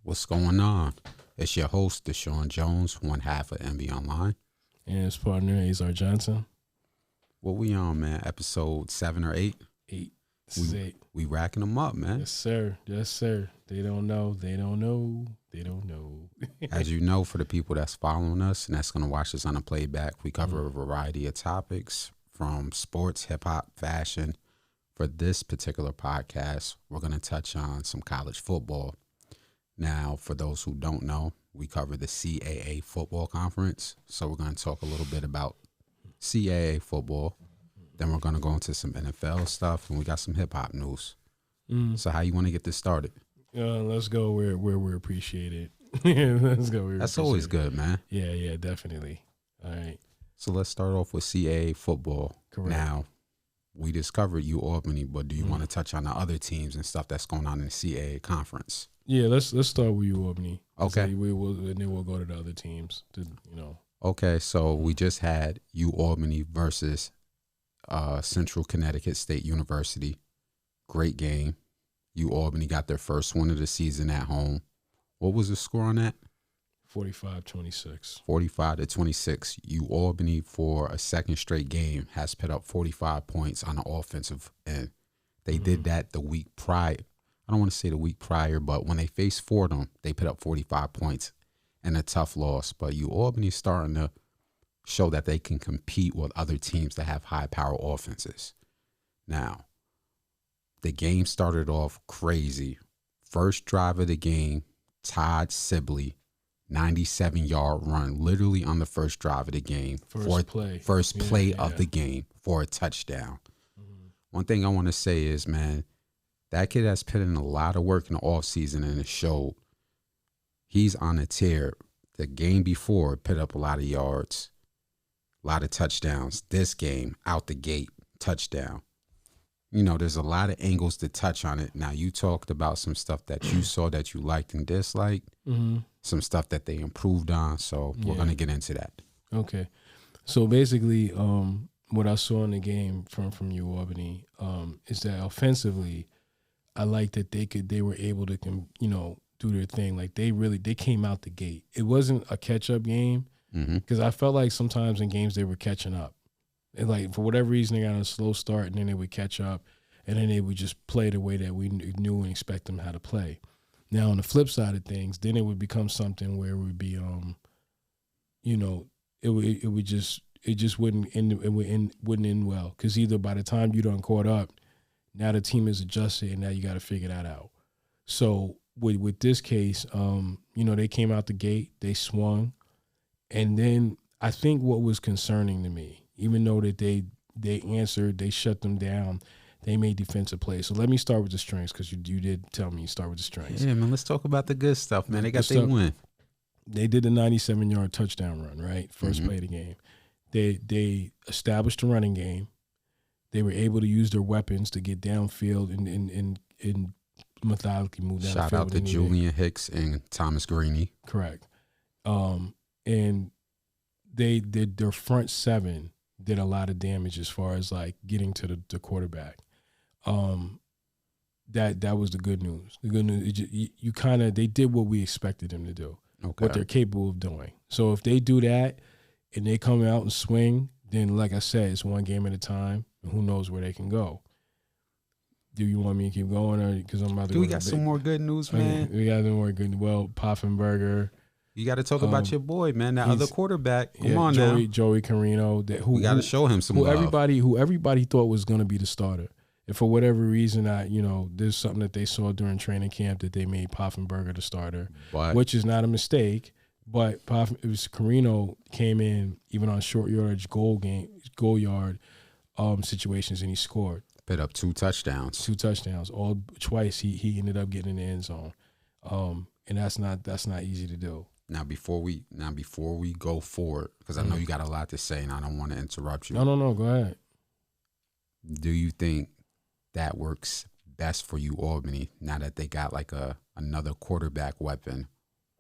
What's going on? It's your host, Deshaun Jones, one half of Enveonline. And his partner, Azar Johnson. What we on, man? Episode 7 or 8? 8. This is 8. We racking them up, man. Yes, sir. Yes, sir. They don't know. They don't know. They don't know. As you know, for the people that's following us and that's going to watch us on a playback, we cover a variety of topics from sports, hip-hop, fashion. For this particular podcast, we're going to touch on some college football. Now, for those who don't know, we cover the CAA Football Conference. So we're going to talk a little bit about CAA football. Then we're going to go into some NFL stuff, and we got some hip-hop news. So how you want to get this started? Let's go where we're appreciated. Let's go. That's always good, man. Yeah, definitely. All right. So let's start off with CAA football. Correct. Now, we discovered you Albany, but do you want to touch on the other teams and stuff that's going on in the CAA conference? Yeah, let's start with you, Albany. Okay. And then we'll go to the other teams. Okay, so we just had U Albany versus Central Connecticut State University. Great game. U Albany got their first win of the season at home. What was the score on that? 45-26. 45-26. U Albany, for a second straight game, has put up 45 points on the offensive end. They did that the week prior. I don't want to say the week prior, but when they faced Fordham, they put up 45 points in a tough loss. But U Albany is starting to show that they can compete with other teams that have high-power offenses. Now, the game started off crazy. First drive of the game, Todd Sibley, 97-yard run, literally on the first drive of the game. First play of the game for a touchdown. One thing I want to say is, man, that kid has put in a lot of work in the offseason, and it showed. He's on a tear. The game before, put up a lot of yards, a lot of touchdowns. This game, out the gate, touchdown. You know, there's a lot of angles to touch on it. Now, you talked about some stuff that you saw that you liked and disliked, some stuff that they improved on. So we're going to get into that. Okay. So basically, what I saw in the game from U Albany is that offensively, I like that they were able to, do their thing. Like they came out the gate. It wasn't a catch-up game because I felt like sometimes in games they were catching up. And like for whatever reason, they got on a slow start, and then they would catch up, and then they would just play the way that we knew and expect them how to play. Now, on the flip side of things, then it would become something where it would be, it just wouldn't end well, because either by the time you done caught up, now the team is adjusted, and now you got to figure that out. So with this case, they came out the gate, they swung, and then I think what was concerning to me, even though that they answered, they shut them down, they made defensive plays. So let me start with the strengths, because you did tell me you start with the strengths. Yeah, man, let's talk about the good stuff, man. They got their win. They did the 97-yard touchdown run, right? First play of the game. They established a running game. They were able to use their weapons to get downfield and methodically move down the field. Shout out to Julian Hicks and Thomas Greeny. Correct. And they did their front seven did a lot of damage as far as like getting to the quarterback. That was the good news. The good news, they did what we expected them to do. Okay. What they're capable of doing. So if they do that and they come out and swing, then like I said, it's one game at a time, and who knows where they can go. Do you want me to keep going, or because I'm about to? We got some more good news, man. We got some more good. Well, Poffenberger. You got to talk about your boy, man. That other quarterback. Come on now, Joey Carino. We got to show him some love. Everybody thought was going to be the starter, and for whatever reason, there's something that they saw during training camp that they made Poffenberger the starter, which is not a mistake. But it was Carino came in even on short yardage goal yard situations, and he scored. Put up 2 touchdowns. Twice he ended up getting in the end zone, and that's not easy to do. Now before we go forward, because I know you got a lot to say, and I don't want to interrupt you. No, go ahead. Do you think that works best for you, Albany, now that they got like another quarterback weapon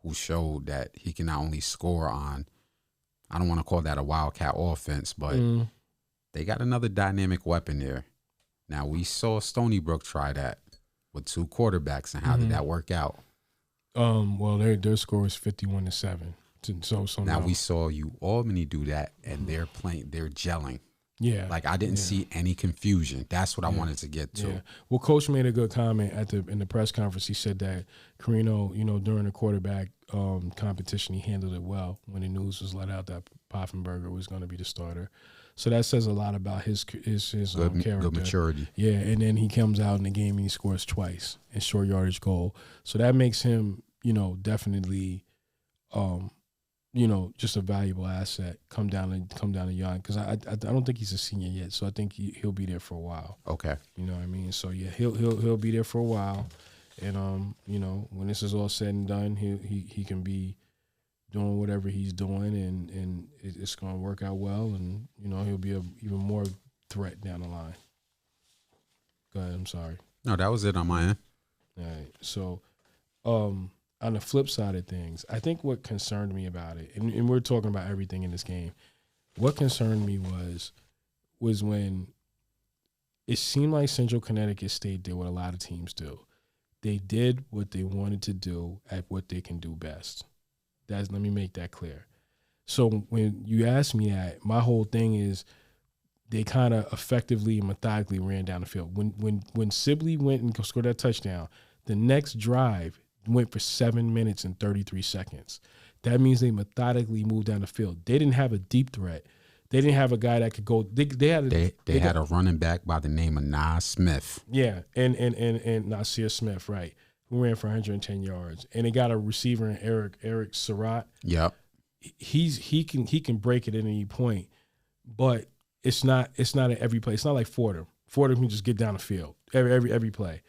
who showed that he can not only score on, I don't want to call that a Wildcat offense, but they got another dynamic weapon there. Now, we saw Stony Brook try that with 2 quarterbacks, and how did that work out? Well, their score is 51-7. So Now no. we saw Albany do that, and they're gelling. Yeah. Like I didn't see any confusion. That's what I wanted to get to. Yeah. Well, Coach made a good comment in the press conference. He said that Carino, during the quarterback competition, he handled it well when the news was let out that Poffenberger was going to be the starter. So that says a lot about his character. Good maturity. Yeah, and then he comes out in the game and he scores twice in short yardage goal. So that makes him, definitely, just a valuable asset. Come down to young because I don't think he's a senior yet. So I think he'll be there for a while. Okay. You know what I mean? So yeah, he'll be there for a while, and when this is all said and done, he can be doing whatever he's doing, and it's going to work out well, and he'll be a even more threat down the line. Go ahead. I'm sorry. No, that was it on my end. All right. So, on the flip side of things, I think what concerned me about it, and we're talking about everything in this game, what concerned me was when it seemed like Central Connecticut State did what a lot of teams do. They did what they wanted to do at what they can do best. Let me make that clear. So when you ask me that, my whole thing is they kind of effectively and methodically ran down the field. When Sibley went and scored that touchdown, the next drive went for 7 minutes and 33 seconds. That means they methodically moved down the field. They didn't have a deep threat. They didn't have a guy that could go. They had a running back by the name of Nas Smith. Yeah, and Nasir Smith, right, who ran for 110 yards, and they got a receiver in Eric Surratt. Yep, he can break it at any point, but it's not at every play. It's not like Fordham. Fordham can just get down the field every play.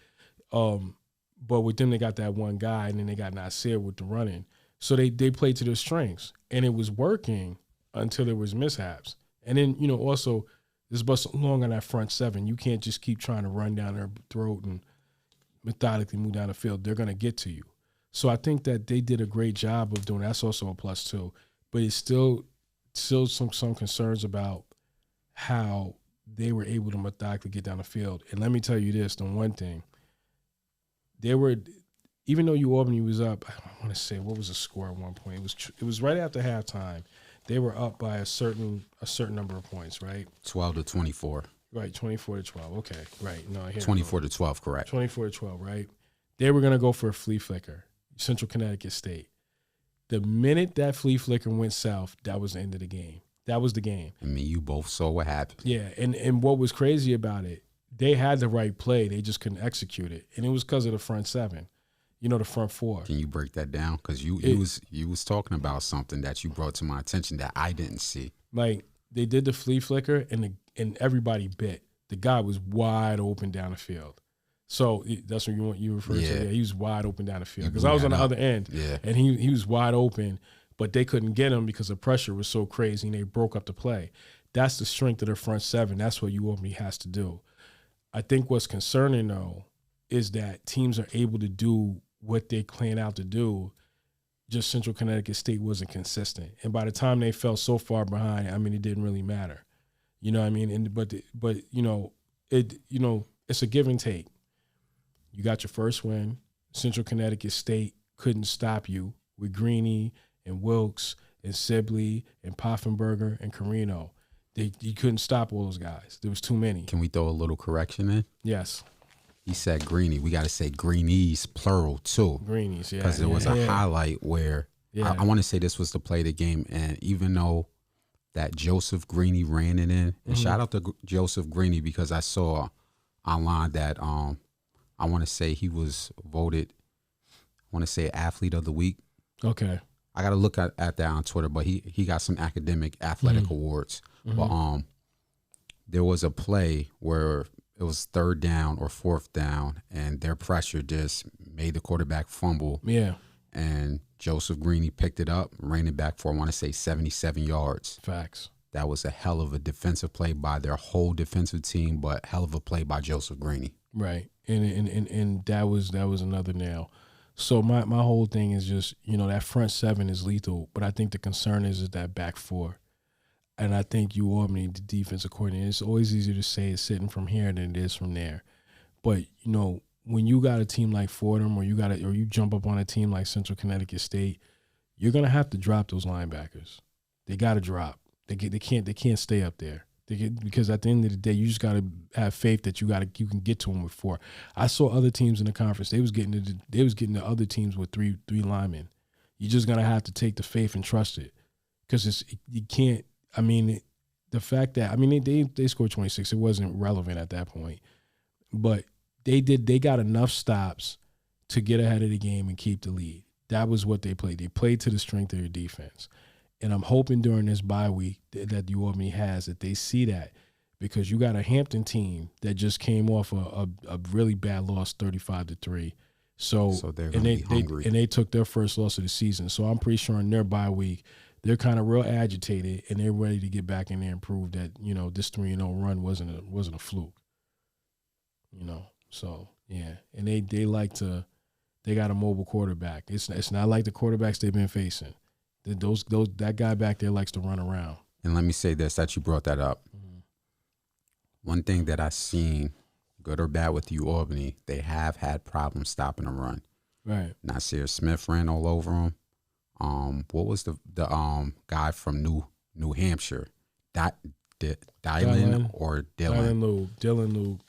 But with them, they got that one guy, and then they got Nasir with the running. So they played to their strengths, and it was working until there was mishaps. And then, also, there's but so long on that front seven. You can't just keep trying to run down their throat and methodically move down the field. They're going to get to you. So I think that they did a great job of doing that. That's also a plus, too. But it's still some concerns about how they were able to methodically get down the field. And let me tell you this, the one thing. Even though Albany was up, I want to say, what was the score at one point? It was right after halftime. They were up by a certain number of points, right? 12-24. Right, 24-12. Okay, right. No, I hear 24-12, correct. 24-12, right? They were going to go for a flea flicker, Central Connecticut State. The minute that flea flicker went south, that was the end of the game. That was the game. I mean, you both saw what happened. Yeah, and what was crazy about it, they had the right play. They just couldn't execute it. And it was because of the front seven, the front four. Can you break that down? Because you was talking about something that you brought to my attention that I didn't see. Like, they did the flea flicker, and everybody bit. The guy was wide open down the field. So that's what you refer to. Yeah, he was wide open down the field. Because I was on the other end, and he was wide open, but they couldn't get him because the pressure was so crazy, and they broke up the play. That's the strength of the front seven. That's what Albany has to do. I think what's concerning, though, is that teams are able to do what they plan out to do. Just Central Connecticut State wasn't consistent. And by the time they fell so far behind, it didn't really matter. You know what I mean? And but it's a give and take. You got your first win. Central Connecticut State couldn't stop you with Greeny and Wilkes and Sibley and Poffenberger and Carino. You couldn't stop all those guys. There was too many. Can we throw a little correction in? Yes. He said Greeny. We got to say Greenies, plural, too. Greenies, yeah. Because there was a highlight where I want to say this was the play of the game. And even though that Joseph Greeny ran it in, and shout out to Joseph Greeny because I saw online that I want to say he was voted, athlete of the week. Okay. I got to look at that on Twitter, but he got some academic athletic awards. But there was a play where it was third down or fourth down, and their pressure just made the quarterback fumble. Yeah. And Joseph Greeny picked it up, ran it back for, I want to say, 77 yards. Facts. That was a hell of a defensive play by their whole defensive team, but hell of a play by Joseph Greeny. Right. And that was another nail. So my whole thing is just, that front seven is lethal, but I think the concern is that back four. And I think Albany, the defensive coordinator, it's always easier to say it's sitting from here than it is from there. But, when you got a team like Fordham or you jump up on a team like Central Connecticut State, you're gonna have to drop those linebackers. They got to drop. They can't stay up there. Because at the end of the day, you just got to have faith that you can get to them with 4. I saw other teams in the conference. They was getting to other teams with three linemen. You're just gonna have to take the faith and trust it, because you can't. I mean, the fact that they scored 26, it wasn't relevant at that point, but they got enough stops to get ahead of the game and keep the lead. That was what they played. They played to the strength of their defense. And I'm hoping during this bye week that UAlbany has, that they see that, because you got a Hampton team that just came off a really bad loss, 35-3. So they're going to be hungry. And they took their first loss of the season. So I'm pretty sure in their bye week, they're kind of real agitated, and they're ready to get back in there and prove that, this 3-0 run wasn't a fluke. So yeah, and they got a mobile quarterback. It's not like the quarterbacks they've been facing. That guy back there likes to run around. And let me say this, that you brought that up. Mm-hmm. One thing that I've seen, good or bad, with UAlbany, they have had problems stopping a run. Right. Nasir Smith ran all over him. What was the guy from New Hampshire? Dylan or Dylan? Dylan Lube.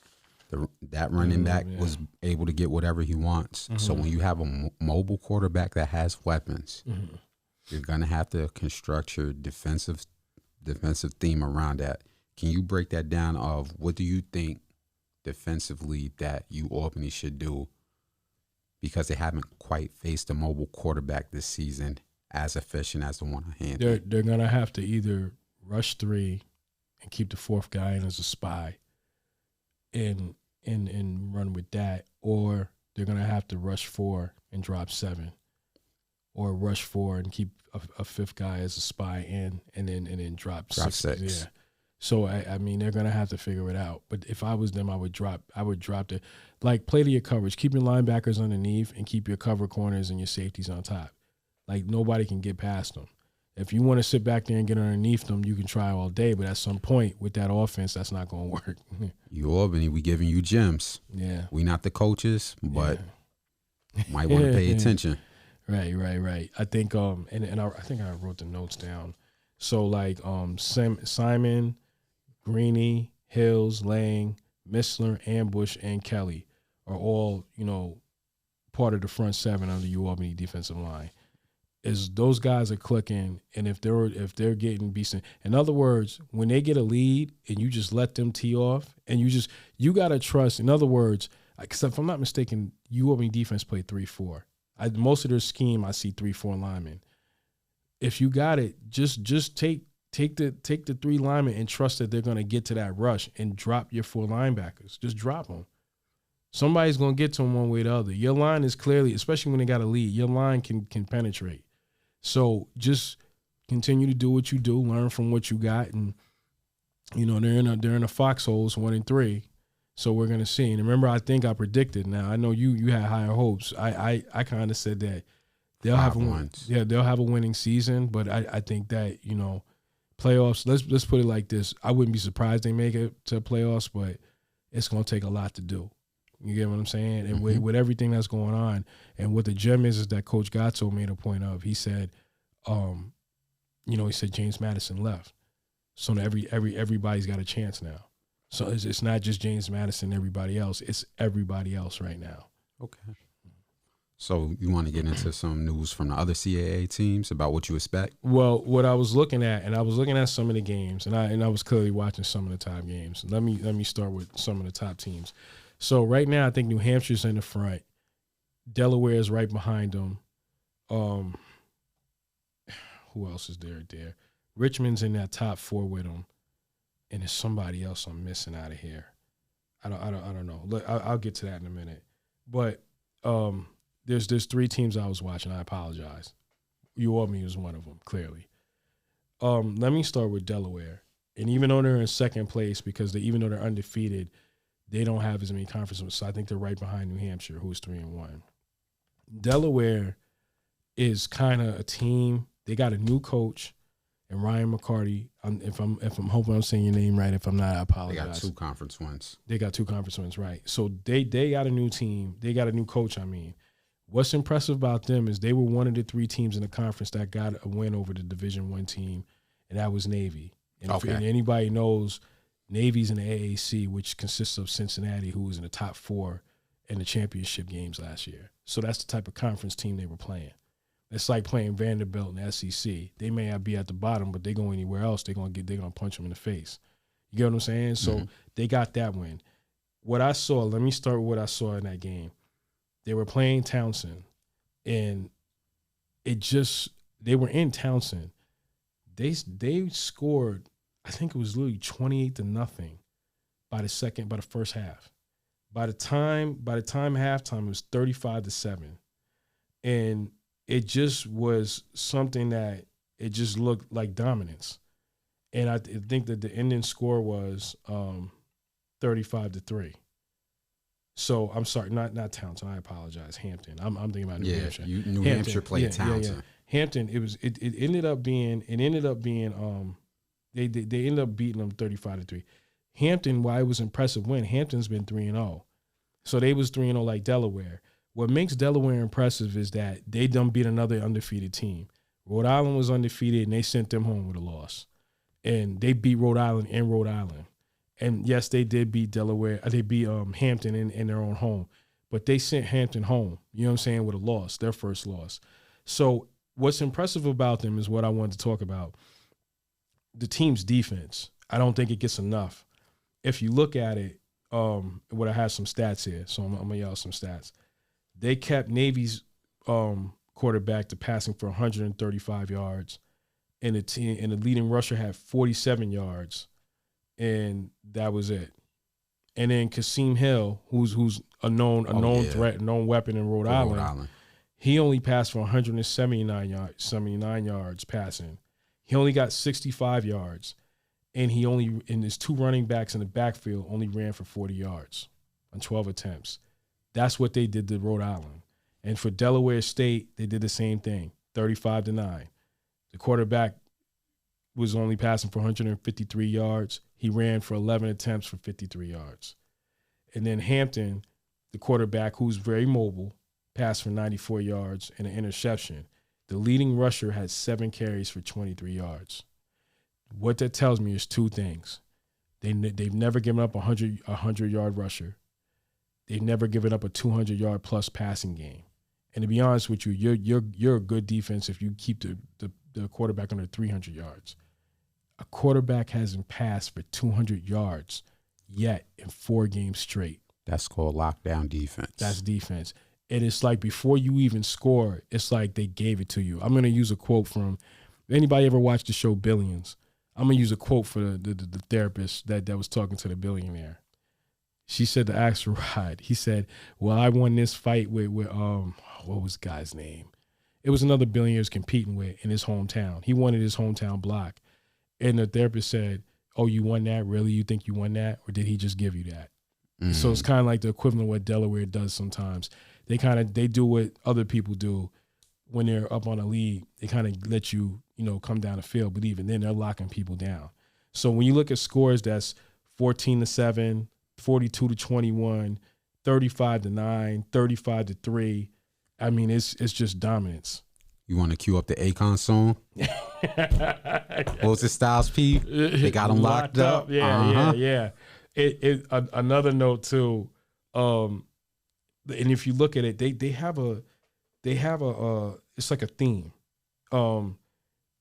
That running back was able to get whatever he wants. Mm-hmm. So when you have a mobile quarterback that has weapons, mm-hmm. you're going to have to construct your defensive theme around that. Can you break that down of what do you think defensively that UAlbany should do, because they haven't quite faced a mobile quarterback this season as efficient as the one on hand? They're going to have to either rush 3 and keep the 4th guy in as a spy and run with that, or they're going to have to rush 4 and drop 7, or rush 4 and keep a 5th guy as a spy in and then drop 6. Yeah. So I mean, they're gonna have to figure it out. But if I was them, I would drop the, like, play to your coverage, keep your linebackers underneath, and keep your cover corners and your safeties on top. Like, nobody can get past them. If you want to sit back there and get underneath them, you can try all day. But at some point with that offense, that's not gonna work. UAlbany, we giving you gems. Yeah, we not the coaches, but might want to pay attention. Right. I think I think I wrote the notes down. So like Simon, Greeny, Hills, Lang, Missler, Ambush, and Kelly are all, part of the front 7 of the UAlbany defensive line. Is those guys are clicking, and if they're getting decent, in other words, when they get a lead and you just let them tee off, and you gotta trust. In other words, because if I'm not mistaken, UAlbany defense played 3-4. Most of their scheme, I see 3-4 linemen. If you got it, just take the 3 linemen and trust that they're going to get to that rush, and drop your 4 linebackers. Just drop them. Somebody's going to get to them one way or the other. Your line is clearly, especially when they got a lead, your line can penetrate. So just continue to do what you do, learn from what you got, and they're in a foxholes 1-3. So we're gonna see. And remember, I think I predicted. Now I know you had higher hopes. I kind of said that they'll have a winning season, but I think that playoffs. Let's put it like this: I wouldn't be surprised they make it to playoffs, but it's gonna take a lot to do. You get what I'm saying? And mm-hmm. with everything that's going on, and what the gem is that Coach Gatto made a point of. He said, he said James Madison left, so everybody's got a chance now. So it's not just James Madison and everybody else. It's everybody else right now. Okay. So you want to get into some news from the other CAA teams about what you expect? Well, what I was looking at, and I was looking at some of the games, and I was clearly watching some of the top games. Let me start with some of the top teams. So right now, I think New Hampshire's in the front. Delaware is right behind them. Who else is there? Richmond's in that top 4 with them. And there's somebody else I'm missing out of here. I don't know. Look, I'll get to that in a minute. But there's 3 teams I was watching. I apologize. UAlbany was one of them, clearly. Let me start with Delaware. And even though they're in second place, because even though they're undefeated, they don't have as many conferences. So I think they're right behind New Hampshire, who's 3-1. Delaware is kind of a team. They got a new coach, and Ryan McCarty. If I'm hoping I'm saying your name right. If I'm not, I apologize. They got 2 conference wins. They got 2 conference wins, right? So they got a new team. They got a new coach. I mean, what's impressive about them is they were one of the 3 teams in the conference that got a win over the Division I team, and that was Navy. And if anybody knows, Navy's in the AAC, which consists of Cincinnati, who was in the top 4 in the championship games last year. So that's the type of conference team they were playing. It's like playing Vanderbilt and SEC. They may not be at the bottom, but they go anywhere else, they're gonna punch them in the face. You get what I'm saying? So they got that win. What I saw, let me start with what I saw in that game. They were playing Townsend, and they were in Townsend. They scored, I think it was literally 28-0 by the first half. By the time halftime, it was 35-7. And it just was something that it just looked like dominance. And I think that the ending score was 35-3. So I'm sorry, not Townsend. I apologize. Hampton. I'm thinking about New Hampshire. New Hampshire played Townsend. Hampton. It ended up being they ended up beating them 35-3. Hampton, why it was an impressive win. Hampton's been 3-0, so they was 3-0 like Delaware. What makes Delaware impressive is that they done beat another undefeated team. Rhode Island was undefeated, and they sent them home with a loss. And they beat Rhode Island in Rhode Island. And, yes, they did beat Delaware. They beat Hampton in their own home. But they sent Hampton home, you know what I'm saying, with a loss, their first loss. So what's impressive about them is what I wanted to talk about. The team's defense, I don't think it gets enough. If you look at it, what I have some stats here, so I'm going to yell some stats. They kept Navy's quarterback to passing for 135 yards, and the leading rusher had 47 yards, and that was it. And then Kasim Hill, who's a known threat, a known weapon in Rhode Island, he only passed for 179 yards passing. He only got 65 yards, and his 2 running backs in the backfield only ran for 40 yards on 12 attempts. That's what they did to Rhode Island. And for Delaware State, they did the same thing, 35-9. The quarterback was only passing for 153 yards. He ran for 11 attempts for 53 yards. And then Hampton, the quarterback, who's very mobile, passed for 94 yards and an interception. The leading rusher had 7 carries for 23 yards. What that tells me is 2 things. They've never given up a 100-yard rusher. They've never given up a 200-yard plus passing game. And to be honest with you, you're a good defense if you keep the quarterback under 300 yards. A quarterback hasn't passed for 200 yards yet in 4 games straight. That's called lockdown defense. That's defense. And it's like before you even score, it's like they gave it to you. I'm going to use a quote from anybody ever watched the show Billions. I'm going to use a quote for the therapist that was talking to the billionaire. She said to Axelrod, he said, well, I won this fight with what was the guy's name? It was another billionaire he was competing with in his hometown. He won in his hometown block. And the therapist said, oh, you won that? Really? You think you won that? Or did he just give you that? Mm-hmm. So it's kind of like the equivalent of what Delaware does sometimes. They do what other people do when they're up on a lead. They kind of let you, come down the field. But even then, they're locking people down. So when you look at scores that's 14-7, 42-21, 35-9, 35-3. I mean, it's just dominance. You want to cue up the Akon song? What was it, Styles P? They got them locked up. Yeah. Another note too. And if you look at it, they have a it's like a theme.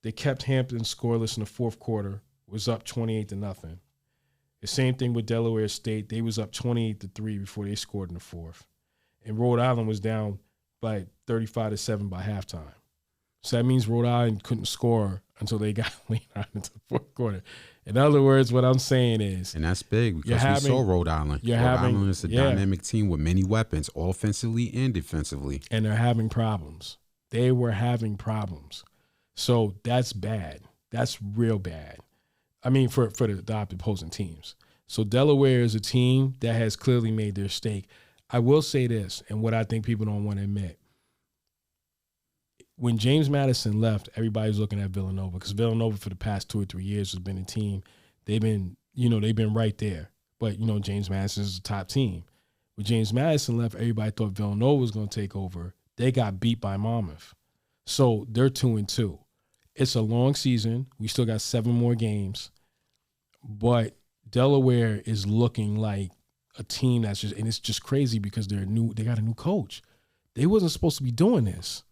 They kept Hampton scoreless in the fourth quarter. Was up 28-0. The same thing with Delaware State. They was up 28-3 before they scored in the fourth. And Rhode Island was down by 35-7 by halftime. So that means Rhode Island couldn't score until they got lean out into the fourth quarter. In other words, what I'm saying is... And that's big because we saw Rhode Island. Rhode Island is a dynamic team with many weapons, offensively and defensively. And they're having problems. They were having problems. So that's bad. That's real bad. I mean, for the opposing teams. So Delaware is a team that has clearly made their stake. I will say this, and what I think people don't want to admit. when James Madison left, everybody was looking at Villanova because Villanova for the past 2 or 3 years has been a team. They've been right there. But, James Madison is a top team. When James Madison left, everybody thought Villanova was going to take over. They got beat by Monmouth. So they're 2-2. It's a long season. We still got 7 more games. But Delaware is looking like a team that's and it's just crazy because they got a new coach. They wasn't supposed to be doing this.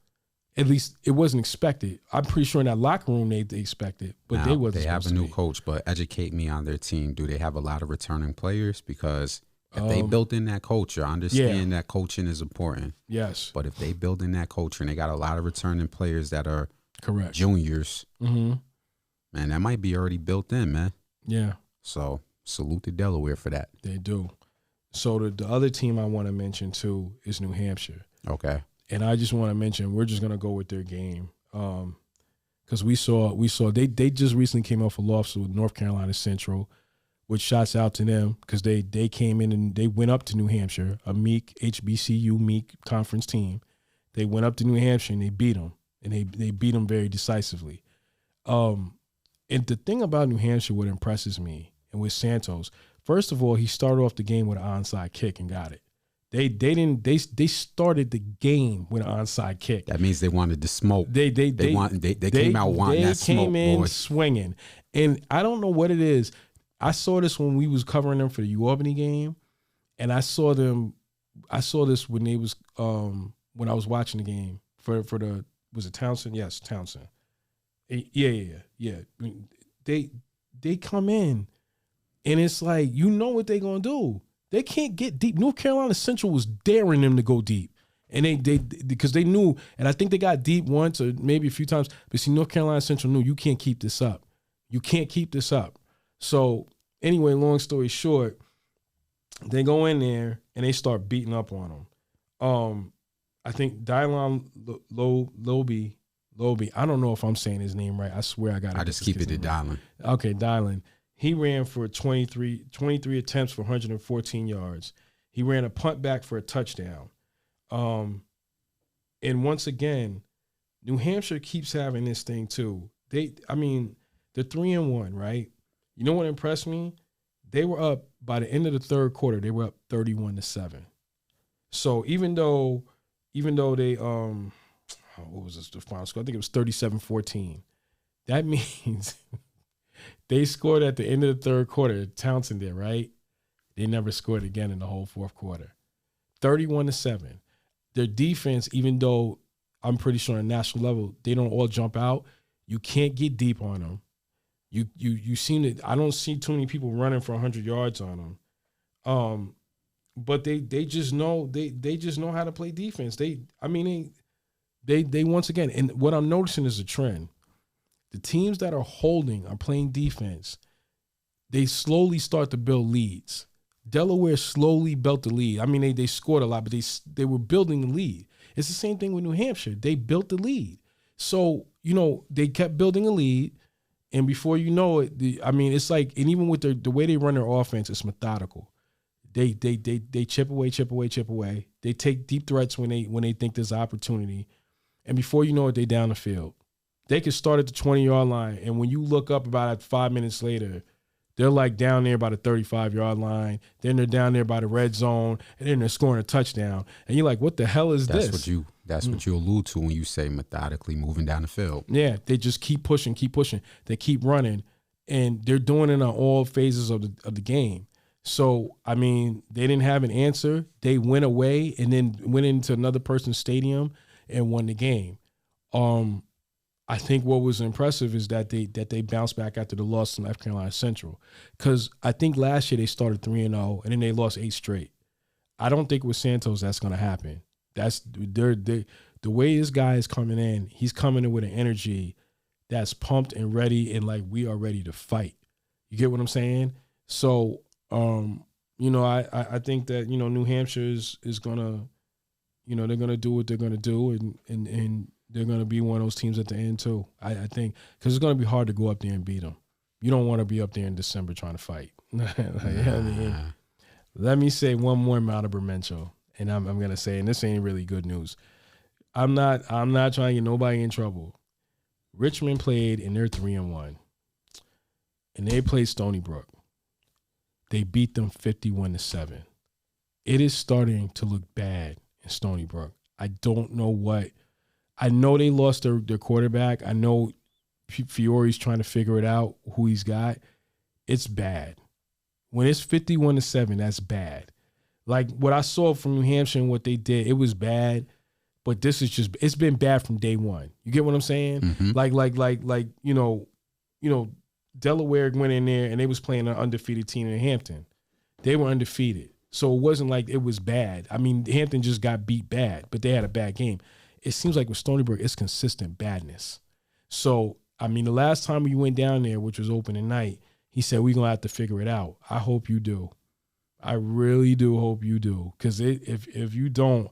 At least it wasn't expected. I'm pretty sure in that locker room they expected, but they wasn't. They have a new coach, but educate me on their team. Do they have a lot of returning players? Because if they built in that culture, I understand that coaching is important. Yes. But if they build in that culture and they got a lot of returning players that are correct juniors, man, that might be already built in, man. Yeah. So salute to Delaware for that. They do. So the other team I want to mention too is New Hampshire. Okay. And I just want to mention we're just gonna go with their game because we saw they just recently came off a loss with North Carolina Central, which shouts out to them because they came in and they went up to New Hampshire, a HBCU meek conference team. They went up to New Hampshire and they beat them, and they beat them very decisively. And the thing about New Hampshire, what impresses me, and with Santos, first of all, he started off the game with an onside kick and got it. They started the game with an onside kick. That means they wanted to smoke. They came out wanting that smoke. They came in swinging, and I don't know what it is. I saw this when we was covering them for the U-Albany game, and I saw this when they was when I was watching the game for the was it Townsend? Yes, Townsend. Yeah. They come in, and it's like what they gonna do. They can't get deep. North Carolina Central was daring them to go deep. And they because they knew, and I think they got deep once or maybe a few times, but see, North Carolina Central knew you can't keep this up. You can't keep this up. So anyway, long story short, they go in there and they start beating up on them. I think Dylan Lobe, I don't know if I'm saying his name right. I swear I got it. I just keep it to Dylan. Okay, Dylan. He ran for 23 attempts for 114 yards. He ran a punt back for a touchdown. And once again, New Hampshire keeps having this thing too. They're 3-1, right? You know what impressed me? They were up by the end of the third quarter. They were up 31-7. So even though they what was this, the final score? I think it was 37-14. That means they scored at the end of the third quarter. Townsend did, right? They never scored again in the whole fourth quarter. 31-7. Their defense, even though I'm pretty sure on a national level, they don't all jump out. You can't get deep on them. You seem to. I don't see too many people running for 100 yards on them. But they just know they just know how to play defense. They once again, and what I'm noticing is a trend. The teams that are playing defense, they slowly start to build leads. Delaware slowly built the lead. I mean, they scored a lot, but they were building the lead. It's the same thing with New Hampshire. They built the lead. So, they kept building a lead, and before you know it, it's like, and even with the way they run their offense, it's methodical. They chip away. They take deep threats when they think there's opportunity, and before you know it, they down the field. They could start at the 20-yard line, and when you look up about 5 minutes later, they're like down there by the 35-yard line. Then they're down there by the red zone, and then they're scoring a touchdown. And you're like, what the hell is this? That's what you allude to when you say methodically moving down the field. Yeah, they just keep pushing. They keep running, and they're doing it on all phases of the game. So, they didn't have an answer. They went away and then went into another person's stadium and won the game. I think what was impressive is that they bounced back after the loss to North Carolina Central, because I think last year they started 3-0 and then they lost 8 straight. I don't think with Santos that's going to happen. That's the way this guy is coming in. He's coming in with an energy that's pumped and ready, and like we are ready to fight. You get what I'm saying? So, I think that New Hampshire is gonna, they're gonna do what they're gonna do, and they're going to be one of those teams at the end, too, I think, because it's going to be hard to go up there and beat them. You don't want to be up there in December trying to fight. Let me say one more Mount Bermencho, and I'm going to say, and this ain't really good news. I'm not trying to get nobody in trouble. Richmond played and they're 3-1. And they played Stony Brook. They beat them 51-7. It is starting to look bad in Stony Brook. I don't know what. I know they lost their quarterback. I know Fiore's trying to figure it out, who he's got. It's bad. When it's 51-7, that's bad. Like what I saw from New Hampshire and what they did, it was bad. But this is just, it's been bad from day one. You get what I'm saying? Mm-hmm. Like you know, Delaware went in there and they was playing an undefeated team in Hampton. They were undefeated. So it wasn't like it was bad. I mean, Hampton just got beat bad, but they had a bad game. It seems like with Stony Brook, it's consistent badness. So, I mean, the last time we went down there, which was opening night, he said, we're going to have to figure it out. I hope you do. I really do hope you do. Because if you don't,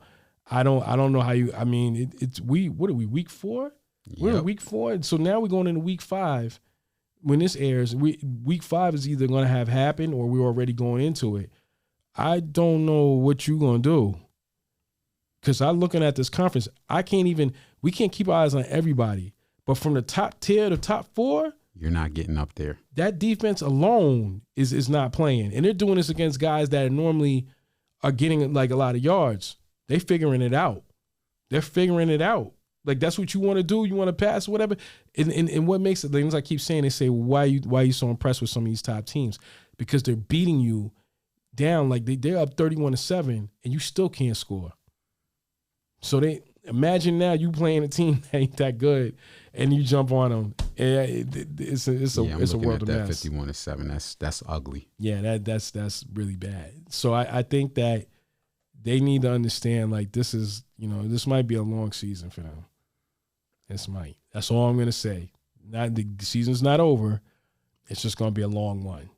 I don't know how you, I mean, what are we, week 4? Yep. We're in week 4. So now we're going into week 5. When this airs, week 5 is either going to have happened or we're already going into it. I don't know what you're going to do. Because I'm looking at this conference, we can't keep our eyes on everybody. But from the top tier to top 4, you're not getting up there. That defense alone is not playing. And they're doing this against guys that normally are getting like a lot of yards. They figuring it out. They're figuring it out. Like that's what you want to do. You want to pass, whatever. And what makes it, things I keep saying, they say, why are you so impressed with some of these top teams? Because they're beating you down. Like they're up 31-7 and you still can't score. So imagine now you playing a team that ain't that good and you jump on them. It's a world of mess. 51-7. That's ugly. Yeah, that's really bad. So I think that they need to understand like this might be a long season for them. This might. That's all I'm gonna say. The season's not over. It's just gonna be a long one.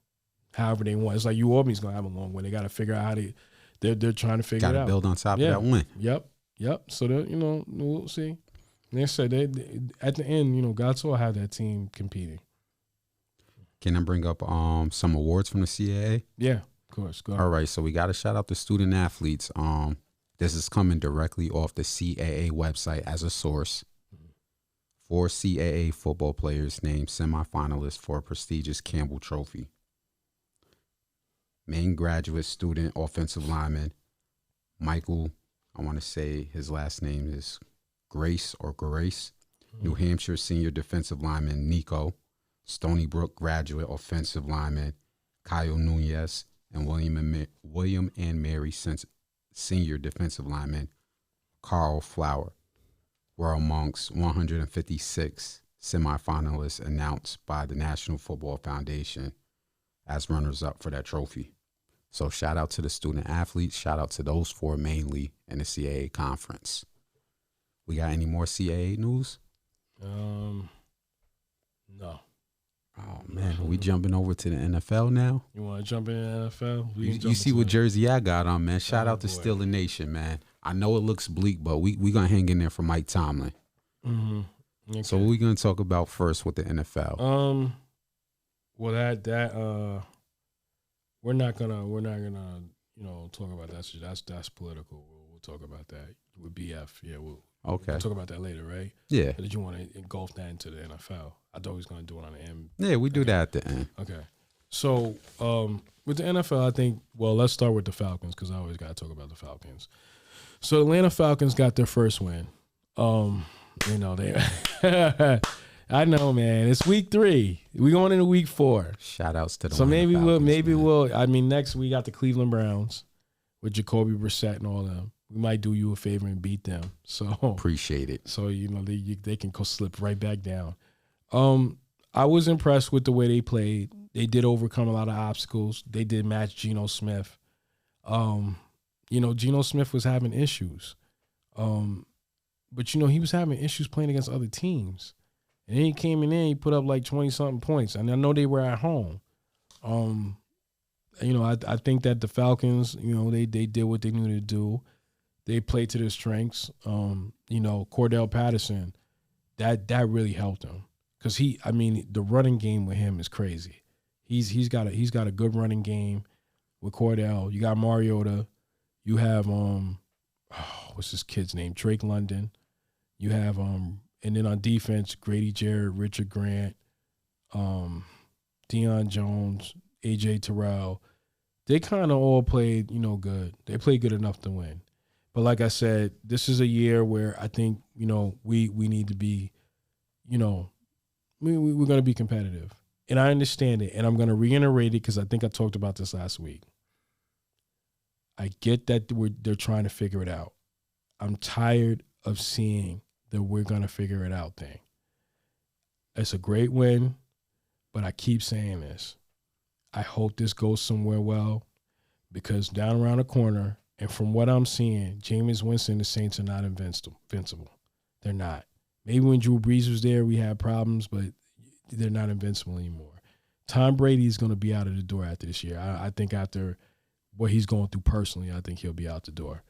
However they want. It's like Albany's gonna have a long one. They gotta figure out how they're trying to figure it out. Gotta build on top of that win. Yep. So that we'll see. And they said at the end, God's will have that team competing. Can I bring up some awards from the CAA? Yeah, of course. Go ahead. All right, so we got to shout out the student athletes. This is coming directly off the CAA website as a source. 4 CAA football players named semifinalists for a prestigious Campbell Trophy. Main graduate student offensive lineman Michael, I want to say his last name is Grace. New Hampshire senior defensive lineman Nico. Stony Brook graduate offensive lineman Kyle Nunez. And William and Mary senior defensive lineman Carl Flower were amongst 156 semifinalists announced by the National Football Foundation as runners-up for that trophy. So shout out to the student athletes. Shout out to those 4 mainly in the CAA conference. We got any more CAA news? No. Oh, man. Are we jumping over to the NFL now? You want to jump in the NFL? You see what jersey I got on, man. Shout out to Steeler Nation, man. I know it looks bleak, but we going to hang in there for Mike Tomlin. Mm-hmm. Okay. So what we going to talk about first with the NFL? Well, that we're not gonna talk about that. That's political. We'll talk about that with BF. Yeah, we'll talk about that later, right? Yeah. Or did you want to engulf that into the NFL? I thought we was gonna do it on the end. Yeah, we do that at the end. Okay. So with the NFL, I think let's start with the Falcons because I always got to talk about the Falcons. So the Atlanta Falcons got their first win. They. I know, man. It's week 3. We going into week 4. Shout outs to the. So maybe we'll. I mean, next we got the Cleveland Browns with Jacoby Brissett and all of them. We might do you a favor and beat them. So appreciate it. So they can go slip right back down. I was impressed with the way they played. They did overcome a lot of obstacles. They did match Geno Smith. Geno Smith was having issues. But he was having issues playing against other teams. And then he came in there, he put up like 20-something points. And I know they were at home. I think that the Falcons, they did what they needed to do. They played to their strengths. Cordell Patterson, that really helped him. Because the running game with him is crazy. He's got a good running game with Cordell. You got Mariota. You have what's this kid's name? Drake London. You have and then on defense, Grady Jarrett, Richard Grant, Deion Jones, AJ Terrell. They kind of all played, good. They played good enough to win. But like I said, this is a year where I think, we need to be, we're going to be competitive. And I understand it. And I'm going to reiterate it because I think I talked about this last week. I get that they're trying to figure it out. I'm tired of seeing the we're going to figure it out thing. It's a great win, but I keep saying this. I hope this goes somewhere well because down around the corner, and from what I'm seeing, Jameis Winston and the Saints are not invincible. They're not. Maybe when Drew Brees was there, we had problems, but they're not invincible anymore. Tom Brady is going to be out of the door after this year. I think after what he's going through personally, I think he'll be out the door.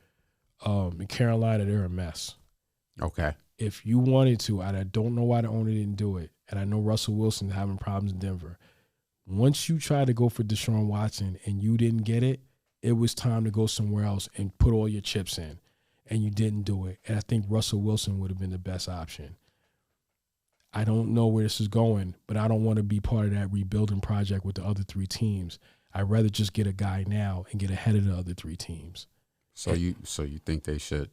In Carolina, they're a mess. Okay. If you wanted to, I don't know why the owner didn't do it, and I know Russell Wilson's having problems in Denver. Once you tried to go for Deshaun Watson and you didn't get it, it was time to go somewhere else and put all your chips in, and you didn't do it. And I think Russell Wilson would have been the best option. I don't know where this is going, but I don't want to be part of that rebuilding project with the other three teams. I'd rather just get a guy now and get ahead of the other three teams. So you think they should?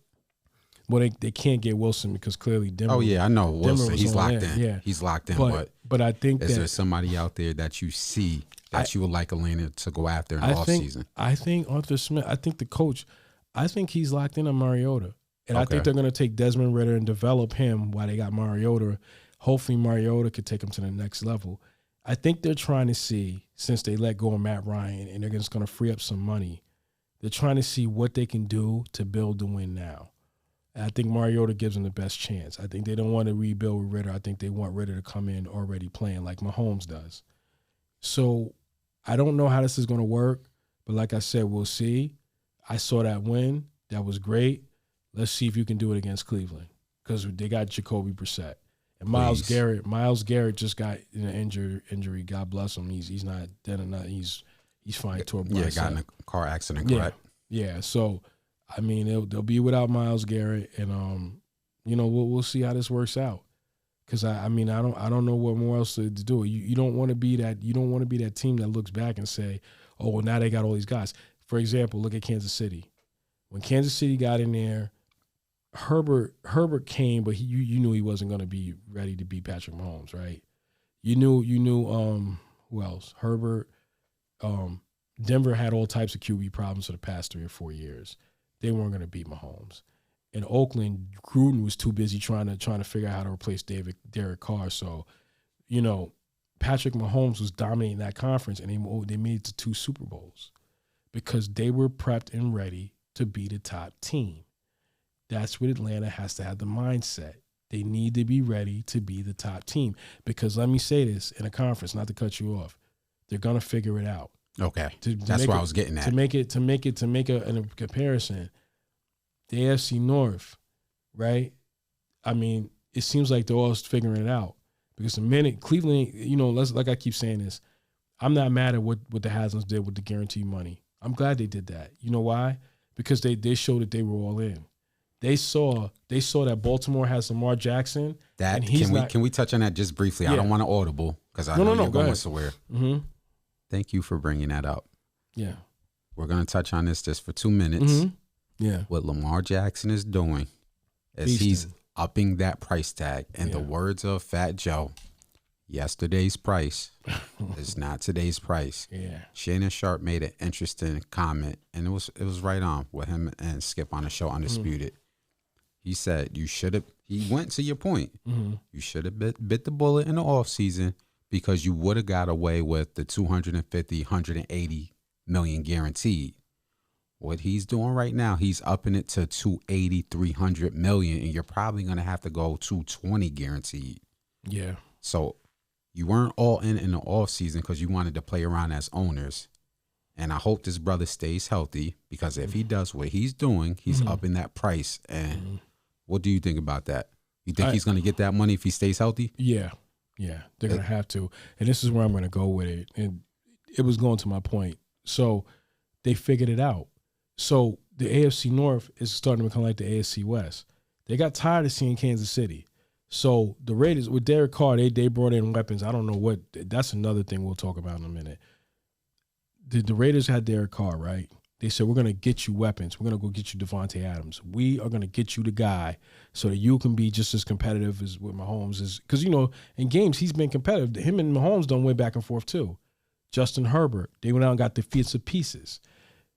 Well, they can't get Wilson because clearly Denver. Oh yeah, I know Wilson. He's locked in. Yeah, he's locked in. But I think is there somebody out there that you see that you would like Atlanta to go after in the offseason? I think Arthur Smith. I think the coach. I think he's locked in on Mariota, and I think they're going to take Desmond Ridder and develop him while they got Mariota. Hopefully, Mariota could take him to the next level. I think they're trying to see, since they let go of Matt Ryan and they're just going to free up some money, they're trying to see what they can do to build the win now. And I think Mariota gives them the best chance. I think they don't want to rebuild with Ridder. I think they want Ridder to come in already playing like Mahomes does. So I don't know how this is going to work, but like I said, we'll see. I saw that win. That was great. Let's see if you can do it against Cleveland because they got Jacoby Brissett. And Myles Garrett just got an injury. God bless him. He's not dead or not. He's fine. Got in a car accident, correct? Yeah. So, I mean, they'll be without Myles Garrett, and we'll see how this works out. Because I don't know what more else to do. You don't want to be that. You don't want to be that team that looks back and say, oh, well, now they got all these guys. For example, look at Kansas City. When Kansas City got in there, Herbert came, but you knew he wasn't going to be ready to beat Patrick Mahomes, right? You knew who else? Herbert. Denver had all types of QB problems for the past 3 or 4 years. They weren't going to beat Mahomes. In Oakland, Gruden was too busy trying to figure out how to replace Derek Carr. So, Patrick Mahomes was dominating that conference, and they made it to 2 Super Bowls because they were prepped and ready to be the top team. That's what Atlanta has to have the mindset. They need to be ready to be the top team because let me say this in a conference, not to cut you off, they're gonna figure it out. Okay, that's what I was getting at. To make a comparison, the AFC North, right? I mean, it seems like they're all figuring it out because the minute Cleveland, like I keep saying this, I'm not mad at what the Haslams did with the guaranteed money. I'm glad they did that. You know why? Because they showed that they were all in. They saw that Baltimore has Lamar Jackson. Can we touch on that just briefly? Yeah. I don't want to audible because I know you're going somewhere. Mm-hmm. Thank you for bringing that up. Yeah. We're going to touch on this just for 2 minutes. Mm-hmm. Yeah. What Lamar Jackson is doing is he's upping that price tag. In the words of Fat Joe, yesterday's price is not today's price. Yeah. Shannon Sharp made an interesting comment, and it was right on with him and Skip on the show Undisputed. Mm-hmm. He said he went to your point. Mm-hmm. You should have bit the bullet in the offseason because you would have got away with the 250, 180 million guaranteed. What he's doing right now, he's upping it to 280, 300 million, and you're probably going to have to go 220 guaranteed. Yeah. So you weren't all in the offseason because you wanted to play around as owners. And I hope this brother stays healthy because if he does what he's doing, he's upping that price. And what do you think about that? You think he's going to get that money if he stays healthy? Yeah. Yeah. They're going to have to. And this is where I'm going to go with it. And it was going to my point. So they figured it out. So the AFC North is starting to become like the AFC West. They got tired of seeing Kansas City. So the Raiders, with Derek Carr, they brought in weapons. I don't know what. That's another thing we'll talk about in a minute. The Raiders had Derek Carr, right? They said, we're going to get you weapons. We're going to go get you Devontae Adams. We are going to get you the guy so that you can be just as competitive as with Mahomes. Because, in games, he's been competitive. Him and Mahomes done went back and forth, too. Justin Herbert, they went out and got defensive pieces.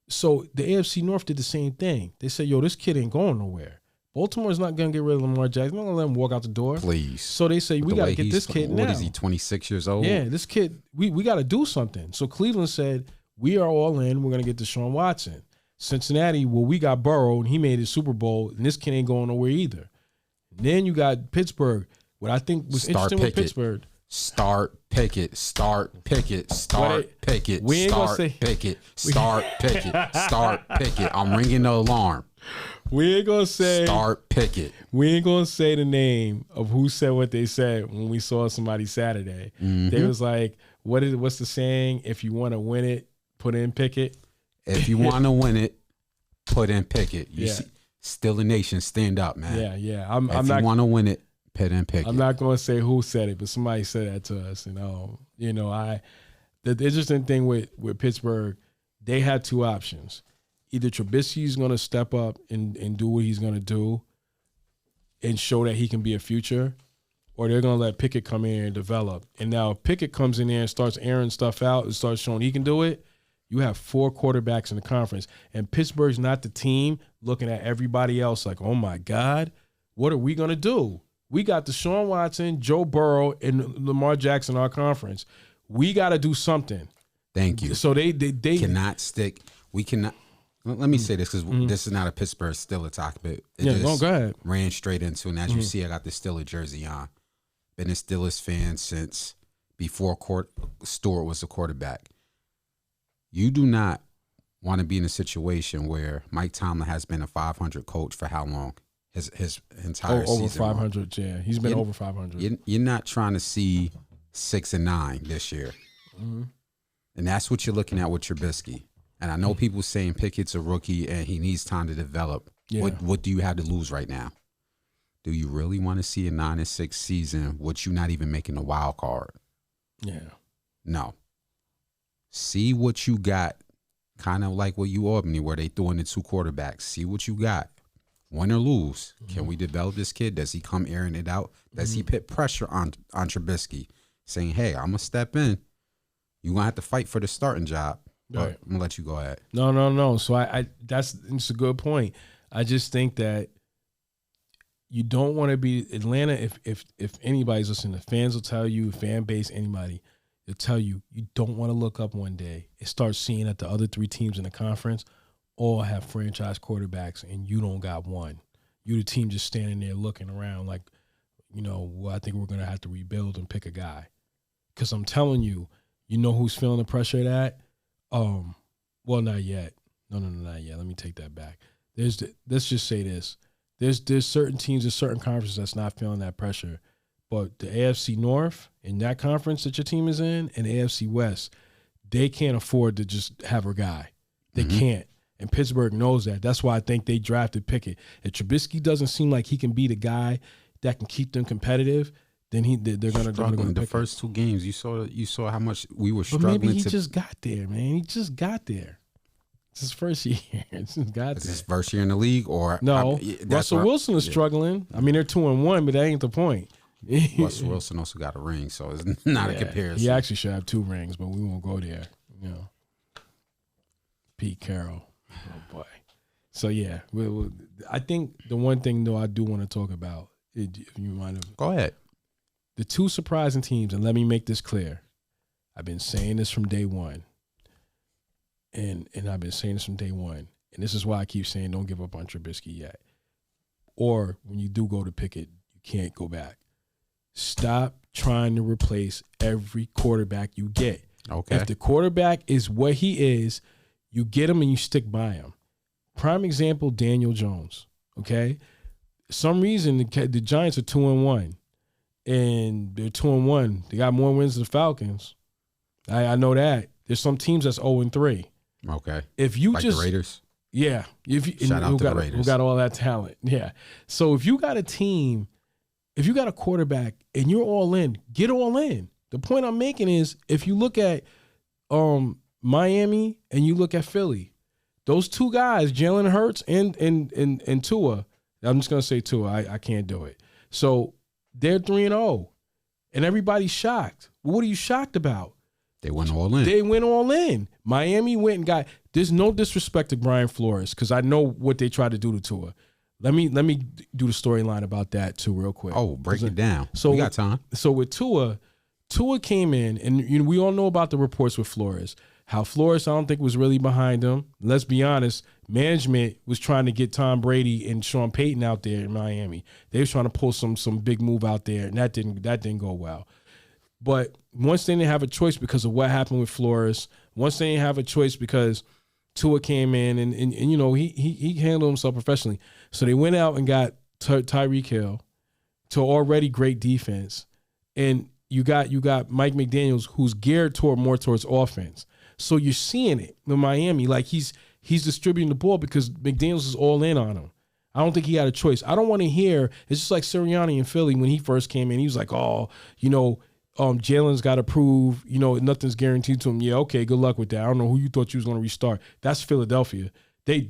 So the AFC North did the same thing. They said, yo, this kid ain't going nowhere. Baltimore's not going to get rid of Lamar Jackson. They're not going to let him walk out the door. Please. So they say, we got to get this kid now. What is he, 26 years old? Yeah, this kid, we got to do something. So Cleveland said, we are all in. We're going to get Deshaun Watson. Cincinnati, well, we got Burrow, and he made it Super Bowl, and this kid ain't going nowhere either. And then you got Pittsburgh. What I think was interesting with Pittsburgh. Start Pickett. Start Pickett. Start Pickett. We ain't gonna say Pickett. Start Pickett. Start Pickett. I'm ringing the alarm. We ain't gonna say Start Pickett. We ain't gonna say the name of who said what they said when we saw somebody Saturday. Mm-hmm. They was like, what's the saying? If you want to win it, put in Pickett. If you want to win it, put in Pickett. You see, still a nation, stand up, man. Yeah. If you want to win it, put in Pickett. I'm not going to say who said it, but somebody said that to us. The interesting thing with Pittsburgh, they had two options. Either Trubisky's going to step up and do what he's going to do and show that he can be a future, or they're going to let Pickett come in and develop. And now if Pickett comes in there and starts airing stuff out and starts showing he can do it, you have 4 quarterbacks in the conference. And Pittsburgh's not the team looking at everybody else like, oh, my God, what are we going to do? We got Deshaun Watson, Joe Burrow, and Lamar Jackson in our conference. We got to do something. Thank you. So they cannot stick. We cannot. Let me say this because this is not a Pittsburgh Steelers talk, but go ahead. Ran straight into, and as you see, I got the Steelers jersey on. Been a Steelers fan since before Stewart was the quarterback. You do not want to be in a situation where Mike Tomlin has been a 500 coach for how long? His entire season. Over 500, yeah. He's been over 500. You're not trying to see 6 and 9 this year. Mm-hmm. And that's what you're looking at with Trubisky. And I know people saying Pickett's a rookie and he needs time to develop. Yeah. What do you have to lose right now? Do you really want to see a 9-6 season with you not even making a wild card? Yeah. No. See what you got, kind of like what you Albany, where they threw in the 2 quarterbacks. See what you got. Win or lose. Mm-hmm. Can we develop this kid? Does he come airing it out? Does he put pressure on Trubisky, saying, hey, I'm going to step in. You're going to have to fight for the starting job. But I'm going to let you go ahead. No. So it's a good point. I just think that you don't want to be Atlanta. If anybody's listening, the fans will tell you, fan base, anybody, they'll tell you, you don't want to look up one day and start seeing that the other 3 teams in the conference all have franchise quarterbacks and you don't got one. You the team just standing there looking around like, I think we're going to have to rebuild and pick a guy. Because I'm telling you, who's feeling the pressure of that? Well, not yet. No, not yet. Let me take that back. Let's just say this. There's certain teams in certain conferences that's not feeling that pressure. But the AFC North, in that conference that your team is in, and the AFC West, they can't afford to just have a guy. They can't. And Pittsburgh knows that. That's why I think they drafted Pickett. If Trubisky doesn't seem like he can be the guy that can keep them competitive, then they're going to the first 2 games. You saw how much we were struggling. But maybe he just got there, man. He just got there. It's his first year. It's his first year in the league, or no? Russell Wilson is struggling. I mean, they're 2-1, but that ain't the point. Russell Wilson also got a ring, so it's not a comparison. He actually should have 2 rings, but we won't go there. Pete Carroll, oh boy. So yeah, I think the one thing though I do want to talk about, if you mind, go ahead. The 2 surprising teams, and let me make this clear. I've been saying this from day one. And I've been saying this from day one. And this is why I keep saying don't give up on Trubisky yet. Or when you do go to Pickett, you can't go back. Stop trying to replace every quarterback you get. Okay. If the quarterback is what he is, you get him and you stick by him. Prime example, Daniel Jones. Okay? For some reason, the Giants are 2-1. And they're 2-1. They got more wins than the Falcons. I know that. There's some teams that's 0-3. Okay. If you like just the Raiders. Yeah. Shout out to the Raiders. Who got all that talent. Yeah. So if you got a team, if you got a quarterback and you're all in, get all in. The point I'm making is if you look at Miami and you look at Philly, those two guys, Jalen Hurts and Tua, I'm just going to say Tua. I can't do it. So they're 3-0. And everybody's shocked. What are you shocked about? They went all in. They went all in. Miami went and got. There's no disrespect to Brian Flores because I know what they tried to do to Tua. Let me do the storyline about that too, real quick. Oh, break it down. So we got time. So with Tua came in, and we all know about the reports with Flores. How Flores, I don't think, was really behind him. Let's be honest, management was trying to get Tom Brady and Sean Payton out there in Miami. They was trying to pull some big move out there, and that didn't go well. But once they didn't have a choice because of what happened with Flores, once they didn't have a choice because Tua came in and you know he handled himself professionally. So they went out and got Tyreek Hill to already great defense, and you got Mike McDaniels who's geared more towards offense. So you're seeing it in Miami, like he's distributing the ball because McDaniels is all in on him. I don't think he had a choice. I don't want to hear. It's just like Sirianni in Philly when he first came in. He was like, oh, you know. Jalen's got to prove, you know, nothing's guaranteed to him. Yeah, okay, good luck with that. I don't know who you thought you was going to restart. That's Philadelphia. They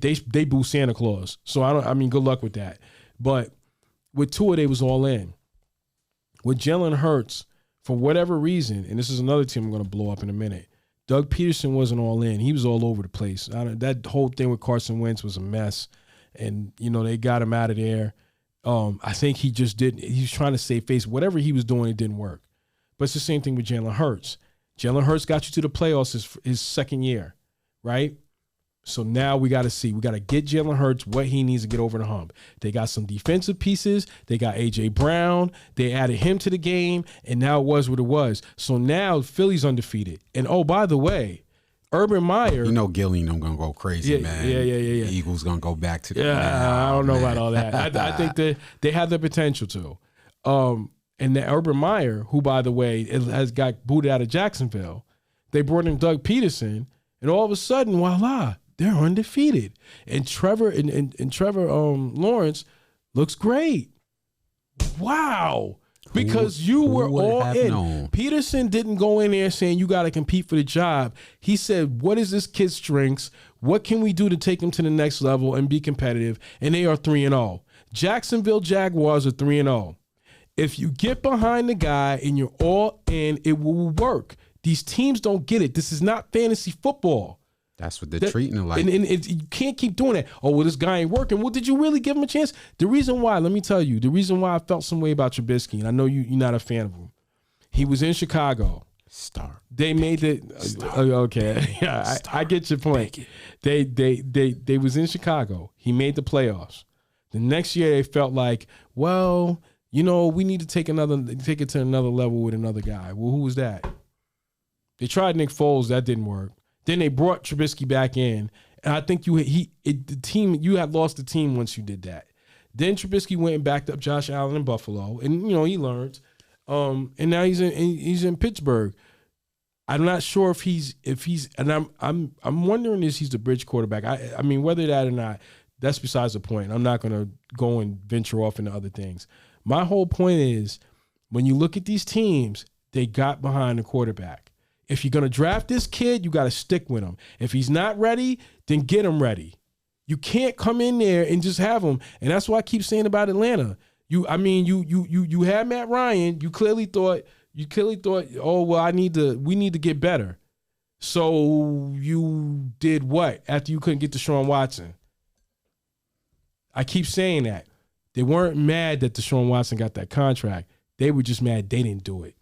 boo Santa Claus. So good luck with that. But with Tua, they was all in. With Jalen Hurts, for whatever reason, and this is another team I'm going to blow up in a minute, Doug Peterson wasn't all in. He was all over the place. That whole thing with Carson Wentz was a mess. And, you know, they got him out of there. I think he just didn't. He was trying to save face. Whatever he was doing, it didn't work. But it's the same thing with Jalen Hurts. Jalen Hurts got you to the playoffs his second year, right? So now we got to see. We got to get Jalen Hurts what he needs to get over the hump. They got some defensive pieces. They got A.J. Brown. They added him to the game, and now it was what it was. So now Philly's undefeated. And, oh, by the way, Urban Meyer. You know Gillian, I'm going to go crazy, man. Yeah. Eagles going to go back to the I don't know about all that. I think they have the potential to. And the Urban Meyer, who, by the way, has got booted out of Jacksonville, they brought in Doug Peterson, and all of a sudden, voila, they're undefeated. And Trevor Lawrence looks great. Wow. Because you were all in. Known? Peterson didn't go in there saying you got to compete for the job. He said, what is this kid's strengths? What can we do to take him to the next level and be competitive? And they are 3-0. Jacksonville Jaguars are 3-0. If you get behind the guy and you're all in, it will work. These teams don't get it. This is not fantasy football. That's what they're treating it like. And you can't keep doing that. Oh, well, this guy ain't working. Well, did you really give him a chance? The reason why, let me tell you, the reason why I felt some way about Trubisky, and I know you're not a fan of him. He was in Chicago. They made it. Okay, yeah, I get your point. They was in Chicago. He made the playoffs. The next year, they felt like, well, you know, we need to take it to another level with another guy. Well, who was that? They tried Nick Foles. That didn't work. Then they brought Trubisky back in, and I think you had lost the team once you did that. Then Trubisky went and backed up Josh Allen in Buffalo, and you know he learned. And now he's in Pittsburgh. I'm not sure if he's and I'm wondering if he's the bridge quarterback. I mean whether that or not, that's besides the point. I'm not going to go and venture off into other things. My whole point is, when you look at these teams, they got behind the quarterback. If you're going to draft this kid, you got to stick with him. If he's not ready, then get him ready. You can't come in there and just have him. And that's what I keep saying about Atlanta. You had Matt Ryan. You clearly thought, oh well, we need to get better. So you did what after you couldn't get Deshaun Watson? I keep saying that. They weren't mad that Deshaun Watson got that contract. They were just mad they didn't do it.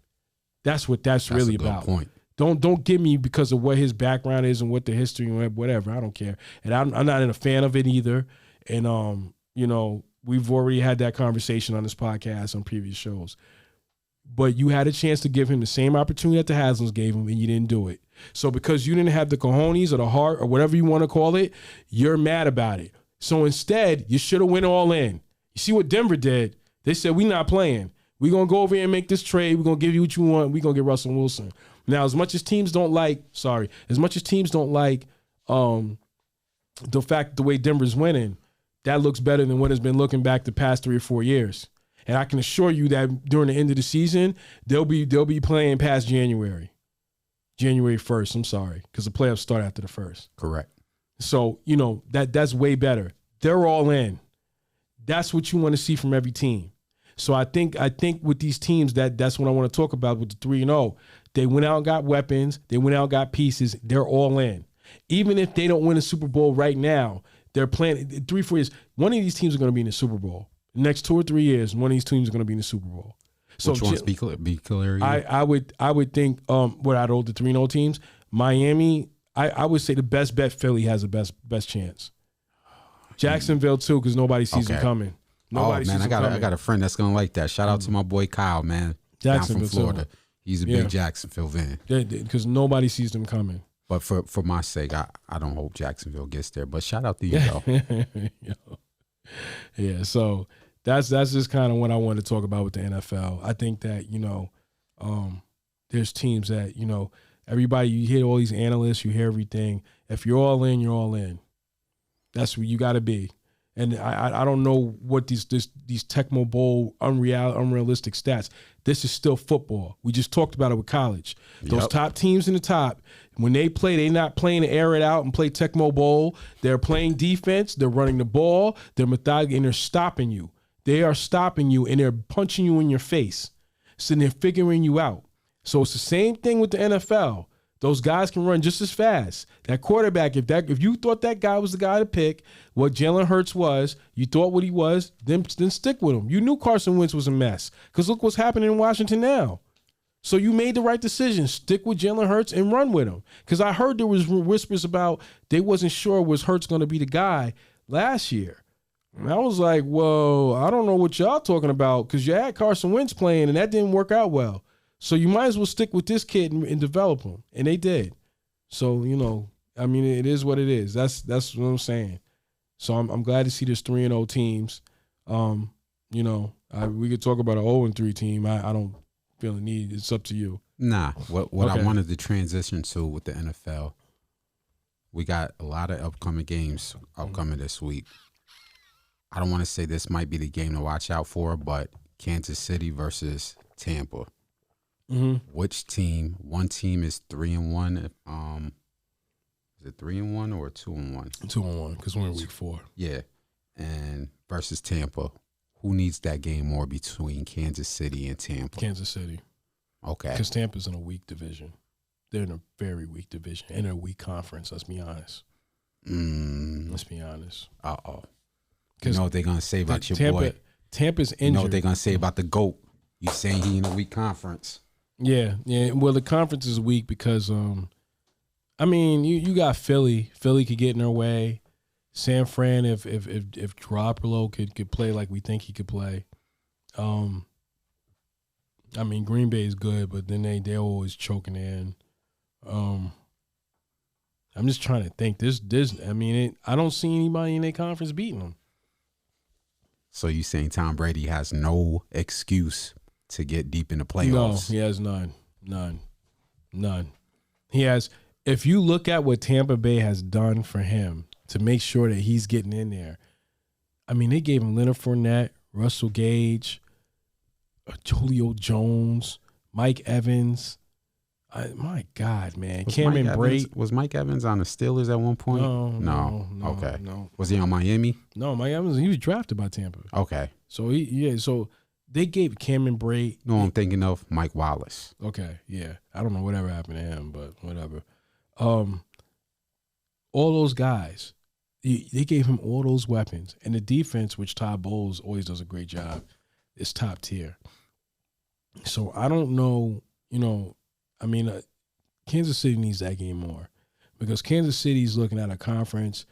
That's what that's really about. Point. Don't give me because of what his background is and what the history and whatever. I don't care. And I'm not a fan of it either. And you know, we've already had that conversation on this podcast on previous shows. But you had a chance to give him the same opportunity that the Haslams gave him, and you didn't do it. So because you didn't have the cojones or the heart or whatever you want to call it, you're mad about it. So instead, you should have went all in. You see what Denver did? They said, we're not playing. We're going to go over here and make this trade. We're going to give you what you want. We're going to get Russell Wilson. Now, as much as teams don't like the way Denver's winning, that looks better than what has been looking back the past 3 or 4 years. And I can assure you that during the end of the season, they'll be playing past January 1st. I'm sorry, because the playoffs start after the 1st. Correct. So, that's way better. They're all in. That's what you want to see from every team. So I think with these teams, that's what I want to talk about with the 3-0. They went out and got weapons. They went out and got pieces. They're all in. Even if they don't win a Super Bowl right now, they're playing 3-4 years. One of these teams are going to be in the Super Bowl. The next 2 or 3 years, one of these teams are going to be in the Super Bowl. So which ones be clear? I would think what out of the 3-0 teams, Miami. I would say the best bet, Philly has the best chance. Jacksonville too, because nobody sees them coming. Nobody sees them coming. I got a friend that's gonna like that. Shout out to my boy Kyle, man. Jacksonville, down from Florida. Too. He's a big Jacksonville fan. Because nobody sees them coming. But for my sake, I don't hope Jacksonville gets there. But shout out to you though. Yeah, so that's just kind of what I want to talk about with the NFL. I think that there's teams that everybody, you hear all these analysts, you hear everything. If you're all in, you're all in. That's where you got to be. And I don't know what these Tecmo Bowl unrealistic stats. This is still football. We just talked about it with college. Those top teams in the top, when they play, they're not playing to air it out and play Tecmo Bowl. They're playing defense. They're running the ball. They're methodical, and they're stopping you. They are stopping you, and they're punching you in your face. So they're figuring you out. So it's the same thing with the NFL. Those guys can run just as fast. That quarterback, if you thought that guy was the guy to pick, what Jalen Hurts was, you thought what he was, then stick with him. You knew Carson Wentz was a mess because look what's happening in Washington now. So you made the right decision. Stick with Jalen Hurts and run with him. Because I heard there was whispers about they wasn't sure was Hurts going to be the guy last year. And I was like, whoa, I don't know what y'all talking about because you had Carson Wentz playing and that didn't work out well. So you might as well stick with this kid and develop him. And they did. So, it is what it is. That's what I'm saying. So I'm glad to see this 3-0 teams. We could talk about an 0-3 team. I don't feel the need. It's up to you. Nah. What I wanted to transition to with the NFL, we got a lot of upcoming games upcoming this week. I don't want to say this might be the game to watch out for, but Kansas City versus Tampa. Mm-hmm. Which team? One team is 3-1. Is it 3-1 or 2-1? 2-1 because we're in week 4. Yeah, and versus Tampa. Who needs that game more between Kansas City and Tampa? Kansas City. Okay. Because Tampa's in a weak division. They're in a very weak division in a weak conference. Let's be honest. Let's be honest. Uh-oh. You know what they're gonna say about your boy? Tampa's injured. You know what they're gonna say about the GOAT? You saying he in a weak conference? Yeah. Well, the conference is weak because, you got Philly. Philly could get in their way. San Fran, if Garoppolo could play like we think he could play. Green Bay is good, but then they're always choking in. I'm just trying to think. I don't see anybody in their conference beating them. So you saying Tom Brady has no excuse to get deep in the playoffs? No, he has none. He has. If you look at what Tampa Bay has done for him to make sure that he's getting in there, they gave him Leonard Fournette, Russell Gage, Julio Jones, Mike Evans. My God, man. Cameron Brate. Was Mike Evans on the Steelers at one point? No. Okay. No. Was he on Miami? No, Mike Evans, he was drafted by Tampa. Okay. So they gave Cameron Brate. No, I'm thinking of Mike Wallace. Okay, yeah. I don't know whatever happened to him, but whatever. All those guys, they gave him all those weapons. And the defense, which Todd Bowles always does a great job, is top tier. So I don't know, Kansas City needs that game more because Kansas City's looking at a conference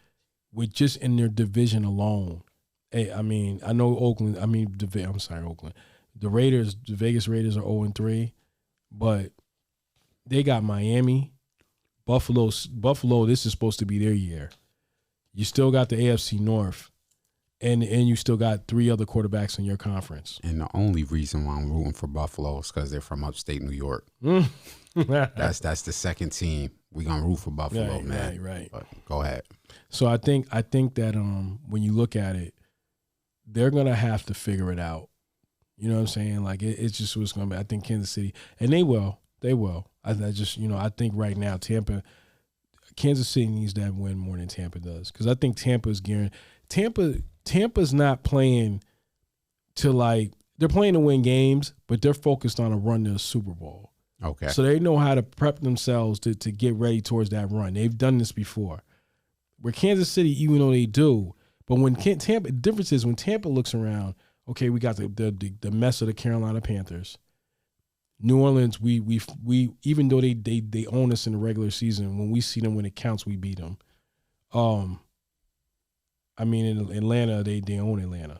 with just in their division alone. Hey, I know Oakland. Oakland. The Vegas Raiders are 0-3, but they got Miami, Buffalo. This is supposed to be their year. You still got the AFC North, and you still got 3 other quarterbacks in your conference. And the only reason why I'm rooting for Buffalo is because they're from upstate New York. That's the second team we're gonna root for Buffalo, man. Right. But go ahead. So I think that when you look at it, they're gonna have to figure it out. You know what I'm saying? Like it's just what's gonna be. I think Kansas City, and they will. I just I think right now Kansas City needs that win more than Tampa does, because I think Tampa's not playing to they're playing to win games, but they're focused on a run to a Super Bowl. Okay. So they know how to prep themselves to get ready towards that run. They've done this before. Where Kansas City, even though they do, but when Tampa, the difference is when Tampa looks around, okay, we got the mess of the Carolina Panthers. New Orleans, we even though they own us in the regular season, when we see them when it counts, we beat them. I mean, in Atlanta, they own Atlanta.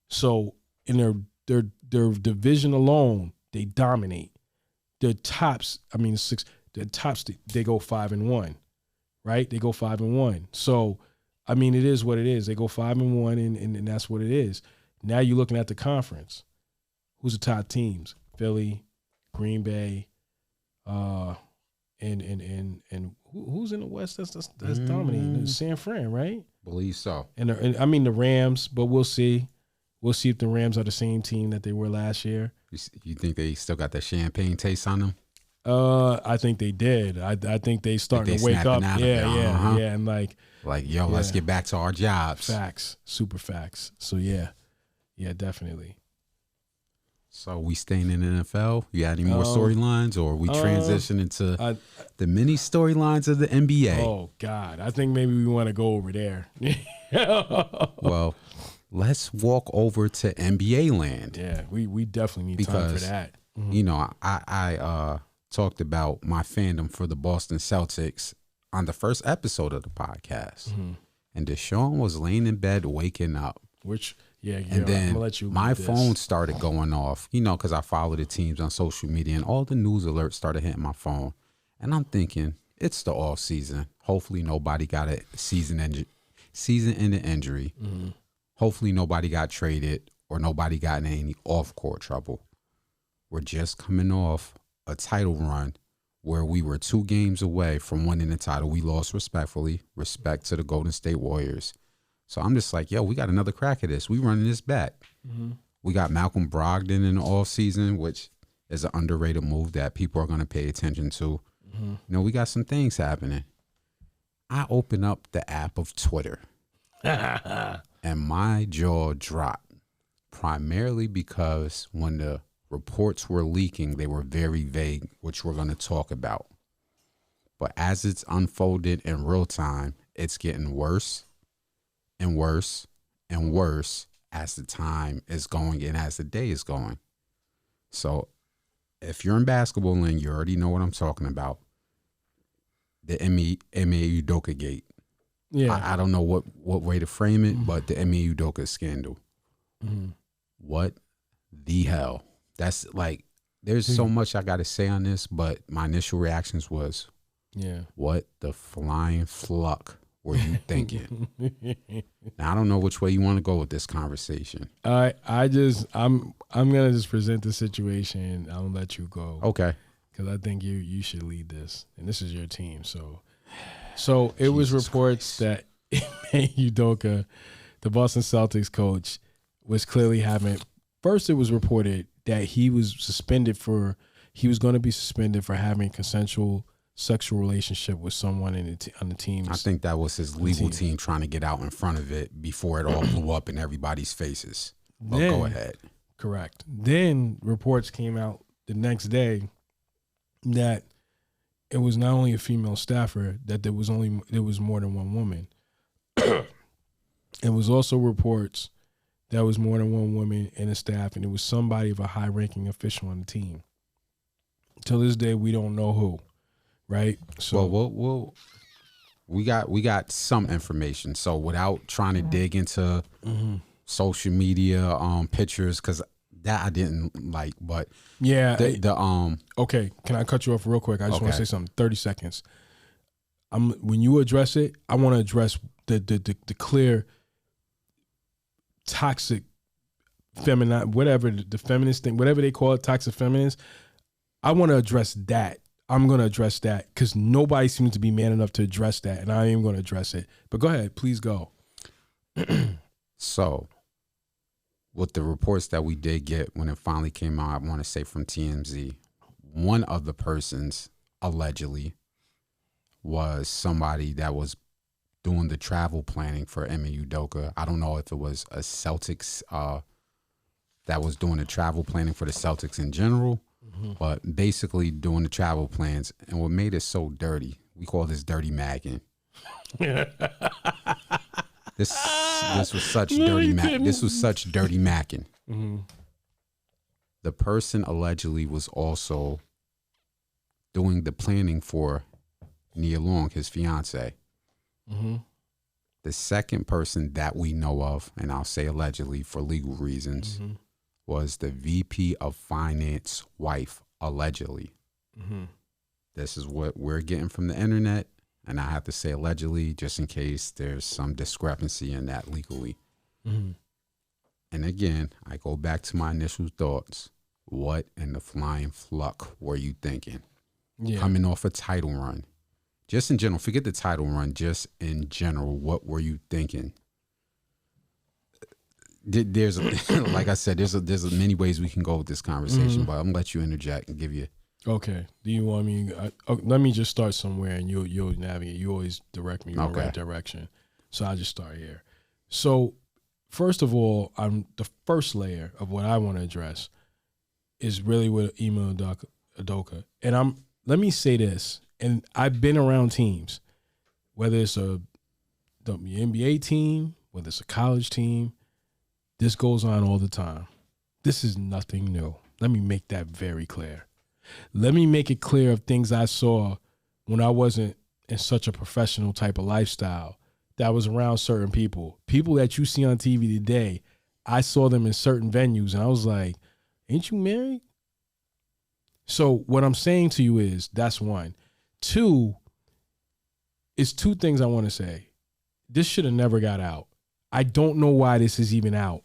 So in their division alone, they dominate. Their tops, they go 5-1, right? They go 5-1. So, I mean, it is what it is. They go 5-1, and that's what it is. Now you're looking at the conference. Who's the top teams? Philly, Green Bay, and who's in the West that's dominating? San Fran, right? Believe so. And I mean the Rams, but we'll see. We'll see if the Rams are the same team that they were last year. You think they still got that champagne taste on them? I think they did. I think they starting to wake up. Yeah, and let's get back to our jobs. Facts, super facts. So yeah, definitely. So we staying in the NFL? You got any more storylines, or we transition into the mini storylines of the NBA? Oh God, I think maybe we want to go over there. Well, let's walk over to NBA land. Yeah, we definitely need time for that. Mm-hmm. I talked about my fandom for the Boston Celtics on the first episode of the podcast, and Deshaun was laying in bed waking up. And then I'm gonna let you my phone started going off, because I follow the teams on social media, and all the news alerts started hitting my phone. And I'm thinking, it's the off season. Hopefully nobody got a season-ending injury. Mm-hmm. Hopefully nobody got traded or nobody got in any off-court trouble. We're just coming off a title run where we were 2 games away from winning the title. We lost respectfully, respect to the Golden State Warriors. So I'm just like, we got another crack at this. We running this back. Mm-hmm. We got Malcolm Brogdon in the offseason, which is an underrated move that people are going to pay attention to. Mm-hmm. We got some things happening. I open up the app of Twitter, and my jaw dropped, primarily because when the reports were leaking, they were very vague, which we're going to talk about. But as it's unfolded in real time, it's getting worse and worse and worse as the time is going and as the day is going. So if you're in basketball land, you already know what I'm talking about. The Ime Udoka gate. Yeah. I don't know what way to frame it, but the Ime Udoka scandal. Mm-hmm. What the hell? That's there's so much I got to say on this, but my initial reactions was, what the flying fluck were you thinking? Now, I don't know which way you want to go with this conversation. I'm gonna just present the situation. I'll let you go. Okay. Because I think you should lead this, and this is your team. So it was reports that Ime Udoka, the Boston Celtics coach, was clearly having. First, it was reported that he was going to be suspended for having a consensual sexual relationship with someone on the team. I think that was his legal team trying to get out in front of it before it all blew up in everybody's faces. But go ahead. Correct. Then reports came out the next day that it was not only a female staffer, that there was more than one woman. It was also reports that was more than one woman in the staff, and it was somebody of a high-ranking official on the team. Till this day, we don't know who. Right. So we got some information. So without trying to dig into social media pictures, because that I didn't like. But okay. Can I cut you off real quick? I just want to say something. 30 seconds. When you address it, I want to address the clear toxic feminine, whatever the feminist thing, whatever they call it, toxic feminist. I want to address that. I'm going to address that because nobody seems to be man enough to address that, and I am going to address it. But go ahead. Please go. So, with the reports that we did get when it finally came out, I want to say from TMZ, one of the persons allegedly was somebody that was doing the travel planning for Ime Udoka. I don't know if it was a Celtics that was doing the travel planning for the Celtics in general, but basically doing the travel plans. And what made it so dirty, we call this dirty magging. This was such dirty macking. Mm-hmm. The person allegedly was also doing the planning for Nia Long, his fiance. Mm-hmm. The second person that we know of, and I'll say allegedly for legal reasons, was the VP of Finance wife, allegedly. Mm-hmm. This is what we're getting from the internet, and I have to say allegedly just in case there's some discrepancy in that legally. Mm-hmm. And again, I go back to my initial thoughts. What in the flying fluck were you thinking? Yeah. Coming off a title run. Just in general, forget the title run, just in general, what were you thinking? There's, like I said, there's many ways we can go with this conversation, but I'm going to let you interject and give you. Okay. Do you want me? Let me just start somewhere, and you'll navigate. You always direct me in the right direction, so I'll just start here. So, first of all, the first layer of what I want to address is really with Ime Udoka, and let me say this, and I've been around teams, whether it's a WNBA team, whether it's a college team. This goes on all the time. This is nothing new. Let me make that very clear. Let me make it clear of things I saw when I wasn't in such a professional type of lifestyle that was around certain people. People that you see on TV today, I saw them in certain venues, and I was like, ain't you married? So what I'm saying to you is, that's one. Two, it's two things I want to say. This should have never got out. I don't know why this is even out.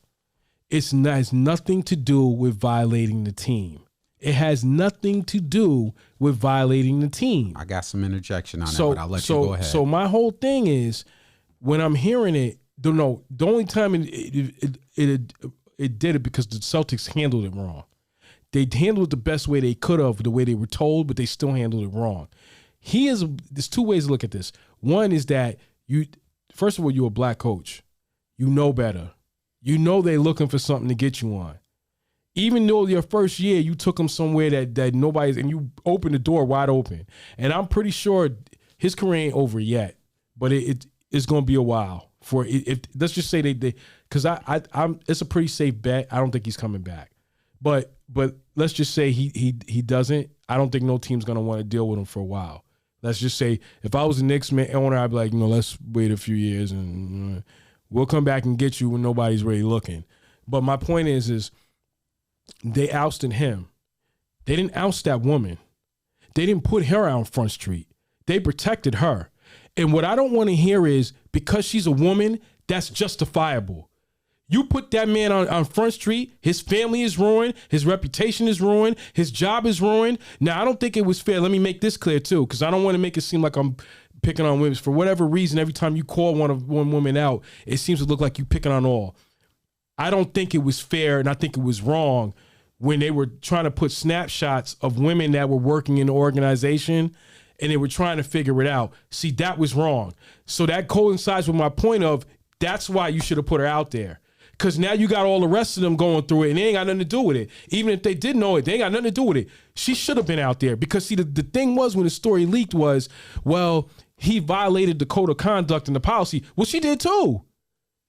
It has nothing to do with violating the team. It has nothing to do with violating the team. I got some interjection on that, but I'll let you go ahead. So my whole thing is, when I'm hearing it, the only time it did it because the Celtics handled it wrong. They handled it the best way they could have, the way they were told, but they still handled it wrong. There's two ways to look at this. One is that first of all, you're a black coach. You know better. You know they're looking for something to get you on. Even though your first year you took him somewhere that nobody's, and you opened the door wide open. And I'm pretty sure his career ain't over yet, but it's going to be a while for it. Let's just say they because I'm it's a pretty safe bet. I don't think he's coming back, but let's just say he doesn't. I don't think no team's going to want to deal with him for a while. Let's just say if I was the Knicks owner, I'd be like, let's wait a few years and we'll come back and get you when nobody's really looking. But my point is they ousted him. They didn't oust that woman. They didn't put her out on Front Street. They protected her. And what I don't want to hear is, because she's a woman, that's justifiable. You put that man on Front Street, his family is ruined, his reputation is ruined, his job is ruined. Now, I don't think it was fair. Let me make this clear, too, because I don't want to make it seem like I'm picking on women. For whatever reason, every time you call one woman out, it seems to look like you picking on all. I don't think it was fair, and I think it was wrong when they were trying to put snapshots of women that were working in the organization, and they were trying to figure it out. See, that was wrong. So that coincides with my point of, that's why you should have put her out there. Because now you got all the rest of them going through it, and they ain't got nothing to do with it. Even if they did know it, they ain't got nothing to do with it. She should have been out there. Because, see, the thing was, when the story leaked was, well, he violated the code of conduct and the policy. Well, she did too.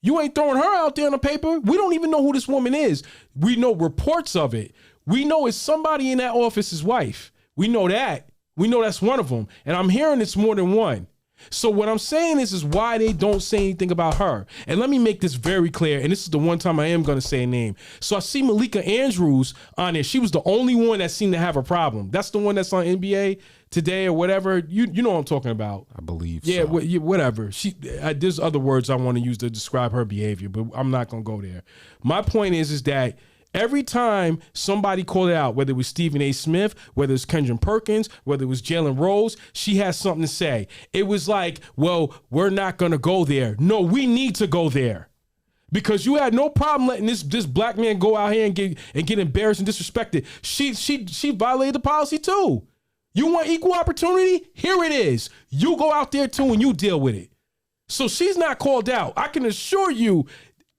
You ain't throwing her out there on the paper. We don't even know who this woman is. We know reports of it. We know it's somebody in that office's wife. We know that. We know that's one of them. And I'm hearing it's more than one. So what I'm saying is why they don't say anything about her. And let me make this very clear. And this is the one time I am going to say a name. So I see Malika Andrews on there. She was the only one that seemed to have a problem. That's the one that's on NBA Today or whatever. You know what I'm talking about. I believe so. Yeah, whatever. There's other words I want to use to describe her behavior, but I'm not going to go there. My point is that Every time somebody called it out, whether it was Stephen A. Smith, whether it's Kendrick Perkins, whether it was Jalen Rose, she has something to say. It was like, well, we're not going to go there. No, we need to go there. Because you had no problem letting this black man go out here and get embarrassed and disrespected. She violated the policy too. You want equal opportunity? Here it is. You go out there too and you deal with it. So she's not called out. I can assure you,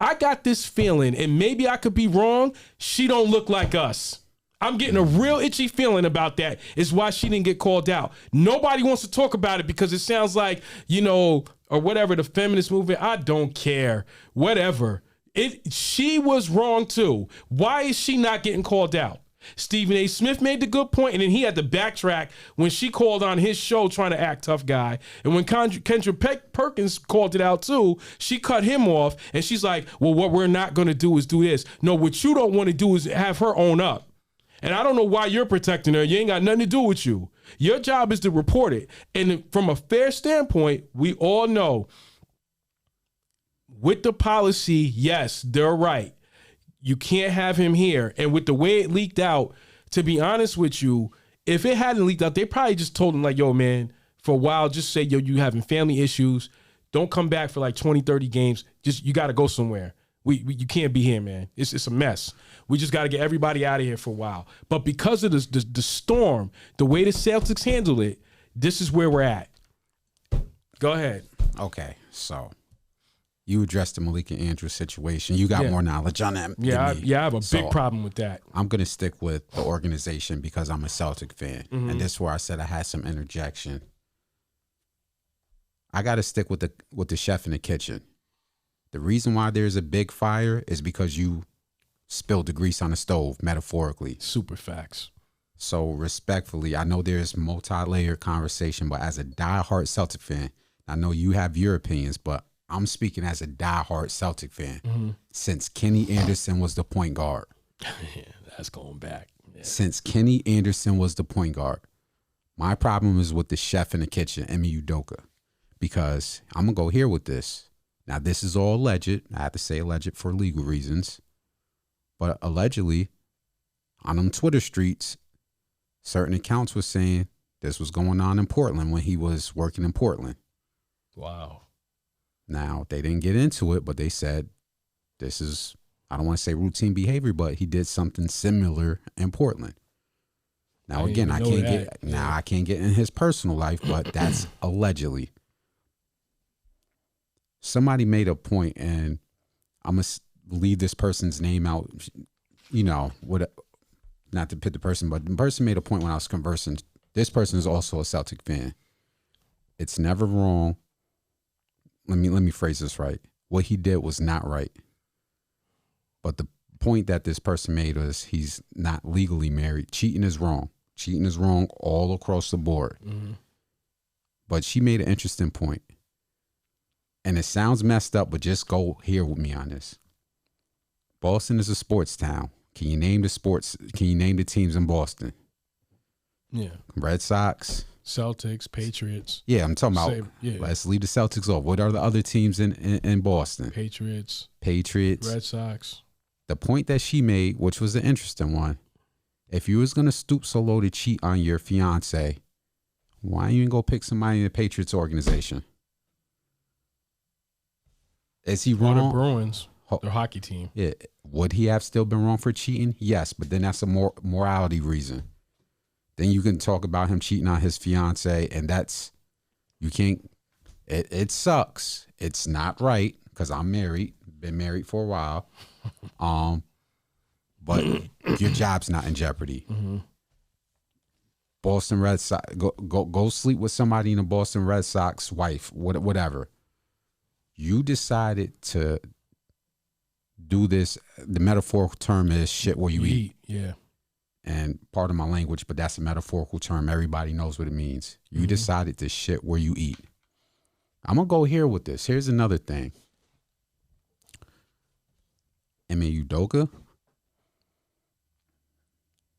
I got this feeling, and maybe I could be wrong, she don't look like us. I'm getting a real itchy feeling about that. Is why she didn't get called out. Nobody wants to talk about it because it sounds like, or whatever, the feminist movement. I don't care. Whatever. She was wrong too. Why is she not getting called out? Stephen A. Smith made the good point, and then he had to backtrack when she called on his show trying to act tough guy. And when Kendrick Perkins called it out too, she cut him off, and she's like, well, what we're not going to do is do this. No, what you don't want to do is have her own up. And I don't know why you're protecting her. You ain't got nothing to do with you. Your job is to report it. And from a fair standpoint, we all know with the policy, yes, they're right. You can't have him here. And with the way it leaked out, to be honest with you, if it hadn't leaked out, they probably just told him like, yo, man, for a while, just say, yo, you having family issues. Don't come back for like 20, 30 games. Just, you got to go somewhere. You can't be here, man. It's a mess. We just got to get everybody out of here for a while. But because of the storm, the way the Celtics handled it, this is where we're at. Go ahead. Okay, so you addressed the Malika Andrews situation. You got more knowledge on that. Yeah, I have a big problem with that. I'm going to stick with the organization because I'm a Celtic fan. Mm-hmm. And this is where I said I had some interjection. I got to stick with the chef in the kitchen. The reason why there's a big fire is because you spilled the grease on the stove, metaphorically. Super facts. So respectfully, I know there's multi-layered conversation, but as a diehard Celtic fan, I know you have your opinions, but I'm speaking as a diehard Celtic fan. Mm-hmm. Since Kenny Anderson was the point guard. Yeah, that's going back. Yeah. Since Kenny Anderson was the point guard, my problem is with the chef in the kitchen, Ime Udoka, because I'm going to go here with this. Now, this is all alleged. I have to say alleged for legal reasons. But allegedly, on them Twitter streets, certain accounts were saying this was going on in Portland when he was working in Portland. Wow. Now, they didn't get into it, but they said this is, I don't want to say routine behavior, but he did something similar in Portland. Now, again, I can't get in his personal life, but that's allegedly. Somebody made a point, and I'm going to leave this person's name out, not to pit the person, but the person made a point when I was conversing. This person is also a Celtic fan. It's never wrong. Let me phrase this right. What he did was not right. But the point that this person made was he's not legally married. Cheating is wrong. Cheating is wrong all across the board. Mm-hmm. But she made an interesting point. And it sounds messed up, but just go here with me on this. Boston is a sports town. Can you name the teams in Boston? Yeah. Red Sox. Celtics, Patriots. Yeah, I'm talking about, let's leave the Celtics off. What are the other teams in Boston? Patriots. Red Sox. The point that she made, which was an interesting one, if you was going to stoop so low to cheat on your fiance, why you ain't go pick somebody in the Patriots organization? Is he wrong? The Bruins, their hockey team. Yeah. Would he have still been wrong for cheating? Yes, but then that's a morality reason. Then you can talk about him cheating on his fiance, and you can't. It sucks. It's not right because I'm married, been married for a while. But your job's not in jeopardy. Mm-hmm. Boston Red Sox, go sleep with somebody in the Boston Red Sox wife, whatever. You decided to do this. The metaphorical term is shit where you eat. Yeah. And pardon my language, but that's a metaphorical term. Everybody knows what it means. You decided to shit where you eat. I'm going to go here with this. Here's another thing. Ime Udoka,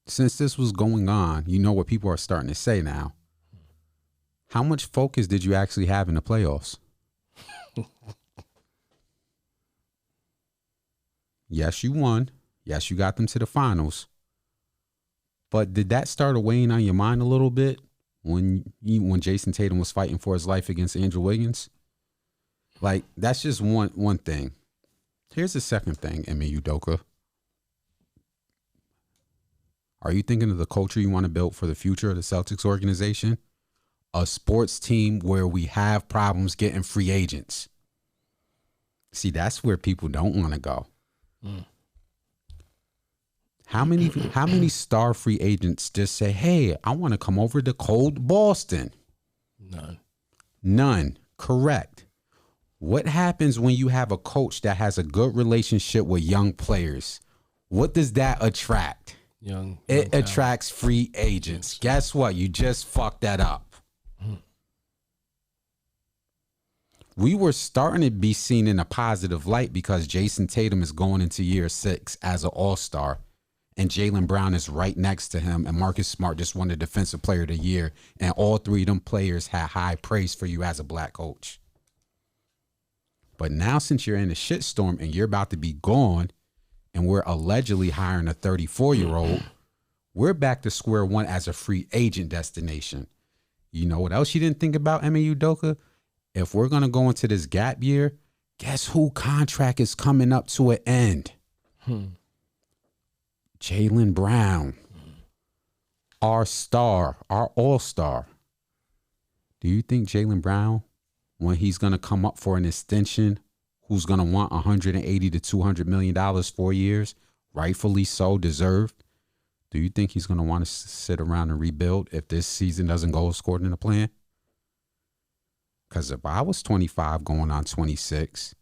since this was going on, you know what people are starting to say now. How much focus did you actually have in the playoffs? Yes, you won. Yes, you got them to the finals. But did that start weighing on your mind a little bit when Jason Tatum was fighting for his life against Andrew Wiggins? Like, that's just one thing. Here's the second thing, Ime Udoka. Are you thinking of the culture you want to build for the future of the Celtics organization? A sports team where we have problems getting free agents. See, that's where people don't want to go. Mm. How many star free agents just say, hey, I want to come over to cold Boston? None. Correct. What happens when you have a coach that has a good relationship with young players? What does that attract? It attracts free agents. Guess what? You just fucked that up. We were starting to be seen in a positive light because Jason Tatum is going into year 6 as an all-star. And Jaylen Brown is right next to him. And Marcus Smart just won the Defensive Player of the Year. And all three of them players had high praise for you as a black coach. But now since you're in a shitstorm and you're about to be gone, and we're allegedly hiring a 34-year-old, we're back to square one as a free agent destination. You know what else you didn't think about, Ime Udoka? If we're going to go into this gap year, guess who contract is coming up to an end? Jaylen Brown, our star, our all-star. Do you think Jaylen Brown, when he's going to come up for an extension, who's going to want $180 to $200 million 4 years, rightfully so, deserved, do you think he's going to want to sit around and rebuild if this season doesn't go according to plan? Because if I was 25 going on 26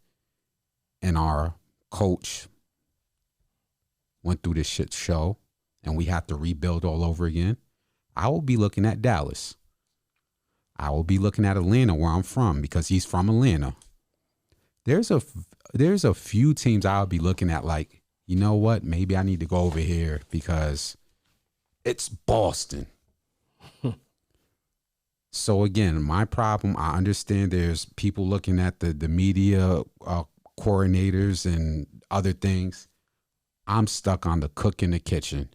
and our coach went through this shit show and we have to rebuild all over again, I will be looking at Dallas. I will be looking at Atlanta, where I'm from, because he's from Atlanta. There's a few teams I'll be looking at like, you know what, maybe I need to go over here because it's Boston. So again, my problem, I understand there's people looking at the media coordinators and other things. I'm stuck on the cook in the kitchen.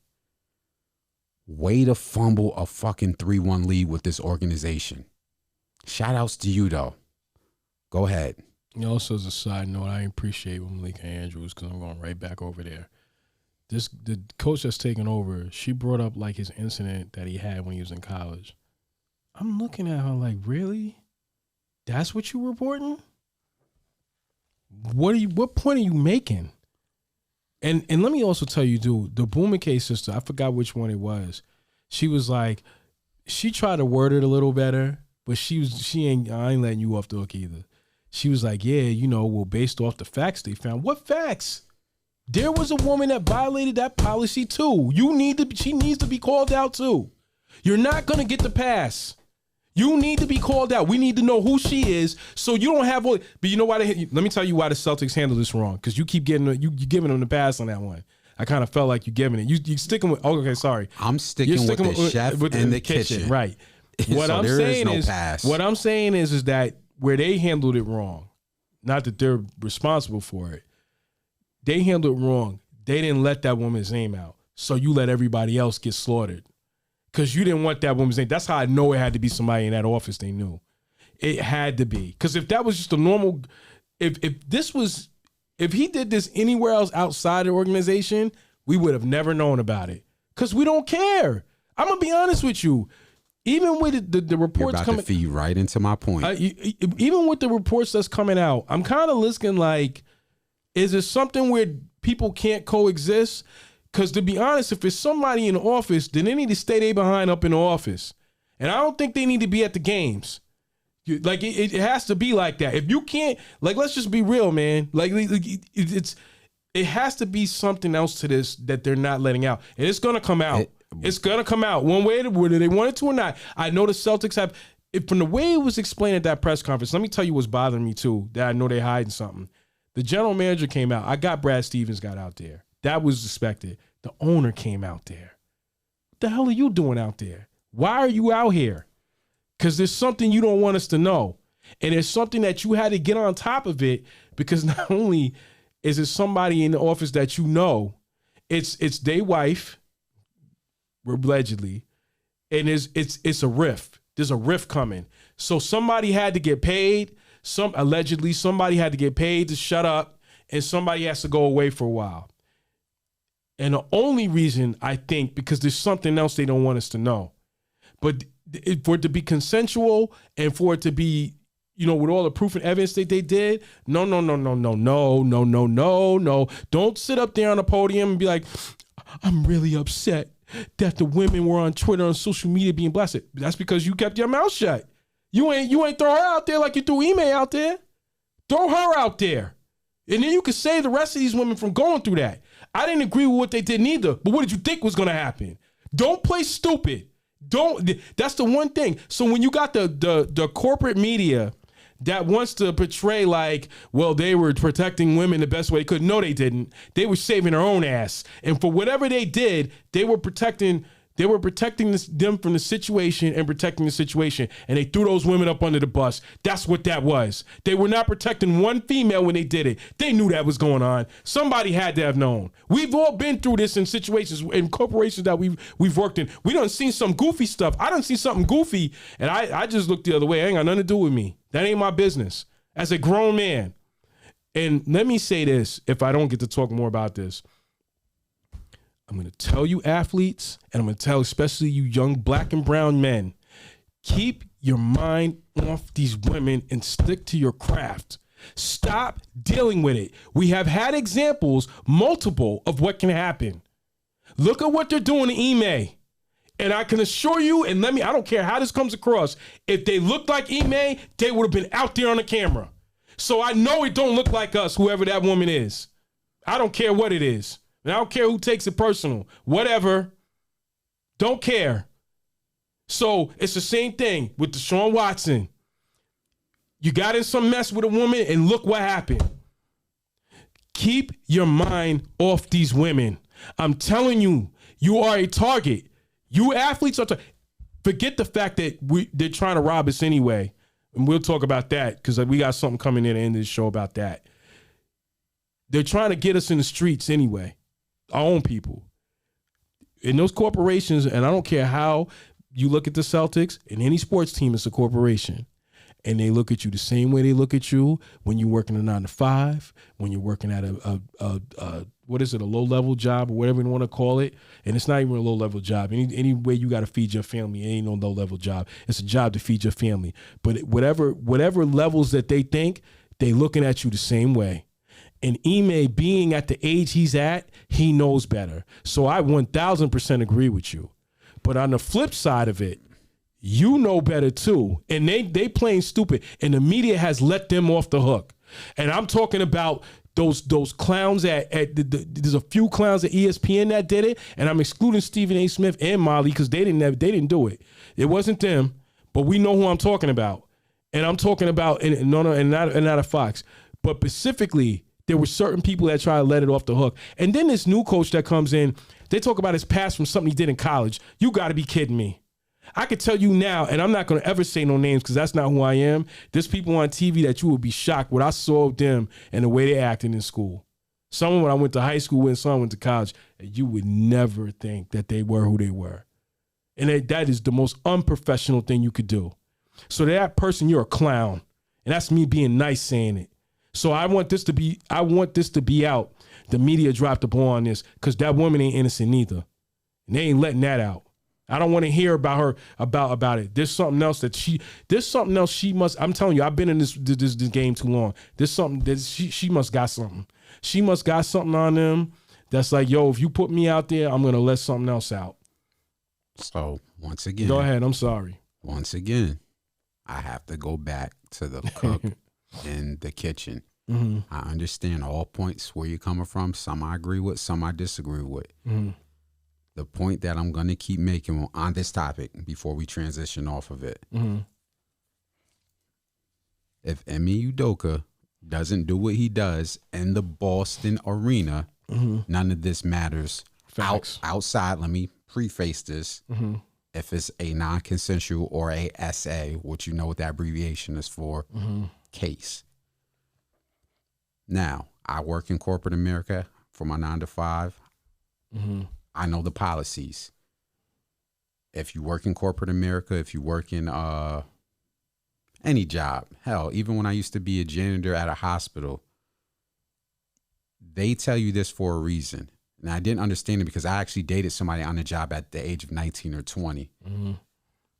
Way to fumble a fucking 3-1 lead with this organization. Shout outs to you, though. Go ahead. Also, as a side note, I appreciate Malika Andrews because I'm going right back over there. The coach that's taking over, she brought up like his incident that he had when he was in college. I'm looking at her like, really? That's what you reporting? What point are you making? And let me also tell you, dude, the Boomer K sister, I forgot which one it was. She was like, she tried to word it a little better, but I ain't letting you off the hook either. She was like, yeah, well, based off the facts they found. What facts? There was a woman that violated that policy too. She needs to be called out too. You're not going to get the pass. You need to be called out. We need to know who she is, so you don't have all. But you know why? Let me tell you why the Celtics handle this wrong. Because you keep giving them the pass on that one. I kind of felt like you're giving it. You sticking with. Oh, okay, sorry. I'm sticking with the chef in the kitchen. Right. What I'm saying is, what I'm saying is that where they handled it wrong, not that they're responsible for it. They handled it wrong. They didn't let that woman's name out, so you let everybody else get slaughtered. Because you didn't want that woman's name. That's how I know it had to be somebody in that office they knew. It had to be. Because if that was just a normal, if he did this anywhere else outside the organization, we would have never known about it. Because we don't care. I'm going to be honest with you. Even with the reports coming, to feed right into my point. Even with the reports that's coming out, I'm kind of listening like, is it something where people can't coexist? Because to be honest, if it's somebody in the office, then they need to stay they behind up in the office. And I don't think they need to be at the games. Like, it has to be like that. If you can't, like, let's just be real, man. Like it has to be something else to this that they're not letting out. And it's going to come out. It's going to come out one way, whether they want it to or not. I know the Celtics have, from the way it was explained at that press conference, let me tell you what's bothering me too, that I know they're hiding something. The general manager came out. I got Brad Stevens got out there. That was expected. The owner came out there. What the hell are you doing out there? Why are you out here? Because there's something you don't want us to know. And it's something that you had to get on top of it, because not only is it somebody in the office that you know, it's they wife, allegedly, and it's a riff. There's a riff coming. So somebody had to get paid. Allegedly somebody had to get paid to shut up, and somebody has to go away for a while. And the only reason, I think, because there's something else they don't want us to know. But for it to be consensual and for it to be, with all the proof and evidence that they did, no. Don't sit up there on the podium and be like, I'm really upset that the women were on Twitter and social media being blasted. That's because you kept your mouth shut. You ain't throw her out there like you threw Ime out there. Throw her out there. And then you can save the rest of these women from going through that. I didn't agree with what they did neither, but what did you think was going to happen? Don't play stupid. That's the one thing. So when you got the corporate media that wants to portray like, well, they were protecting women the best way they could. No, they didn't. They were saving their own ass. And for whatever they did, they were protecting them from the situation and protecting the situation. And they threw those women up under the bus. That's what that was. They were not protecting one female when they did it. They knew that was going on. Somebody had to have known. We've all been through this in situations, in corporations that we've worked in. We done seen some goofy stuff. I done seen something goofy, and I just looked the other way. It ain't got nothing to do with me. That ain't my business. As a grown man. And let me say this, if I don't get to talk more about this. I'm going to tell you athletes, and I'm going to tell especially you young black and brown men, keep your mind off these women and stick to your craft. Stop dealing with it. We have had examples, multiple, of what can happen. Look at what they're doing to Ime. And I can assure you, and I don't care how this comes across, if they looked like Ime, they would have been out there on the camera. So I know it don't look like us, whoever that woman is. I don't care what it is. And I don't care who takes it personal. Whatever. Don't care. So it's the same thing with Deshaun Watson. You got in some mess with a woman, and look what happened. Keep your mind off these women. I'm telling you, you are a target. You athletes are forget the fact that they're trying to rob us anyway. And we'll talk about that because we got something coming in at the end of the show about that. They're trying to get us in the streets anyway. Our own people. In those corporations, and I don't care how you look at the Celtics, in any sports team, it's a corporation. And they look at you the same way they look at you when you're working a 9-to-5, when you're working at a low-level job or whatever you want to call it. And it's not even a low-level job. Any way you got to feed your family, it ain't no low-level job. It's a job to feed your family. But whatever levels that they think, they looking at you the same way. And Ime, being at the age he's at, he knows better. So I 1,000% agree with you. But on the flip side of it, you know better too. And they playing stupid. And the media has let them off the hook. And I'm talking about those clowns there's a few clowns at ESPN that did it. And I'm excluding Stephen A. Smith and Molly because they didn't do it. It wasn't them. But we know who I'm talking about. And I'm talking about, and not a Fox. But specifically, there were certain people that try to let it off the hook. And then this new coach that comes in, they talk about his past from something he did in college. You got to be kidding me. I could tell you now, and I'm not going to ever say no names because that's not who I am. There's people on TV that you would be shocked what I saw of them and the way they acted in school. Some when I went to high school with, some went to college, and you would never think that they were who they were. And that is the most unprofessional thing you could do. So that person, you're a clown. And that's me being nice saying it. So I want this to be out. The media dropped the ball on this because that woman ain't innocent neither. And they ain't letting that out. I don't want to hear about her about it. There's something else she must. I'm telling you, I've been in this game too long. There's something that she must got something. She must got something on them that's like, yo, if you put me out there, I'm gonna let something else out. So once again, go ahead. I'm sorry. Once again, I have to go back to the cook in the kitchen. Mm-hmm. I understand all points where you're coming from. Some I agree with, some I disagree with. Mm-hmm. The point that I'm going to keep making on this topic before we transition off of it. Mm-hmm. If Ime Udoka doesn't do what he does in the Boston arena, mm-hmm. none of this matters. Facts. Outside, let me preface this. Mm-hmm. If it's a non-consensual or a SA, which you know what that abbreviation is for, mm-hmm. case. Now, I work in corporate America for my 9-to-5. I know the policies. If you work in corporate America, if you work in any job, hell, even when I used to be a janitor at a hospital, they tell you this for a reason. And I didn't understand it because I actually dated somebody on the job at the age of 19 or 20.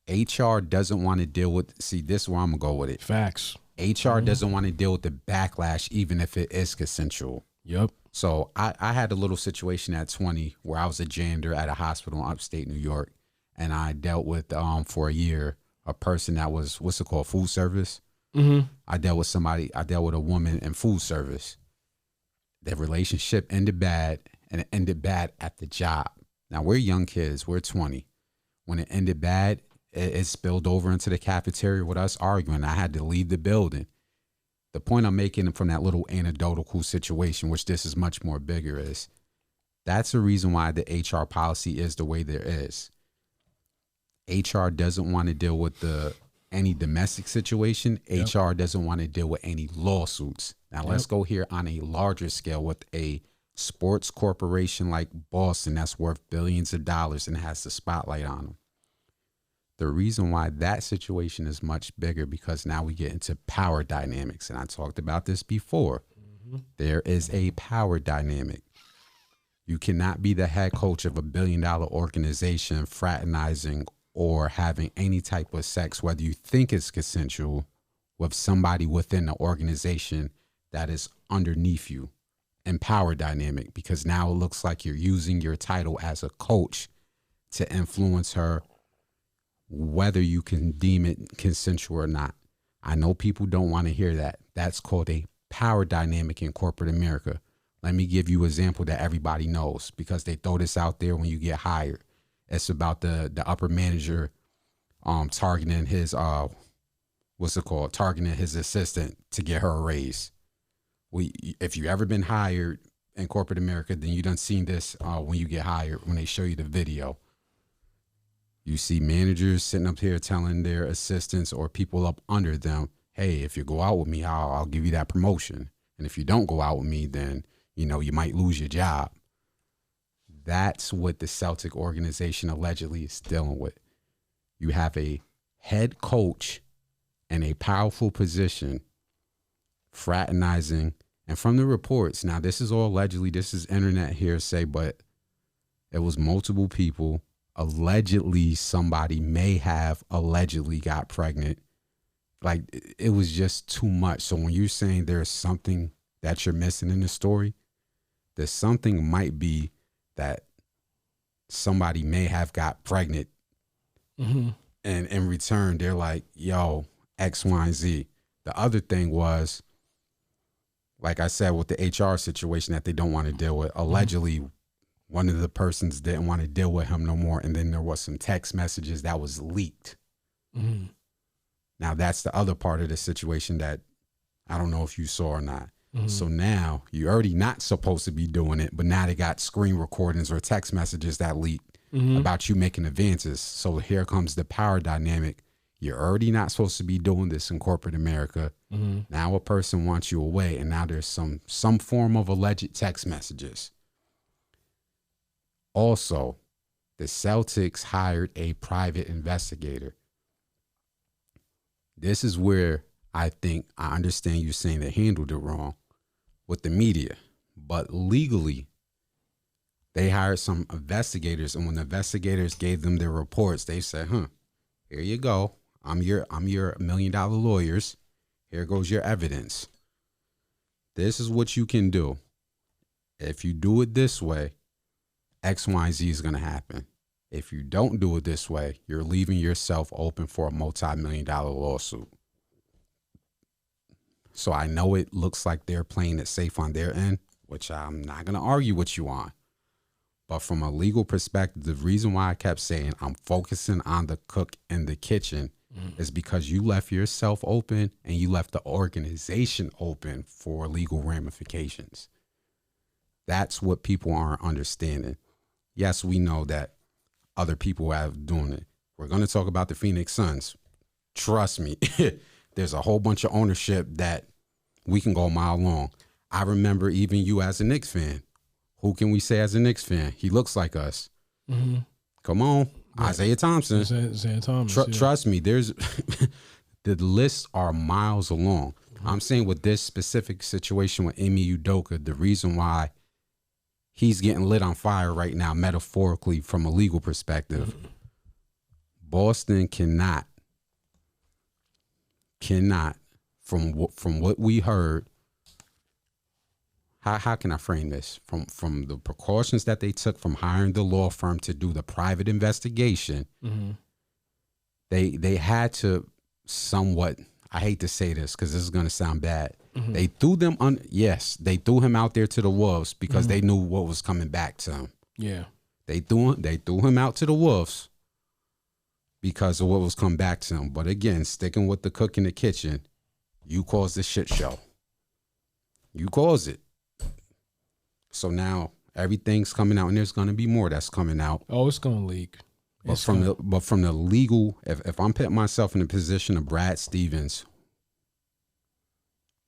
HR doesn't want to deal with, see, this is where I'm going to go with it. Facts. HR doesn't want to deal with the backlash, even if it is consensual. Yep. So I had a little situation at 20 where I was a janitor at a hospital in upstate New York. And I dealt with, for a year, a person that was, what's it called, food service. I dealt with a woman in food service. Their relationship ended bad, and it ended bad at the job. Now, we're young kids. We're 20. When it ended bad, it spilled over into the cafeteria with us arguing. I had to leave the building. The point I'm making from that little anecdotal situation, which this is much more bigger, is that's the reason why the HR policy is the way there is. HR doesn't want to deal with any domestic situation. Yep. HR doesn't want to deal with any lawsuits. Now, let's go here on a larger scale with a sports corporation like Boston that's worth billions of dollars and has the spotlight on them. The reason why that situation is much bigger because now we get into power dynamics. And I talked about this before. There is a power dynamic. You cannot be the head coach of $1 billion organization fraternizing or having any type of sex, whether you think it's consensual, with somebody within the organization that is underneath you. And power dynamic, because now it looks like you're using your title as a coach to influence her, whether you can deem it consensual or not. I know people don't want to hear that. That's called a power dynamic in corporate America. Let me give you an example that everybody knows because they throw this out there when you get hired. It's about the upper manager targeting his targeting his assistant to get her a raise. If you ever been hired in corporate America, then you done seen this when you get hired, when they show you the video. You see managers sitting up here telling their assistants or people up under them, hey, if you go out with me, I'll give you that promotion. And if you don't go out with me, then, you might lose your job. That's what the Celtic organization allegedly is dealing with. You have a head coach in a powerful position fraternizing. And from the reports, now this is all allegedly, this is internet hearsay, but it was multiple people. Allegedly, somebody may have allegedly got pregnant. Like, it was just too much. So when you're saying there's something that you're missing in the story, there's something might be that somebody may have got pregnant. And in return, they're like, yo, X, Y, and Z. The other thing was, like I said, with the HR situation that they don't want to deal with, allegedly one of the persons didn't want to deal with him no more. And then there was some text messages that was leaked. Now, that's the other part of the situation that I don't know if you saw or not. So now you're already not supposed to be doing it, but now they got screen recordings or text messages that leaked about you making advances. So here comes the power dynamic. You're already not supposed to be doing this in corporate America. Now a person wants you away, and now there's some form of alleged text messages. Also, the Celtics hired a private investigator. This is where I think I understand you saying they handled it wrong with the media, but legally, they hired some investigators, and when the investigators gave them their reports, they said, here you go. I'm your $1 million lawyers. Here goes your evidence. This is what you can do. If you do it this way, X, Y, Z is going to happen. If you don't do it this way, you're leaving yourself open for a multi-million-dollar lawsuit. So I know it looks like they're playing it safe on their end, which I'm not going to argue with you on. But from a legal perspective, the reason why I kept saying I'm focusing on the cook in the kitchen is because you left yourself open and you left the organization open for legal ramifications. That's what people aren't understanding. Yes, we know that other people have doing it. We're going to talk about the Phoenix Suns. Trust me, there's a whole bunch of ownership that we can go a mile long. I remember even you as a Knicks fan Who can we say as a Knicks fan? He looks like us. Mm-hmm. Come on. Right. Isaiah Thompson. Isaiah Thomas. Trust me, there's the lists are miles long. Mm-hmm. I'm saying with this specific situation with Ime Udoka, the reason why he's getting lit on fire right now, metaphorically, from a legal perspective, mm-hmm. Boston cannot, from what we heard, how can I frame this? From the precautions that they took from hiring the law firm to do the private investigation, mm-hmm. they had to somewhat, I hate to say this because this is going to sound bad. Mm-hmm. They threw them they threw him out there to the wolves because mm-hmm. they knew what was coming back to him. Yeah. They threw him out to the wolves because of what was coming back to him. But again, sticking with the cook in the kitchen, you caused the shit show. You caused it. So now everything's coming out, and there's going to be more that's coming out. Oh, it's going to leak. But from the legal, if I'm putting myself in the position of Brad Stevens,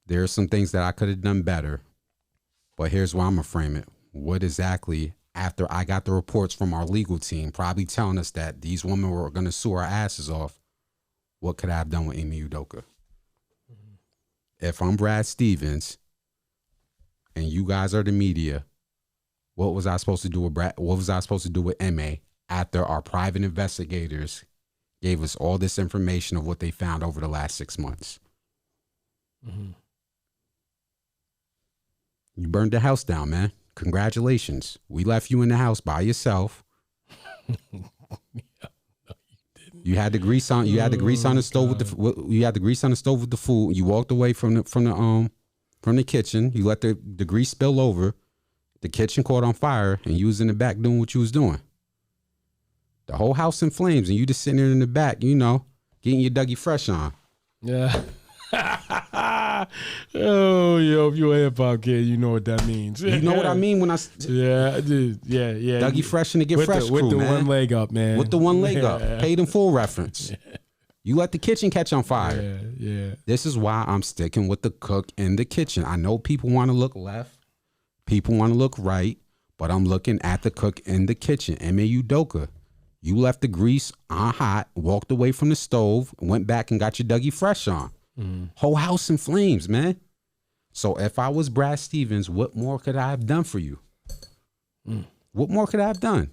there are some things that I could have done better. But here's why I'm going to frame it. What exactly, after I got the reports from our legal team, probably telling us that these women were going to sue our asses off, what could I have done with Ime Udoka? Mm-hmm. If I'm Brad Stevens and you guys are the media, what was I supposed to do with Brad? What was I supposed to do with Ime after our private investigators gave us all this information of what they found over the last 6 months? Mm-hmm. You burned the house down, man. Congratulations. We left you in the house by yourself. You had the grease on. You had the grease on the stove with the. You had the grease on the stove with the food. You walked away from the kitchen. You let the grease spill over. The kitchen caught on fire, and you was in the back doing what you was doing. The whole house in flames, and you just sitting there in the back, getting your Dougie Fresh on. Yeah. Oh, yo, if you're a hip hop kid, you know what that means. You know what I mean when I. Yeah, dude. Yeah. Dougie Fresh and the Get Fresh crew, with the man. one leg up, man. With the one leg up, paid in full reference. Yeah. You let the kitchen catch on fire. Yeah. This is why I'm sticking with the cook in the kitchen. I know people want to look left, people want to look right, but I'm looking at the cook in the kitchen. Ime Udoka. You left the grease on hot, walked away from the stove, went back and got your Dougie Fresh on. Whole house in flames, man. So if I was Brad Stevens, what more could I have done for you? What more could I have done?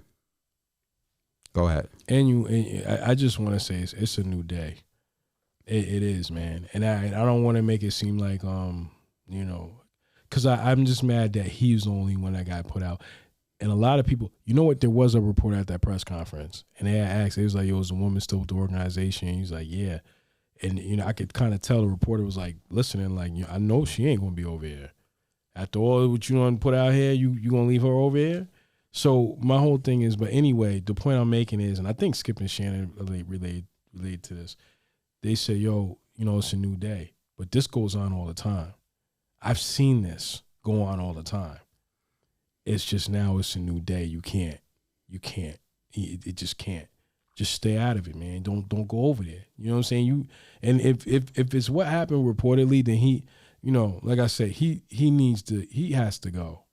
Go ahead. And I just want to say it's a new day. It is, man. And I don't want to make it seem like because I'm just mad that he's the only one that got put out. And a lot of people, you know what? There was a report at that press conference, and they had asked. It was like, "Yo, is the woman still with the organization?" And he's like, "Yeah." And, I could kind of tell the reporter was like listening, like, I know she ain't going to be over here. After all what you done put out here, you going to leave her over here? So my whole thing is, but anyway, the point I'm making is, and I think Skip and Shannon related to this. They say, yo, it's a new day. But this goes on all the time. I've seen this go on all the time. It's just now it's a new day. You can't. It just can't. Just stay out of it, man. Don't go over there. You know what I'm saying? If it's what happened reportedly, then he, like I said, he has to go.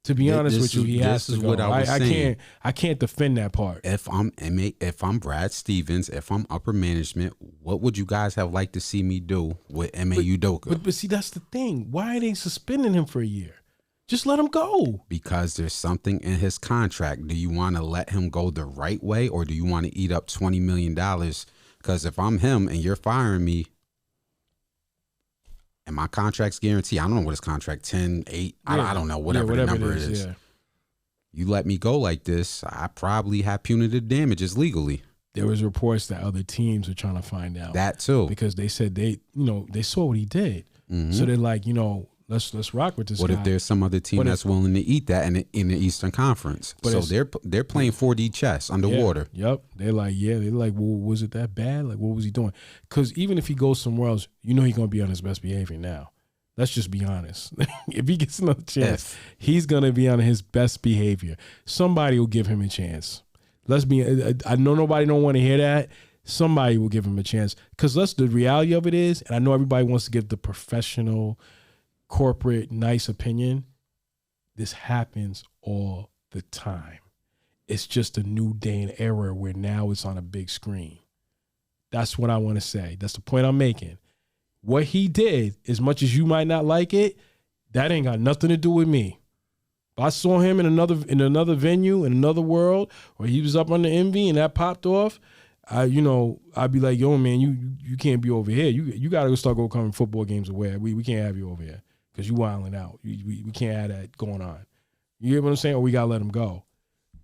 To be honest with you, he has to go. What I was saying. I can't defend that part. If I'm Brad Stevens, if I'm upper management, what would you guys have liked to see me do with Ime Udoka? But see, that's the thing. Why are they suspending him for a year? Just let him go. Because there's something in his contract. Do you want to let him go the right way, or do you want to eat up $20 million? Because if I'm him and you're firing me, and my contract's guaranteed, I don't know what his contract, 10, 8, I don't know, whatever the number is. Yeah. You let me go like this, I probably have punitive damages legally. There was reports that other teams were trying to find out. That too. Because they said they saw what he did. Mm-hmm. So they're like, let's rock with this guy. What if there's some other team that's willing to eat that in the Eastern Conference? So they're playing 4D chess underwater. Yep. They're like, well, was it that bad? Like, what was he doing? Because even if he goes somewhere else, he's going to be on his best behavior now. Let's just be honest. If he gets another chance, he's going to be on his best behavior. Somebody will give him a chance. I know nobody don't want to hear that. Somebody will give him a chance. Because the reality of it is, and I know everybody wants to give the professional, corporate, nice opinion, This happens all the time. It's just a new day and era where now it's on a big screen. That's what I want to say. That's the point I'm making. What he did, as much as you might not like it, that ain't got nothing to do with me. If I saw him in another venue, in another world, or he was up on the Envy and that popped off, I'd be like, yo, man, you can't be over here. You got to start coming football games away. We can't have you over here because you wilding out. We can't have that going on. You get what I'm saying? Or we got to let him go.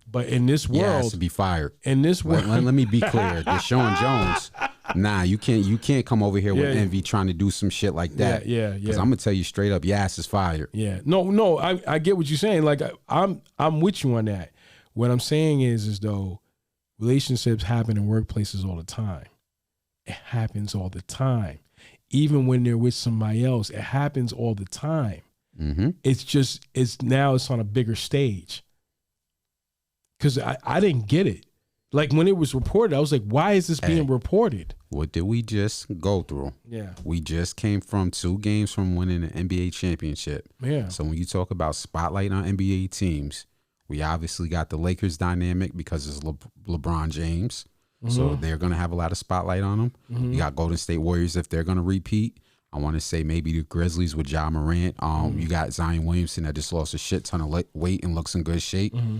But in this world, has to be fired. In this world, let me be clear. Deshaun Jones, nah, you can't come over here with Envy trying to do some shit like that. Yeah. Because I'm gonna tell you straight up, your ass is fired. Yeah, no, I get what you're saying. Like I'm with you on that. What I'm saying is though, relationships happen in workplaces all the time. It happens all the time. Even when they're with somebody else, it happens all the time. Mm-hmm. It's on a bigger stage. Because I didn't get it. Like when it was reported, I was like, why is this being reported? What did we just go through? Yeah. We just came from 2 games from winning an NBA championship. Yeah. So when you talk about spotlight on NBA teams, we obviously got the Lakers dynamic because it's LeBron James. Mm-hmm. So they're going to have a lot of spotlight on them. Mm-hmm. You got Golden State Warriors if they're going to repeat. I want to say maybe the Grizzlies with Ja Morant. You got Zion Williamson that just lost a shit ton of weight and looks in good shape. Mm-hmm.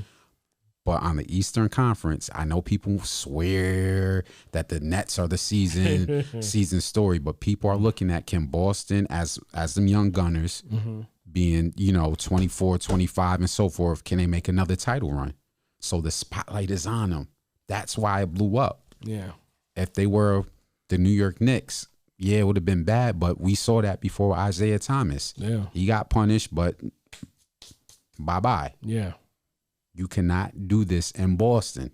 But on the Eastern Conference, I know people swear that the Nets are the season story, but people are looking at Kim Boston as them young gunners being, 24, 25 and so forth. Can they make another title run? So the spotlight is on them. That's why it blew up. Yeah. If they were the New York Knicks, it would have been bad, but we saw that before Isaiah Thomas. Yeah. He got punished, but bye-bye. Yeah. You cannot do this in Boston.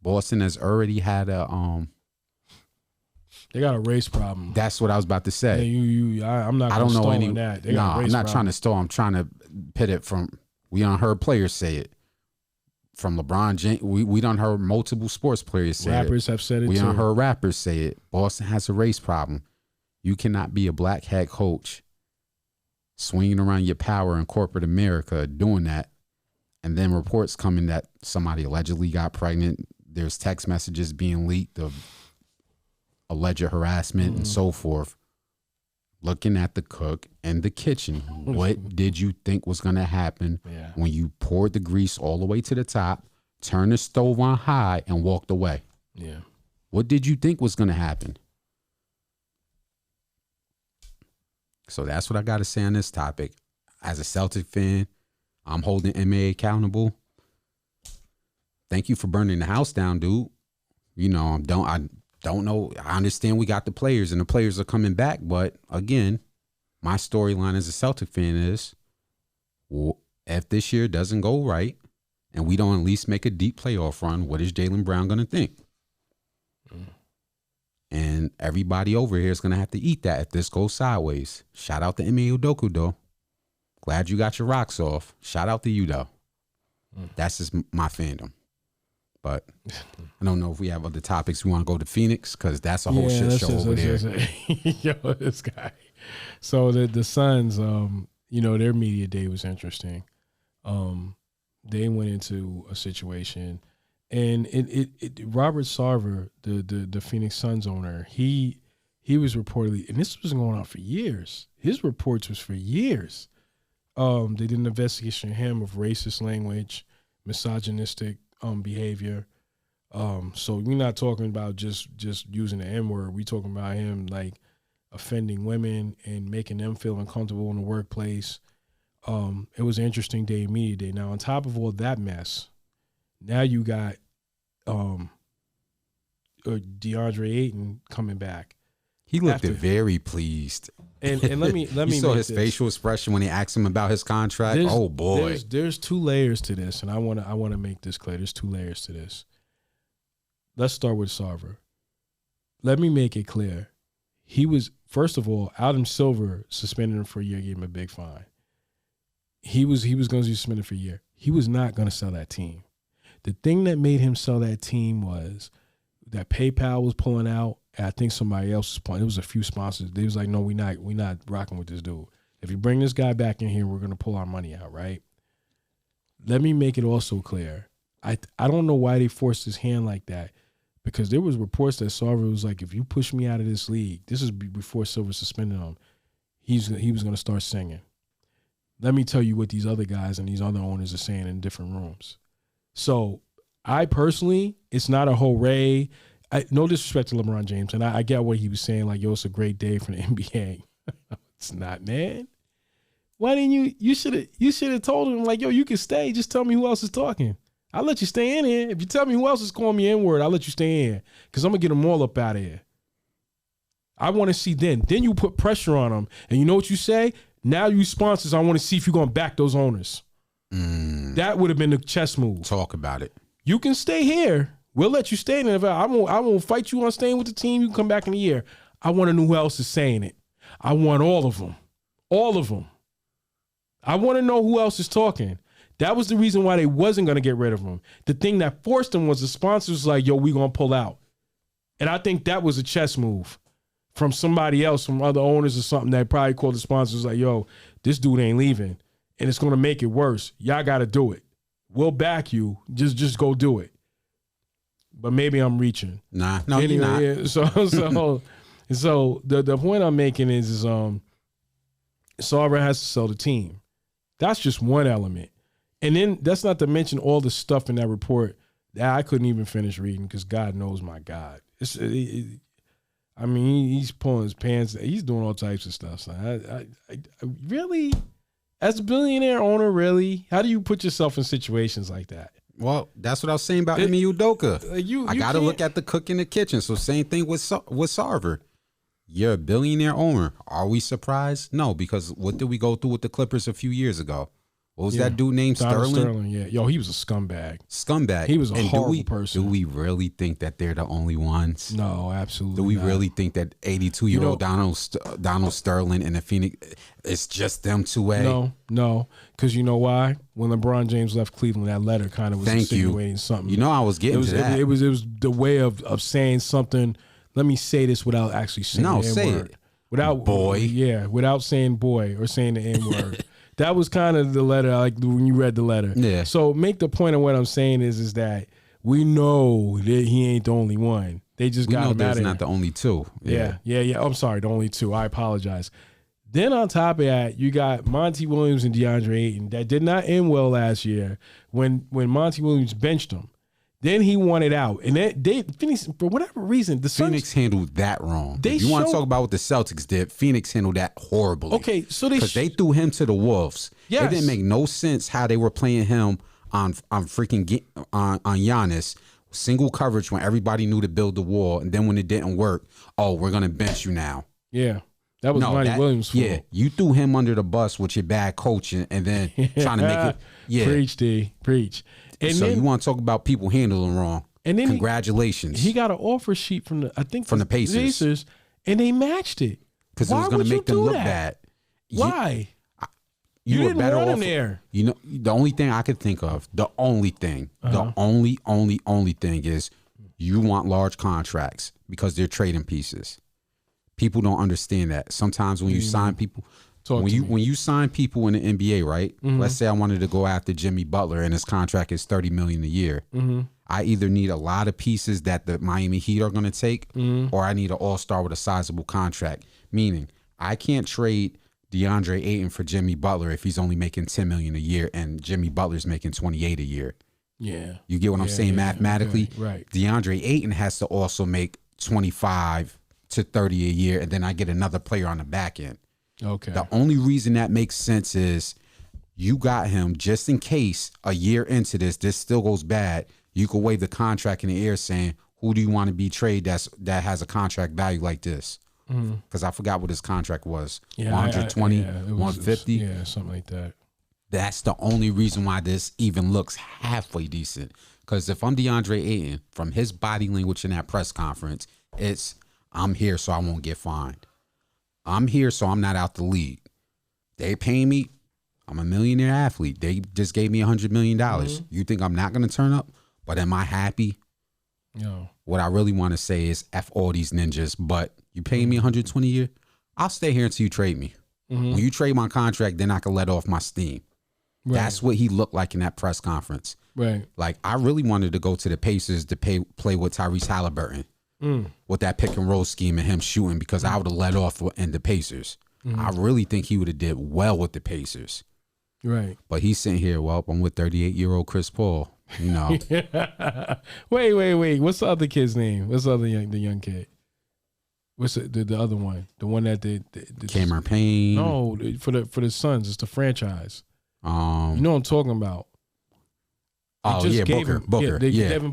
Boston has already had they got a race problem. That's what I was about to say. Yeah, I'm not. I don't know any. That. No, I'm not trying to stall. I'm trying to pit it from. We done heard players say it. From LeBron James, we done heard multiple sports players say it. Rappers have said it. We too. done heard rappers say it. Boston has a race problem. You cannot be a black hat coach, swinging around your power in corporate America, doing that. And then reports coming that somebody allegedly got pregnant. There's text messages being leaked of alleged harassment and so forth. Looking at the cook in the kitchen, what did you think was going to happen when you poured the grease all the way to the top, turned the stove on high, and walked away? Yeah. What did you think was going to happen? So that's what I got to say on this topic. As a Celtic fan, I'm holding MA accountable. Thank you for burning the house down, dude. I don't know. I understand we got the players and the players are coming back, but again, my storyline as a Celtic fan is, if this year doesn't go right and we don't at least make a deep playoff run, what is Jaylen Brown going to think? And everybody over here is going to have to eat that if this goes sideways. Shout out to Ime Udoka, though. Glad you got your rocks off. Shout out to you, though. That's just my fandom. But I don't know if we have other topics. We want to go to Phoenix because that's a whole shit show over there. Yo, this guy. So the Suns, their media day was interesting. They went into a situation, and Robert Sarver, the Phoenix Suns owner, he was reportedly, and this was going on for years. His reports was for years. They did an investigation of him of racist language, misogynistic behavior. So we're not talking about just using the N-word. We're talking about him like offending women and making them feel uncomfortable in the workplace. It was an interesting day, media day. Now, on top of all that mess, now you got DeAndre Ayton coming back. He looked very pleased. And let me you saw his facial expression when he asked him about his contract. Oh boy. There's 2 layers to this, and I wanna make this clear. There's 2 layers to this. Let's start with Sarver. Let me make it clear. He was, first of all, Adam Silver suspended him for a year, gave him a big fine. He was going to be suspended for a year. He was not going to sell that team. The thing that made him sell that team was that PayPal was pulling out. And I think somebody else was pulling. It was a few sponsors. They was like, no, we not rocking with this dude. If you bring this guy back in here, we're going to pull our money out, right? let me make it also clear. I don't know why they forced his hand like that, because there was reports that Favre was like, if you push me out of this league, this is before Silver suspended him, he was going to start singing. Let me tell you what these other guys and these other owners are saying in different rooms. So I personally, it's not a hooray. No disrespect to LeBron James, and I get what he was saying, like, yo, it's a great day for the NBA. It's not, man. Why didn't you should have told him, like, yo, you can stay. Just tell me who else is talking. I'll let you stay in here. If you tell me who else is calling me N-word, I'll let you stay in, because I'm going to get them all up out of here. I want to see then. Then you put pressure on them. And you know what you say? Now you sponsors, I want to see if you're going to back those owners. That would have been the chess move. Talk about it. You can stay here. We'll let you stay in there. I won't fight you on staying with the team. You can come back in a year. I want to know who else is saying it. I want all of them. All of them. I want to know who else is talking. That was the reason why they wasn't going to get rid of him. The thing that forced them was the sponsors like, yo, we going to pull out. And I think that was a chess move from somebody else, from other owners or something, that probably called the sponsors like, yo, this dude ain't leaving, and it's going to make it worse. Y'all got to do it. We'll back you. Just go do it. But maybe I'm reaching. No, anyway, you're not. Yeah, so the point I'm making is Favre has to sell the team. That's just one element. And then that's not to mention all the stuff in that report that I couldn't even finish reading, because God knows my God. I mean, he's pulling his pants. He's doing all types of stuff. So I really, as a billionaire owner, really, how do you put yourself in situations like that? Well, that's what I was saying about Ime Udoka. I got to look at the cook in the kitchen. So same thing with Favre. You're a billionaire owner. Are we surprised? No, because what did we go through with the Clippers a few years ago? What was that dude named Sterling? Yeah. Yo, he was a scumbag. He was a horrible person. Do we really think that they're the only ones? No, absolutely Do we not. really think that 82-year-old Donald Sterling and the Phoenix, it's just them two? No. Because you know why? When LeBron James left Cleveland, that letter kind of was insinuating something. You know I was getting to that. It was the way of saying something. Let me say this without actually saying the N-word. Say it. Without boy. Yeah, without saying boy or saying the N-word. That was kind of the letter, like when you read the letter. Yeah. So make the point of what I'm saying is that we know that he ain't the only one. They just got him out of there. Not the only two. Yeah. I'm sorry, the only two. I apologize. Then on top of that, you got Monty Williams and DeAndre Ayton. That did not end well last year when Monty Williams benched him. Then he wanted out. And they Phoenix, for whatever reason, the Suns, Phoenix handled that wrong. If you want to talk about what the Celtics did, Phoenix handled that horribly. Okay, so because they threw him to the wolves. Yes. It didn't make no sense how they were playing him on Giannis, single coverage when everybody knew to build the wall, and then when it didn't work, we're gonna bench you now. Yeah. That was Monty Williams' fault. Yeah, you threw him under the bus with your bad coaching and then trying to make it. Yeah. Preach, D. Preach. And so you want to talk about people handling wrong. And then congratulations. He got an offer sheet from the Pacers, and they matched it. Because it was going to make them look bad. Why? You didn't want him there. You know, the only thing I could think of, the only thing is you want large contracts because they're trading pieces. People don't understand that. Sometimes when you sign people, when you sign people in the NBA, right? Mm-hmm. Let's say I wanted to go after Jimmy Butler and his contract is $30 million a year. Mm-hmm. I either need a lot of pieces that the Miami Heat are going to take, or I need an all-star with a sizable contract. Meaning, I can't trade DeAndre Ayton for Jimmy Butler if he's only making $10 million a year and Jimmy Butler's making $28 a year. Yeah, you get what I'm saying mathematically. Okay, right. DeAndre Ayton has to also make 25 to 30 a year, and then I get another player on the back end. Okay. The only reason that makes sense is you got him just in case a year into this still goes bad. You could wave the contract in the air saying, who do you want to be traded that has a contract value like this? Because I forgot what his contract was. 120, 150. Yeah, something like that. That's the only reason why this even looks halfway decent. Because if I'm DeAndre Ayton, from his body language in that press conference, it's I'm here so I won't get fined. I'm here so I'm not out the league. They pay me. I'm a millionaire athlete. They just gave me $100 million. You think I'm not going to turn up? But am I happy? No. What I really want to say is F all these ninjas, but you paying me $120 a year? I'll stay here until you trade me. When you trade my contract, then I can let off my steam. Right. That's what he looked like in that press conference. Right. Like, I really wanted to go to the Pacers to play with Tyrese Halliburton with that pick and roll scheme and him shooting, because I would have let off in the Pacers. I really think he would have did well with the Pacers. Right. But he's sitting here, well, I'm with 38-year-old Chris Paul. You know. Wait. What's the other kid's name? What's the other the young kid? What's the other one? The one that the Cameron Payne. No, for the Suns. It's the franchise. You know what I'm talking about. Oh, yeah, Booker. Devin Booker.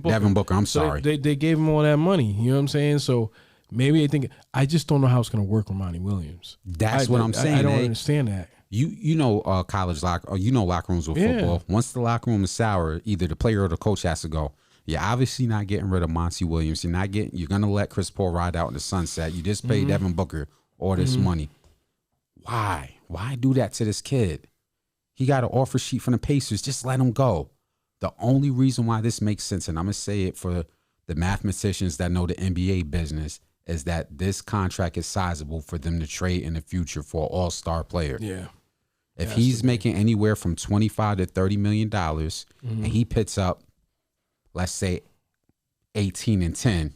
Devin Booker. I'm sorry. They gave him all that money. You know what I'm saying? So maybe they think. I just don't know how it's going to work with Monty Williams. That's what I'm saying. I don't understand that. You know college locker rooms with football. Once the locker room is sour, either the player or the coach has to go. You're obviously not getting rid of Monty Williams. You're gonna let Chris Paul ride out in the sunset. You just paid Devin Booker all this money. Why? Why do that to this kid? He got an offer sheet from the Pacers. Just let him go. The only reason why this makes sense, and I'm gonna say it for the mathematicians that know the NBA business, is that this contract is sizable for them to trade in the future for an all-star player. Yeah. If he's making anywhere from $25 to $30 million, and he picks up, let's say, 18 and 10,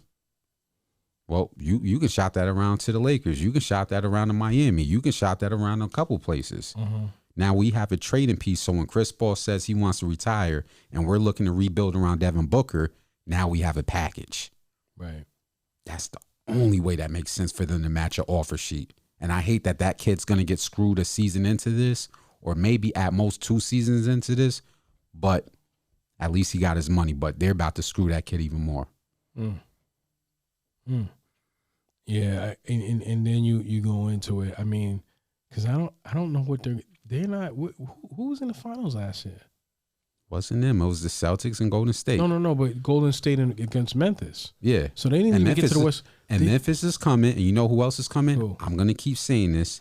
well, you can shop that around to the Lakers. You can shop that around to Miami. You can shop that around a couple places. Now we have a trading piece. So when Chris Paul says he wants to retire and we're looking to rebuild around Devin Booker, now we have a package. Right. That's the only way that makes sense for them to match an offer sheet. And I hate that kid's going to get screwed a season into this, or maybe at most 2 seasons into this, but at least he got his money. But they're about to screw that kid even more. Yeah, and then you go into it. I mean, because I don't know what they're not. Who was in the finals last year? Wasn't them? It was the Celtics and Golden State. No. But Golden State against Memphis. Yeah. So they didn't even get to the West. And Memphis is coming, and you know who else is coming? Who? I'm going to keep saying this.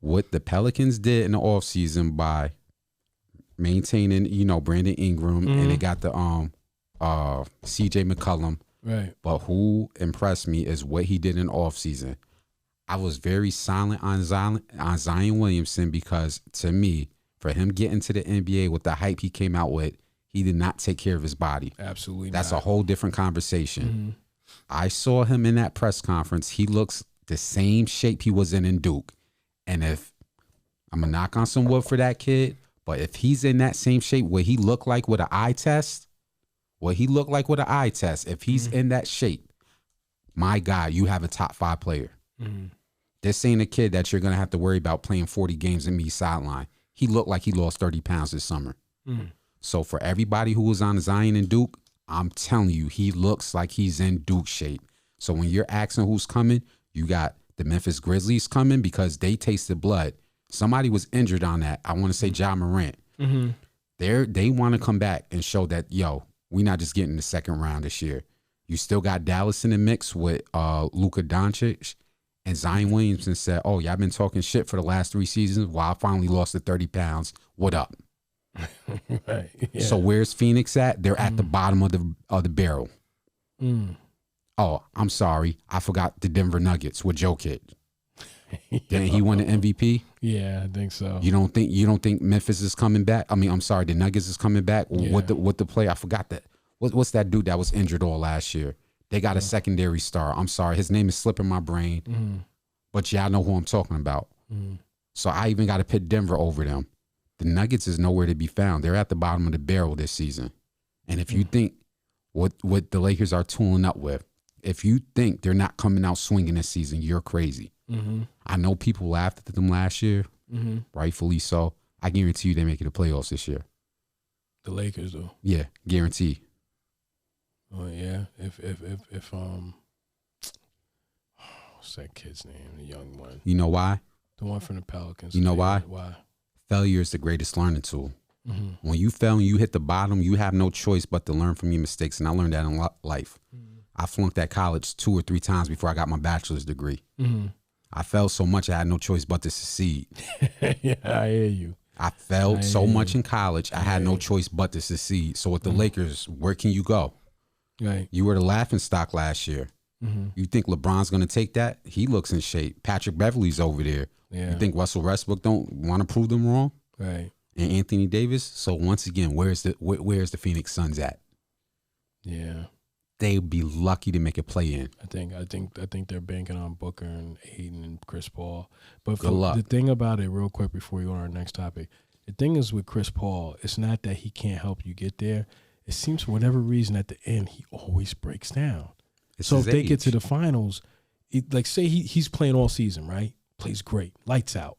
What the Pelicans did in the offseason by maintaining, Brandon Ingram, and they got the CJ McCollum. Right. But who impressed me is what he did in the offseason. I was very silent on Zion Williamson, because to me, for him getting to the NBA with the hype he came out with, he did not take care of his body. Absolutely That's not. a whole different conversation. I saw him in that press conference. He looks the same shape he was in Duke. And if I'm going to knock on some wood for that kid, but if he's in that same shape, what he looked like with an eye test, if he's in that shape, my God, you have a top 5 player. This ain't a kid that you're going to have to worry about playing 40 games and me sideline. He looked like he lost 30 pounds this summer. So for everybody who was on Zion and Duke, I'm telling you, he looks like he's in Duke shape. So when you're asking who's coming, you got the Memphis Grizzlies coming because they tasted blood. Somebody was injured on that. I want to say Ja Morant. They want to come back and show that, we're not just getting the second round this year. You still got Dallas in the mix with Luka Doncic. And Zion Williamson said, y'all been talking shit for the last 3 seasons. Well, I finally lost the 30 pounds. What up? Right. Yeah. So where's Phoenix at? They're at the bottom of the barrel. Oh, I'm sorry. I forgot the Denver Nuggets with Jokic. Didn't he win the MVP? Yeah, I think so. You don't think Memphis is coming back? I mean, I'm sorry, the Nuggets is coming back with the play. I forgot that. What's that dude that was injured all last year? They got a secondary star. I'm sorry, his name is slipping my brain. But y'all know who I'm talking about. So I even got to pit Denver over them. The Nuggets is nowhere to be found. They're at the bottom of the barrel this season. And if you think what the Lakers are tooling up with, if you think they're not coming out swinging this season, you're crazy. I know people laughed at them last year, rightfully so. I guarantee you they make it to playoffs this year. The Lakers, though. Yeah, guarantee. Oh yeah, if what's that kid's name? The young one. You know why? The one from the Pelicans. You know why? Why? Failure is the greatest learning tool. When you fail and you hit the bottom, you have no choice but to learn from your mistakes. And I learned that in life. I flunked at college 2 or 3 times before I got my bachelor's degree. I failed so much I had no choice but to succeed. Yeah, I hear you. I failed so much in college, I had no choice but to succeed. So with the Lakers, where can you go? Right. You were the laughing stock last year. You think LeBron's going to take that? He looks in shape. Patrick Beverly's over there. Yeah. You think Russell Westbrook don't want to prove them wrong? Right. and Anthony Davis. So once again, where's the Phoenix Suns at? Yeah. They'd be lucky to make a play in. I think they're banking on Booker and Ayton and Chris Paul. But Good luck. The thing about it, real quick before we go on our next topic, the thing is with Chris Paul, it's not that he can't help you get there. It seems for whatever reason at the end he always breaks down. So if they get to the finals, like say he's playing all season, right? Plays great, lights out.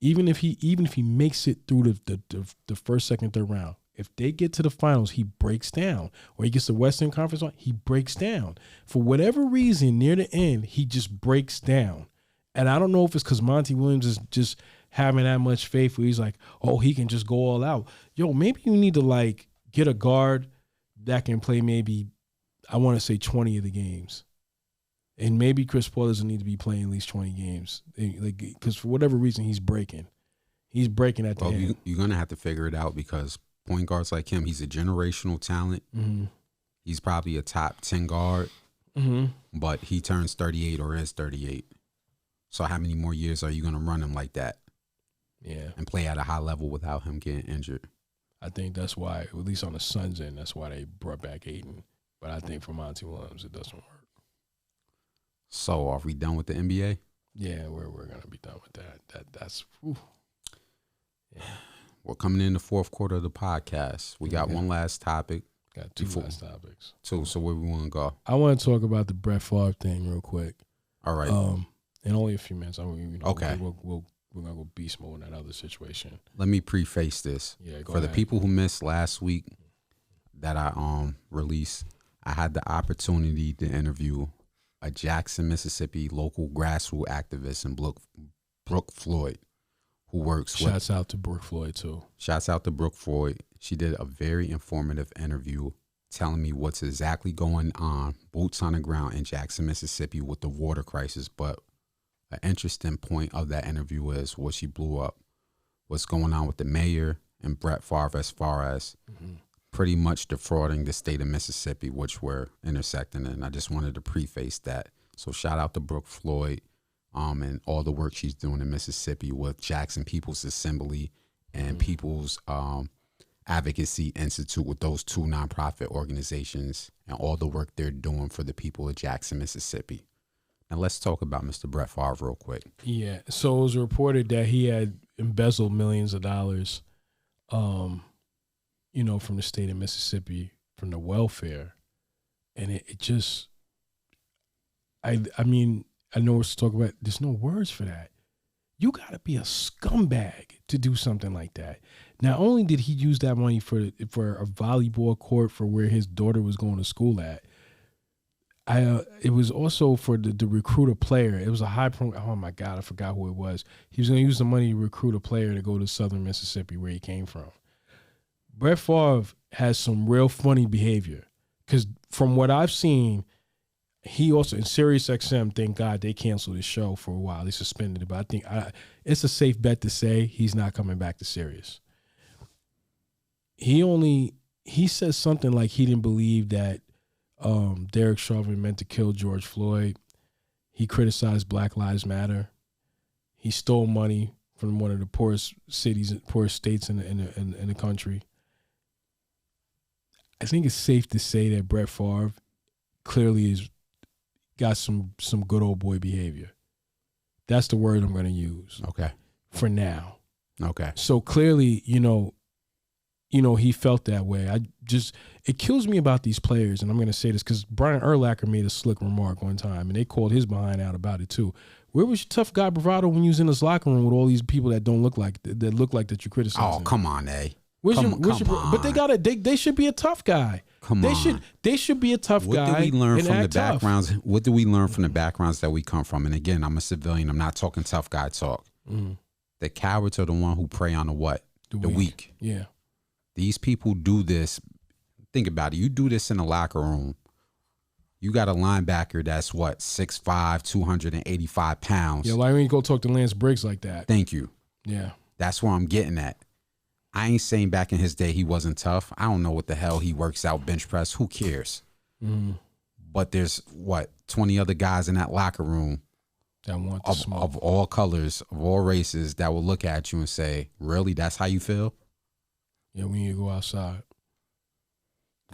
Even if he makes it through the first, second, third round, if they get to the finals, he breaks down. Or he gets the Western Conference on, he breaks down. For whatever reason, near the end, he just breaks down. And I don't know if it's because Monty Williams is just having that much faith where he's like, oh, he can just go all out. Yo, maybe you need to like get a guard that can play maybe, I want to say 20 of the games. And maybe Chris Paul doesn't need to be playing at least 20 games. Like, because for whatever reason, he's breaking. He's breaking at the end. You're going to have to figure it out because point guards like him, he's a generational talent. Mm-hmm. He's probably a top 10 guard, but he turns 38 or is 38. So how many more years are you going to run him like that? Yeah. And play at a high level without him getting injured? I think that's why, at least on the Suns' end, that's why they brought back Ayton. But I think for Monty Williams, it doesn't work. So are we done with the NBA? Yeah, we're going to be done with that. That's whew. Yeah. We're coming in the fourth quarter of the podcast. We got one last topic. Got two last topics. Two. So where we want to go? I want to talk about the Brett Favre thing real quick. All right. In only a few minutes. Okay. We're going to go beast mode in that other situation. Let me preface this. Yeah, For the people who missed last week that I released, I had the opportunity to interview a Jackson, Mississippi local grassroots activist in Brooke Floyd, who works with... Shouts out to Brooke Floyd, too. Shouts out to Brooke Floyd. She did a very informative interview telling me what's exactly going on, boots on the ground in Jackson, Mississippi with the water crisis. But an interesting point of that interview is what she blew up, what's going on with the mayor and Brett Favre as far as pretty much defrauding the state of Mississippi, which we're intersecting in. I just wanted to preface that. So shout out to Brooke Floyd and all the work she's doing in Mississippi with Jackson People's Assembly and People's Advocacy Institute, with those two nonprofit organizations and all the work they're doing for the people of Jackson, Mississippi. Now let's talk about Mr. Brett Favre real quick. Yeah. So it was reported that he had embezzled millions of dollars from the state of Mississippi, from the welfare. And it just, I mean, I know we're talking about, there's no words for that. You got to be a scumbag to do something like that. Not only did he use that money for a volleyball court for where his daughter was going to school at, it was also for the recruit a player. It was a oh my God, I forgot who it was. He was going to use the money to recruit a player to go to Southern Mississippi, where he came from. Brett Favre has some real funny behavior, because from what I've seen, he also, in Sirius XM, thank God they canceled his show for a while. They suspended it, but I think it's a safe bet to say he's not coming back to Sirius. He said something like he didn't believe that Derek Chauvin meant to kill George Floyd. He criticized Black Lives Matter. He stole money from one of the poorest states in the country. I think it's safe to say that Brett Favre clearly has got some good old boy behavior. That's the word I'm going to use. Okay. For now. Okay. So clearly, he felt that way. It kills me about these players, and I'm going to say this because Brian Urlacher made a slick remark one time, and they called his behind out about it too. Where was your tough guy bravado when you was in this locker room with all these people that look like that you criticize? Oh, come on, eh? Come on. But they should be a tough guy. Come on. They should be a tough guy. What do we learn from the backgrounds? What do we learn from the backgrounds that we come from? And again, I'm a civilian. I'm not talking tough guy talk. The cowards are the one who prey on the what? The weak. Yeah. These people do this. Think about it. You do this in a locker room. You got a linebacker that's 6'5", 285 pounds. Yeah, like when you go talk to Lance Briggs like that. Thank you. Yeah. That's where I'm getting at. I ain't saying back in his day he wasn't tough. I don't know what the hell he works out bench press. Who cares? But there's 20 other guys in that locker room that want the smoke. Of all colors, of all races, that will look at you and say, really, that's how you feel? Yeah, when you go outside.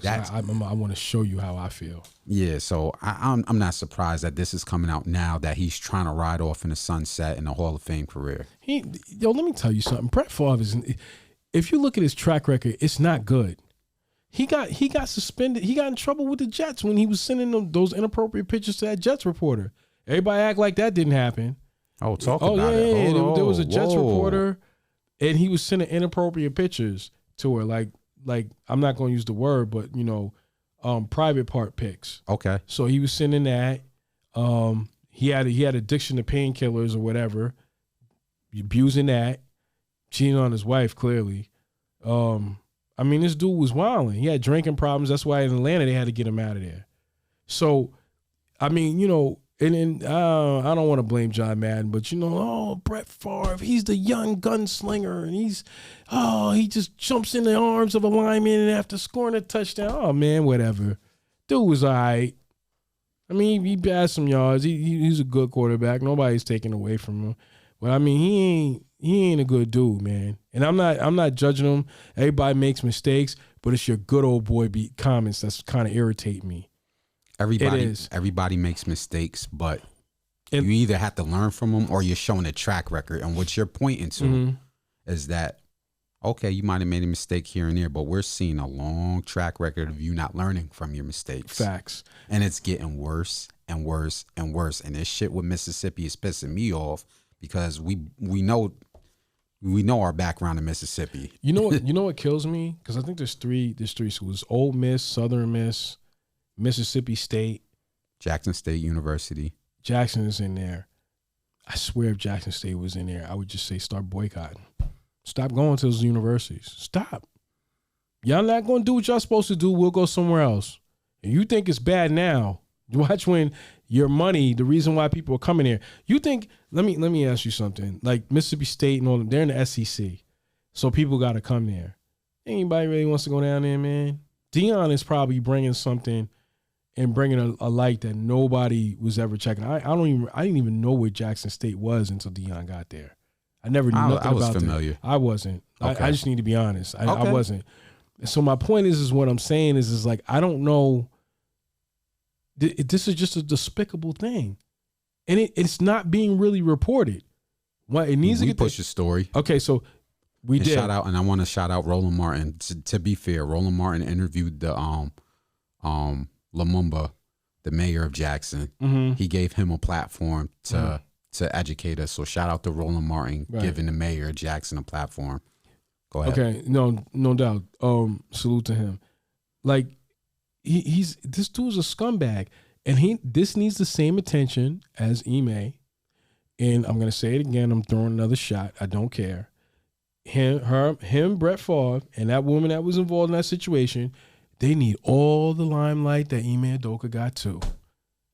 I want to show you how I feel. Yeah, so I'm not surprised that this is coming out now, that he's trying to ride off in the sunset in a Hall of Fame career. Let me tell you something. Brett Favre if you look at his track record, it's not good. He got suspended. He got in trouble with the Jets when he was sending those inappropriate pictures to that Jets reporter. Everybody act like that didn't happen. Oh, talk about it. Yeah. There was a Jets reporter, and he was sending inappropriate pictures to her, like I'm not going to use the word, but private part pics. Okay. So he was sending that. He had addiction to painkillers or whatever, abusing that, cheating on his wife clearly. I mean, this dude was wilding. He had drinking problems. That's why in Atlanta they had to get him out of there. So, I mean, and I don't want to blame John Madden, but Brett Favre, he's the young gunslinger, and he just jumps in the arms of a lineman and after scoring a touchdown, oh man, whatever. Dude was all right. I mean, he passed some yards. He's a good quarterback. Nobody's taking away from him. But I mean, he ain't a good dude, man. And I'm not judging him. Everybody makes mistakes, but it's your good old boy comments that's kind of irritate me. Everybody makes mistakes, but you either have to learn from them or you're showing a track record. And what you're pointing to is that, okay, you might have made a mistake here and there, but we're seeing a long track record of you not learning from your mistakes. Facts. And it's getting worse and worse and worse. And this shit with Mississippi is pissing me off because we know our background in Mississippi. You know what kills me? Because I think there's three schools: Ole Miss, Southern Miss, Mississippi State, Jackson State University. Jackson is in there. I swear, if Jackson State was in there, I would just say start boycotting. Stop going to those universities. Stop. Y'all not going to do what y'all supposed to do. We'll go somewhere else. And you think it's bad now. Watch when your money, the reason why people are coming here. You think, let me ask you something. Like Mississippi State and all them, they're in the SEC. So people got to come there. Anybody really wants to go down there, man? Deion is probably bringing something and bringing a light that nobody was ever checking. I didn't even know where Jackson State was until Deion got there. I never knew nothing about it. I was familiar. I wasn't. Okay. I just need to be honest. I wasn't. So my point is what I'm saying is like, I don't know. This is just a despicable thing. And it's not being really reported. It needs to get push the story. Okay, so we did. And I want to shout out Roland Martin. To be fair, Roland Martin interviewed the Lumumba, the mayor of Jackson. Mm-hmm. He gave him a platform to educate us. So shout out to Roland Martin giving the mayor of Jackson a platform. Go ahead. Okay, no doubt. Salute to him. Like this dude's a scumbag, and this needs the same attention as Ime. And I'm gonna say it again. I'm throwing another shot. I don't care. Him, Brett Favre, and that woman that was involved in that situation. They need all the limelight that Ime Udoka got too.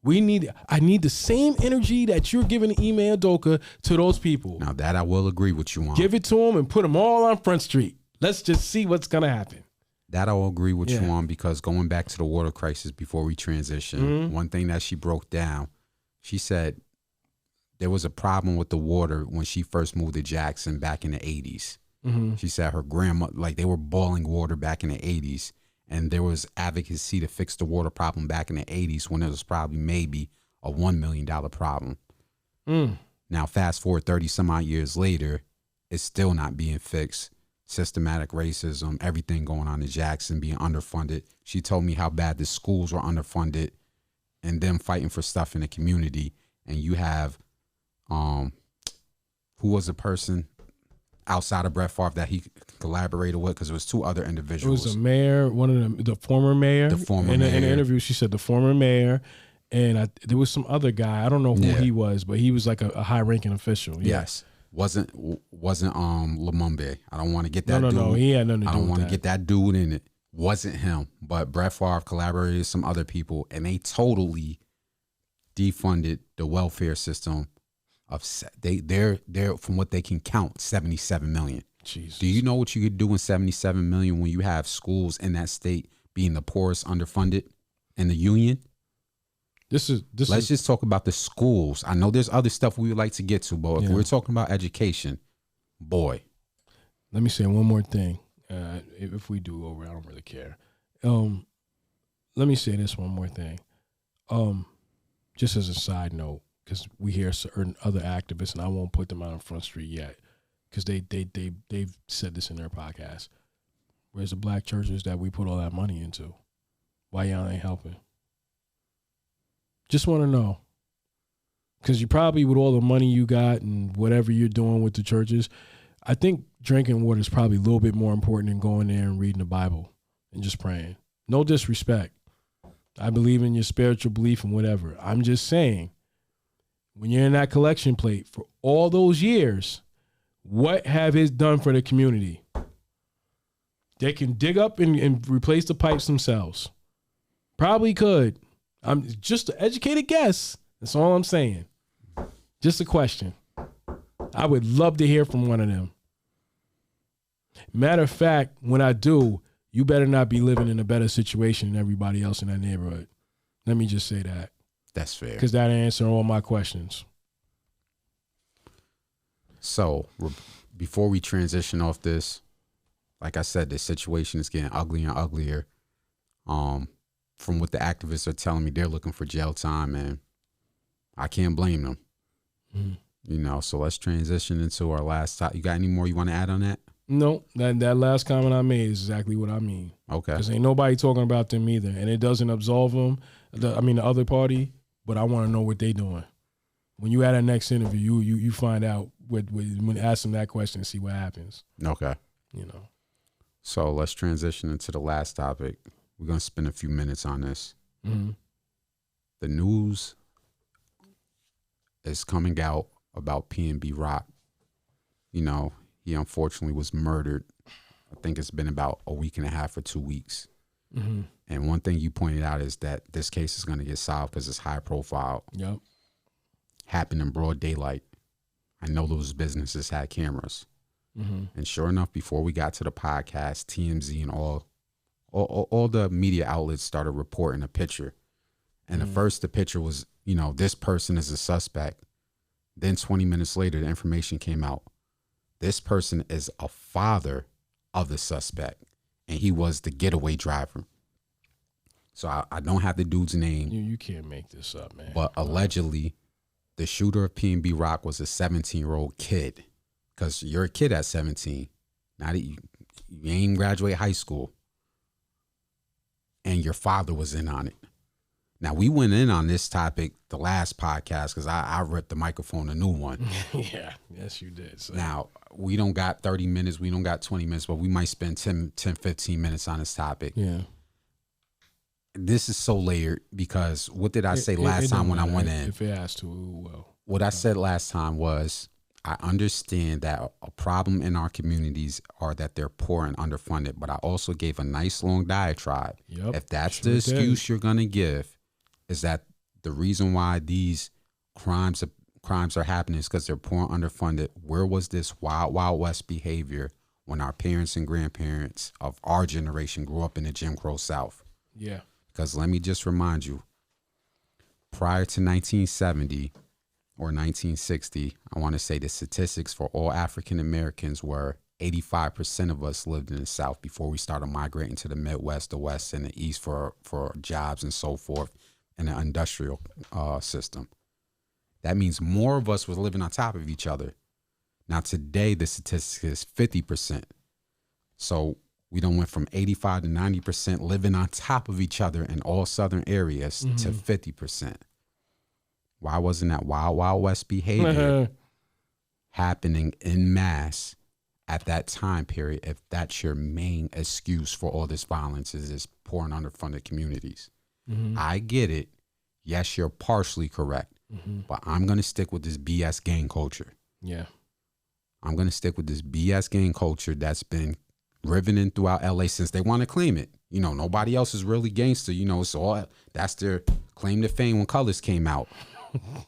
I need the same energy that you're giving Ime Udoka to those people. Now that I will agree with you on. Give it to them and put them all on Front Street. Let's just see what's gonna happen. That I will agree with you on, because going back to the water crisis before we transition, one thing that she broke down, she said there was a problem with the water when she first moved to Jackson back in the 80s. Mm-hmm. She said her grandma, like they were boiling water back in the 80s. And there was advocacy to fix the water problem back in the 80s when it was probably maybe a $1 million problem. Now, fast forward 30 some odd years later, it's still not being fixed. Systematic racism, everything going on in Jackson, being underfunded. She told me how bad the schools were underfunded and them fighting for stuff in the community. And you have, who was the person outside of Brett Favre that he collaborated with, because it was two other individuals. It was a mayor, one of them, the former mayor. In the interview, she said the former mayor, and there was some other guy. I don't know who he was, but he was like a high-ranking official. Yeah. Yes, wasn't Lumumba. I don't want to get that. No, he had nothing to do with that. I don't want to get that dude in it. Wasn't him, but Brett Favre collaborated with some other people, and they totally defunded the welfare system. They're from what they can count, 77 million. Jesus. Do you know what you could do in 77 million when you have schools in that state being the poorest underfunded in the union? Let's just talk about the schools. I know there's other stuff we would like to get to, but if we're talking about education, boy. Let me say one more thing. If we do over, I don't really care. Let me say this one more thing. Just as a side note, because we hear certain other activists, and I won't put them out on Front Street yet, because they've said this in their podcast. Where's the black churches that we put all that money into? Why y'all ain't helping? Just want to know. Because you probably, with all the money you got and whatever you're doing with the churches, I think drinking water is probably a little bit more important than going there and reading the Bible and just praying. No disrespect. I believe in your spiritual belief and whatever. I'm just saying, when you're in that collection plate for all those years, what have it done for the community? They can dig up and replace the pipes themselves. Probably could. I'm just an educated guess. That's all I'm saying. Just a question. I would love to hear from one of them. Matter of fact, when I do, you better not be living in a better situation than everybody else in that neighborhood. Let me just say that. That's fair. Because that answers all my questions. So, before we transition off this, like I said, the situation is getting uglier and uglier. From what the activists are telling me, they're looking for jail time, and I can't blame them. You know, so let's transition into our last topic. You got any more you want to add on that? No, that last comment I made is exactly what I mean. Okay. Because ain't nobody talking about them either, and it doesn't absolve them. The other party, but I want to know what they doing. When you at our next interview, you find out when ask them that question and see what happens. Okay. You know. So let's transition into the last topic. We're going to spend a few minutes on this. Mm-hmm. The news is coming out about PNB Rock. You know, he unfortunately was murdered. I think it's been about a week and a half or 2 weeks. Mm-hmm. And one thing you pointed out is that this case is going to get solved because it's high profile. Yep. Happened in broad daylight. I know those businesses had cameras. Mm-hmm. And sure enough, before we got to the podcast, TMZ and all the media outlets started reporting a picture. And at first the picture was, you know, this person is a suspect. Then 20 minutes later, the information came out. This person is a father of the suspect, and he was the getaway driver. So I don't have the dude's name. You can't make this up, man. But allegedly, the shooter of PNB Rock was a 17-year-old kid. Because you're a kid at 17. Now that you ain't graduate high school. And your father was in on it. Now, we went in on this topic the last podcast because I ripped the microphone a new one. Yeah, yes, you did. So. Now, we don't got 30 minutes. We don't got 20 minutes, but we might spend 10, 15 minutes on this topic. Yeah. This is so layered because what did I say last time when I went in? If it has to, well. What I said last time was I understand that a problem in our communities are that they're poor and underfunded, but I also gave a nice long diatribe. Yep, if that's the excuse you're going to give, is that the reason why these crimes are happening is because they're poor and underfunded. Where was this Wild West behavior when our parents and grandparents of our generation grew up in the Jim Crow South? Yeah. Because let me just remind you, prior to 1970 or 1960, I want to say the statistics for all African Americans were 85% of us lived in the South before we started migrating to the Midwest, the West, and the East for jobs and so forth in the industrial system. That means more of us was living on top of each other. Now today, the statistic is 50%. So we done went from 85 to 90% living on top of each other in all southern areas to 50%. Why wasn't that Wild West behavior happening en masse at that time period if that's your main excuse for all this violence is this poor and underfunded communities? I get it. Yes, you're partially correct. But I'm going to stick with this BS gang culture. Yeah. I'm going to stick with this BS gang culture that's been riveting throughout LA since they want to claim it. You know, nobody else is really gangster. You know, it's all that's their claim to fame when Colors came out.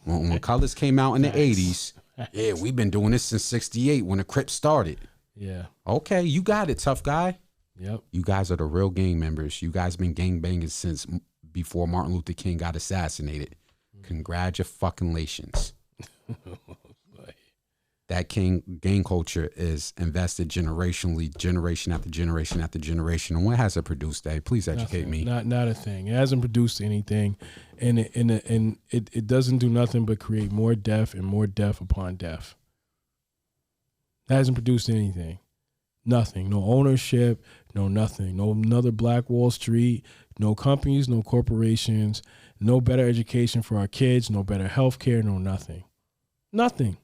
When Colors came out in the 80s, yeah, we've been doing this since 68 when the Crips started. Yeah. Okay, you got it, tough guy. Yep. You guys are the real gang members. You guys been gang banging since before Martin Luther King got assassinated. Congratulations. That gang culture is invested generationally, generation after generation after generation. And what has it produced, Dave? Please educate me. Not a thing. It hasn't produced anything, and it doesn't do nothing but create more death and more death upon death. It hasn't produced anything. Nothing. No ownership, no nothing. No another Black Wall Street, no companies, no corporations, no better education for our kids, no better health care, no nothing. Nothing.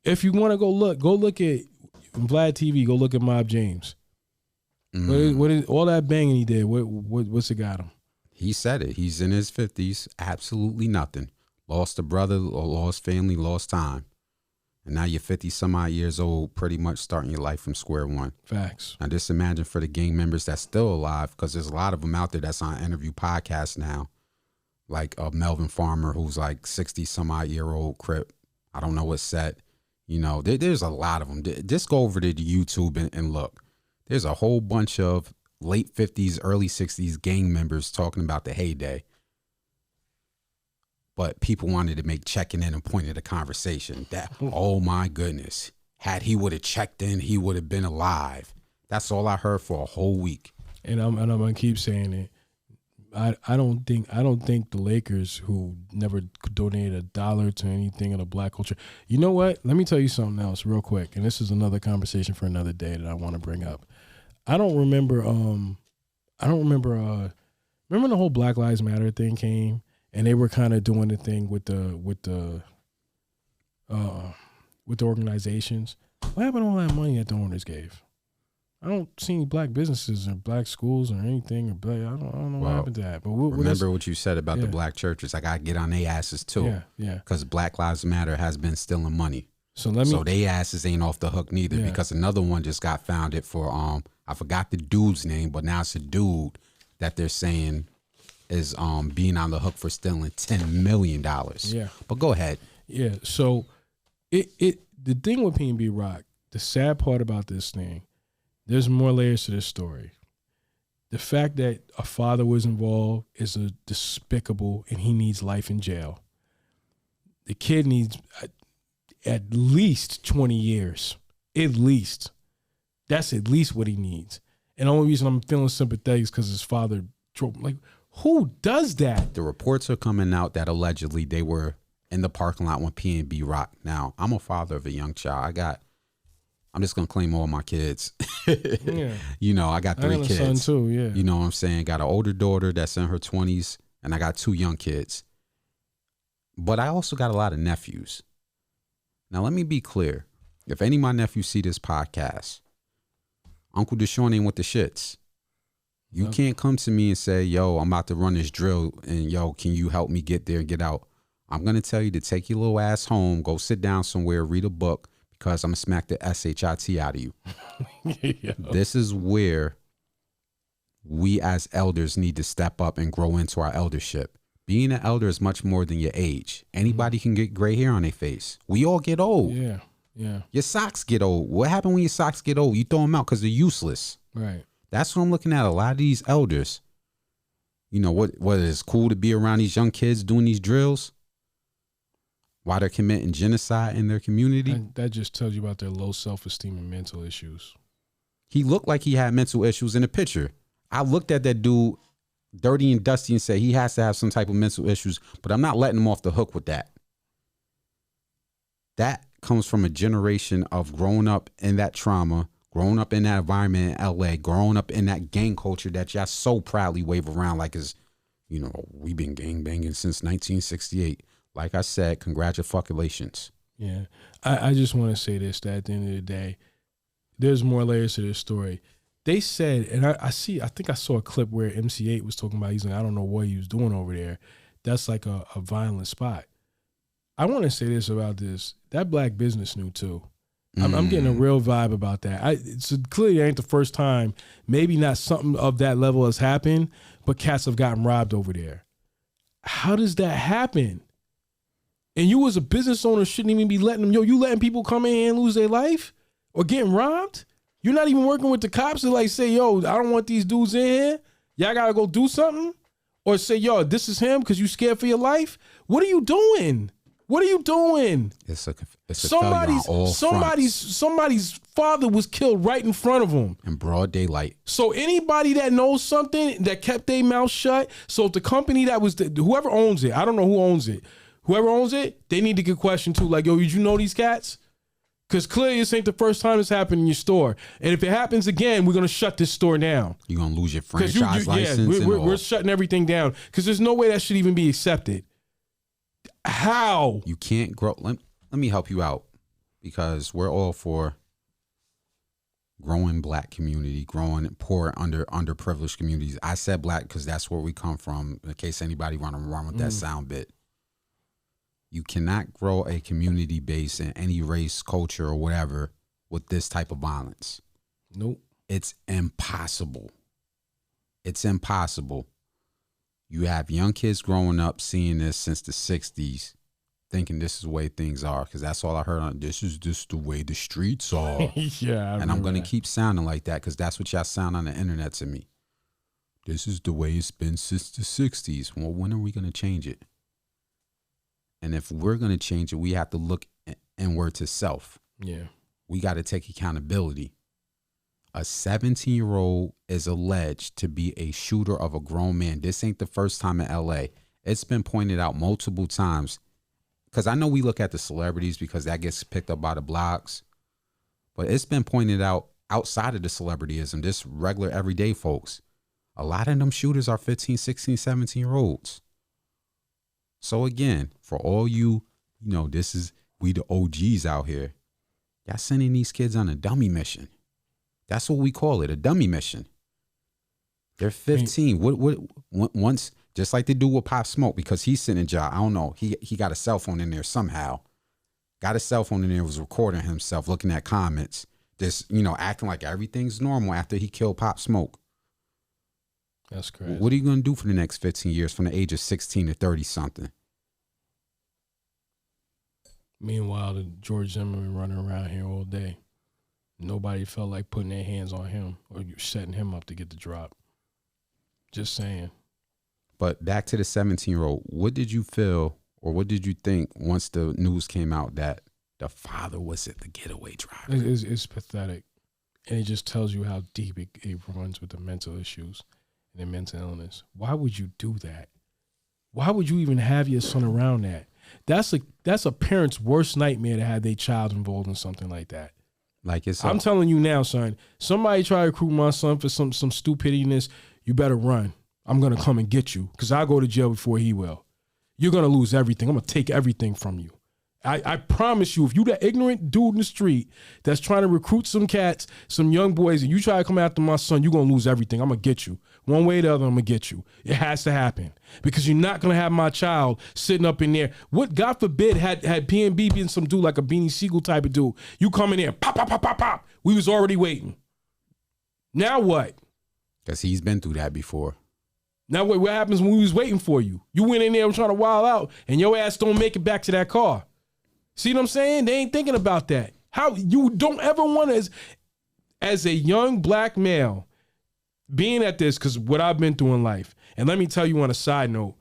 If you want to go look at Vlad TV, go look at Mob James. What is all that banging he did? What's it got him? He said it. He's in his 50s. Absolutely nothing. Lost a brother, lost family, lost time. And now you're 50 some odd years old, pretty much starting your life from square one. Facts. Now just imagine for the gang members that's still alive, because there's a lot of them out there that's on interview podcasts now. Like Melvin Farmer, who's like 60 some odd year old Crip. I don't know what set. You know, there's a lot of them. Just go over to YouTube and look. There's a whole bunch of late 50s, early 60s gang members talking about the heyday. But people wanted to make checking in a point of the conversation. That, oh my goodness, had he would have checked in, he would have been alive. That's all I heard for a whole week. And I'm gonna keep saying it. I don't think the Lakers, who never donated $1 to anything in the Black culture. You know what? Let me tell you something else real quick, and this is another conversation for another day that I want to bring up. Remember the whole Black Lives Matter thing came, and they were kind of doing the thing with the organizations. What happened to all that money that the owners gave? I don't see any black businesses or black schools or anything. Or black, I don't know what happened to that. But remember what you said about the black churches. I got to get on their asses too. Yeah. Because Black Lives Matter has been stealing money. So they asses ain't off the hook neither, because another one just got founded for I forgot the dude's name, but now it's a dude that they're saying is being on the hook for stealing $10 million. Yeah. But go ahead. Yeah. So the thing with PNB Rock, the sad part about this thing, there's more layers to this story. The fact that a father was involved is despicable, and he needs life in jail. The kid needs at least 20 years. At least. That's at least what he needs. And the only reason I'm feeling sympathetic is because his father drove. Like, who does that? The reports are coming out that allegedly they were in the parking lot when PNB Rock. Now, I'm a father of a young child. I'm just going to claim all my kids. Yeah. You know, I got 3 kids. I got a son too, yeah. You know what I'm saying? Got an older daughter that's in her 20s, and I got 2 young kids. But I also got a lot of nephews. Now, let me be clear. If any of my nephews see this podcast, Uncle Deshaun ain't with the shits. You can't come to me and say, yo, I'm about to run this drill, and yo, can you help me get there and get out? I'm going to tell you to take your little ass home, go sit down somewhere, read a book, because I'm going to smack the SHIT out of you. This is where we as elders need to step up and grow into our eldership. Being an elder is much more than your age. Anybody can get gray hair on their face. We all get old. Yeah. Your socks get old. What happened when your socks get old? You throw them out because they're useless. Right. That's what I'm looking at. A lot of these elders, you know, what is cool to be around these young kids doing these drills while they're committing genocide in their community. That just tells you about their low self-esteem and mental issues. He looked like he had mental issues in the picture. I looked at that dude dirty and dusty and said he has to have some type of mental issues, but I'm not letting him off the hook with that. That comes from a generation of growing up in that trauma, growing up in that environment in LA, growing up in that gang culture that y'all so proudly wave around like it's, you know, we've been gang banging since 1968. Like I said, congratulations. Yeah. I just want to say this, that at the end of the day, there's more layers to this story. They said, and I think I saw a clip where MC8 was talking about, he's like, I don't know what he was doing over there. That's like a violent spot. I want to say this about this. That black business knew too. I'm getting a real vibe about that. So clearly it ain't the first time, maybe not something of that level has happened, but cats have gotten robbed over there. How does that happen? And you as a business owner shouldn't even be letting them, you letting people come in here and lose their life or getting robbed? You're not even working with the cops to like say, yo, I don't want these dudes in here. Y'all got to go do something. or say, yo, this is him because you scared for your life. What are you doing? What are you doing? It's a failure on all fronts. Somebody's father was killed right in front of him. In broad daylight. So anybody that knows something that kept their mouth shut, so if the company that was, whoever owns it, I don't know who owns it. Whoever owns it, they need to get questioned too. Like, yo, did you know these cats? Because clearly this ain't the first time it's happened in your store. And if it happens again, we're going to shut this store down. You're going to lose your franchise license. Yeah, we're shutting everything down because there's no way that should even be accepted. How? You can't grow. Let me help you out, because we're all for growing black community, growing poor, underprivileged communities. I said black because that's where we come from, in case anybody running around with that sound bit. You cannot grow a community base in any race, culture, or whatever with this type of violence. Nope. It's impossible. It's impossible. You have young kids growing up seeing this since the 60s, thinking this is the way things are, because that's all I heard on, this is just the way the streets are. Yeah. And I'm going to keep sounding like that because that's what y'all sound on the internet to me. This is the way it's been since the 60s. Well, when are we going to change it? And if we're going to change it, we have to look inward to self. Yeah. We got to take accountability. A 17-year-old is alleged to be a shooter of a grown man. This ain't the first time in LA. It's been pointed out multiple times. Because I know we look at the celebrities because that gets picked up by the blogs. But it's been pointed out outside of the celebrityism, just regular everyday folks. A lot of them shooters are 15, 16, 17-year-olds. So again, for all you, we the OGs out here, y'all sending these kids on a dummy mission. That's what we call it, a dummy mission. They're 15. Once, just like they do with Pop Smoke, because he's sitting in jail. I don't know. He got a cell phone in there somehow. Got a cell phone in there, was recording himself, looking at comments, just, acting like everything's normal after he killed Pop Smoke. That's crazy. What are you going to do for the next 15 years from the age of 16 to 30 something? Meanwhile, the George Zimmerman running around here all day. Nobody felt like putting their hands on him or setting him up to get the drop. Just saying. But back to the 17-year-old, what did you feel or what did you think once the news came out that the father was at the getaway driver? It's pathetic. And it just tells you how deep it runs with the mental issues and the mental illness. Why would you do that? Why would you even have your son around that? That's a parent's worst nightmare to have their child involved in something like that. I'm telling you now, son, somebody try to recruit my son for some stupidness, you better run. I'm going to come and get you because I'll go to jail before he will. You're going to lose everything. I'm going to take everything from you. I promise you, if you that ignorant dude in the street that's trying to recruit some cats, some young boys, and you try to come after my son, you're going to lose everything. I'm going to get you. One way or the other, I'm going to get you. It has to happen because you're not going to have my child sitting up in there. What, God forbid, had PNB been some dude like a Beanie Siegel type of dude, you come in there, pop, pop, pop, pop, pop. We was already waiting. Now what? Because he's been through that before. Now what happens when we was waiting for you? You went in there and trying to wild out, and your ass don't make it back to that car. See what I'm saying? They ain't thinking about that. How you don't ever want to, as a young black male, being at this, because what I've been through in life, and let me tell you on a side note,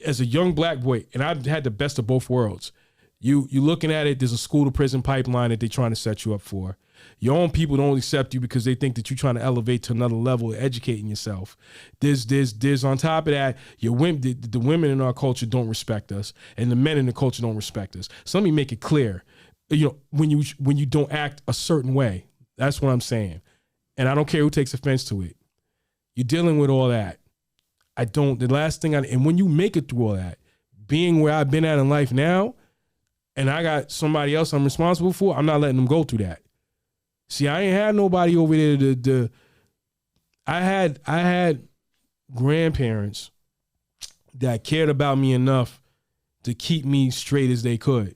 as a young black boy, and I've had the best of both worlds. You looking at it, there's a school to prison pipeline that they're trying to set you up for. Your own people don't accept you because they think that you're trying to elevate to another level of educating yourself. There's on top of that, the women in our culture don't respect us, and the men in the culture don't respect us. So let me make it clear. When you don't act a certain way, that's what I'm saying. And I don't care who takes offense to it. You're dealing with all that. And when you make it through all that, being where I've been at in life now, and I got somebody else I'm responsible for, I'm not letting them go through that. See, I ain't had nobody over there I had grandparents that cared about me enough to keep me straight as they could.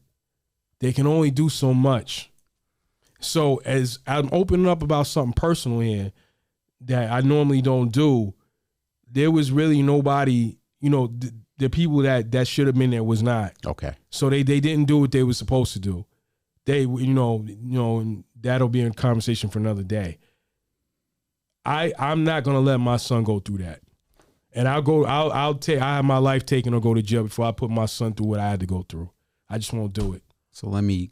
They can only do so much. So as I'm opening up about something personal here that I normally don't do, there was really nobody, the people that should have been there was not. Okay. So they didn't do what they were supposed to do. They, that'll be a conversation for another day. I'm not going to let my son go through that. And I have my life taken or go to jail before I put my son through what I had to go through. I just won't do it. So let me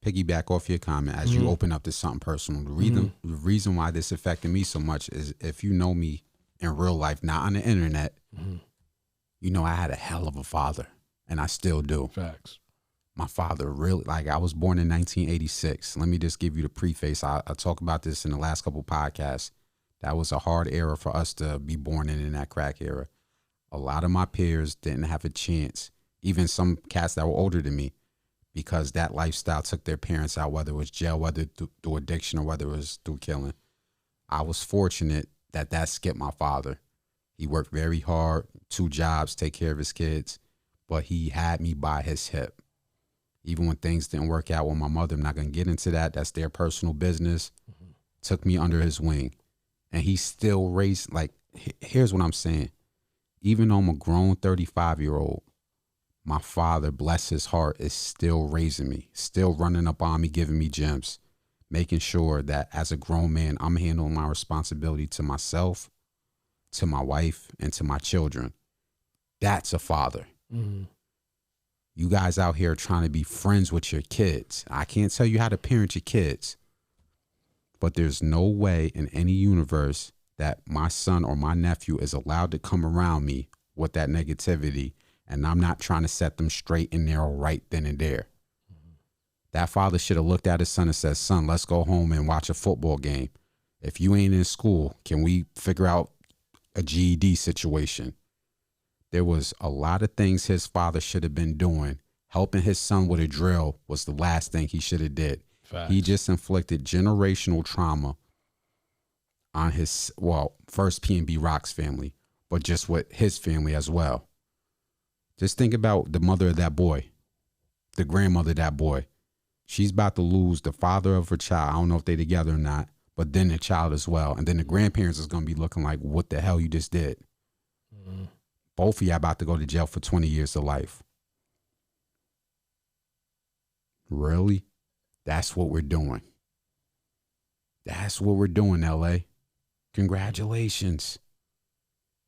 piggyback off your comment as you open up to something personal. The reason why this affected me so much is if you know me in real life, not on the internet, you know I had a hell of a father, and I still do. Facts. My father really, like, I was born in 1986. Let me just give you the preface. I talk about this in the last couple podcasts. That was a hard era for us to be born in that crack era. A lot of my peers didn't have a chance, even some cats that were older than me, because that lifestyle took their parents out, whether it was jail, whether through addiction, or whether it was through killing. I was fortunate that skipped my father. He worked very hard, 2 jobs, take care of his kids, but he had me by his hip. Even when things didn't work out with my mother, I'm not going to get into that. That's their personal business. Took me under his wing. And he still raised, like, here's what I'm saying. Even though I'm a grown 35-year-old, my father, bless his heart, is still raising me, still running up on me, giving me gems, making sure that as a grown man, I'm handling my responsibility to myself, to my wife, and to my children. That's a father. You guys out here trying to be friends with your kids. I can't tell you how to parent your kids, but there's no way in any universe that my son or my nephew is allowed to come around me with that negativity, and I'm not trying to set them straight and narrow right then and there. That father should have looked at his son and said, son, let's go home and watch a football game. If you ain't in school, can we figure out a GED situation? There was a lot of things his father should have been doing. Helping his son with a drill was the last thing he should have did. Facts. He just inflicted generational trauma on his, first PNB Rock's family, but just with his family as well. Just think about the mother of that boy, the grandmother of that boy. She's about to lose the father of her child. I don't know if they're together or not, but then the child as well. And then the grandparents is going to be looking like, what the hell you just did? Both of y'all about to go to jail for 20 years of life. Really? That's what we're doing. That's what we're doing, LA. Congratulations.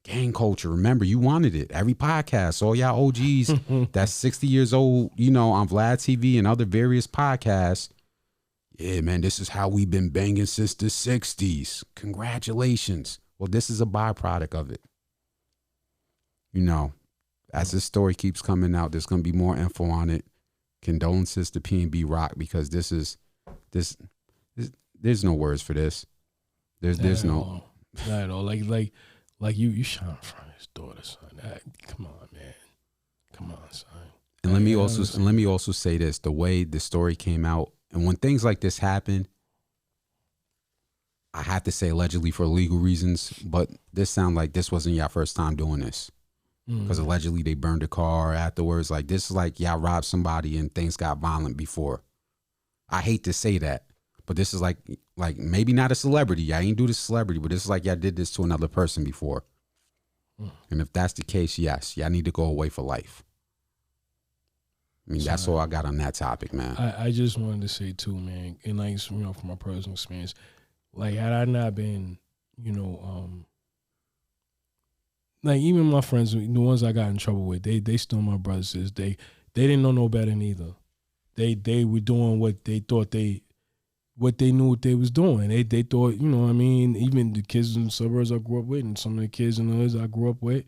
Gang culture. Remember, you wanted it. Every podcast, all y'all OGs that's 60 years old, on Vlad TV and other various podcasts. Yeah, man, this is how we've been banging since the 60s. Congratulations. Well, this is a byproduct of it. As this story keeps coming out, there's going to be more info on it. Condolences to PNB Rock, because there's no words for this. There's no. Not at all. Like you shot in front of his daughter, son. Come on, man. Come on, son. And let me also say this: the way the story came out, and when things like this happen, I have to say allegedly for legal reasons, but this sound like this wasn't your first time doing this. Because allegedly they burned a car afterwards. Like, this is like y'all robbed somebody and things got violent before. I hate to say that, but this is like maybe not a celebrity. Y'all ain't do this celebrity, but this is like y'all did this to another person before. And if that's the case, yes, y'all need to go away for life. I mean, that's all I got on that topic, man. I just wanted to say too, man, and from my personal experience, had I not been, even my friends, the ones I got in trouble with, they still my brothers. They didn't know no better neither. They were doing what they thought what they knew what they was doing. They thought, even the kids in the suburbs I grew up with and some of the kids in the hoods I grew up with,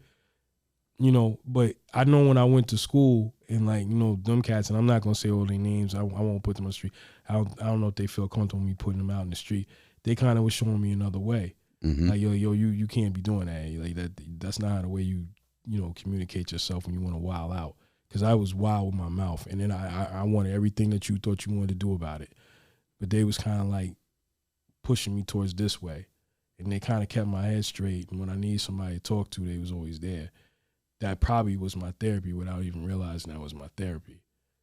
but I know when I went to school and them cats, and I'm not going to say all their names. I won't put them on the street. I don't know if they feel comfortable with me putting them out in the street. They kind of was showing me another way. Like, yo, you can't be doing that. Like, that's not the way you communicate yourself when you want to wild out. Because I was wild with my mouth, and then I wanted everything that you thought you wanted to do about it. But they was kind of like pushing me towards this way, and they kind of kept my head straight. And when I need somebody to talk to, they was always there. That probably was my therapy without even realizing that was my therapy.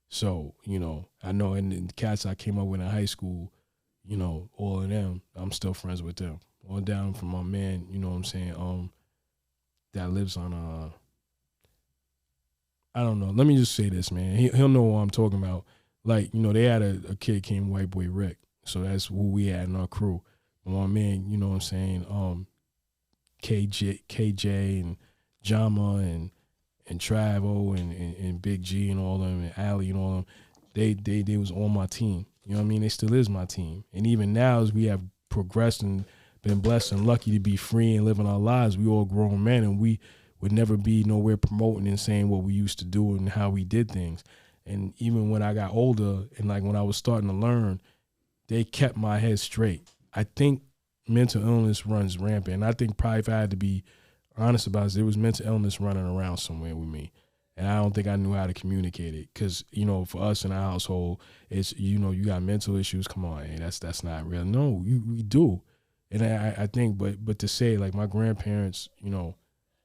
So, I know, and the cats I came up with in high school, all of them, I'm still friends with them. On down from my man, that lives on, I don't know. Let me just say this, man. He'll know what I'm talking about. Like, they had a kid named White Boy Rick. So that's who we had in our crew. But my man, KJ and Jama and Travo and Big G and all them and Ali and all them, they was on my team. You know what I mean? They still is my team. And even now, as we have progressed and been blessed and lucky to be free and living our lives, we all grown men, and we would never be nowhere promoting and saying what we used to do and how we did things. And even when I got older and like when I was starting to learn, they kept my head straight. I think mental illness runs rampant. And I think probably if I had to be honest about it, there was mental illness running around somewhere with me. And I don't think I knew how to communicate it. Because, you know, for us in our household, it's, you know, you got mental issues. Come on, hey, that's not real. No, we do. And I think, but to say, like, my grandparents, you know,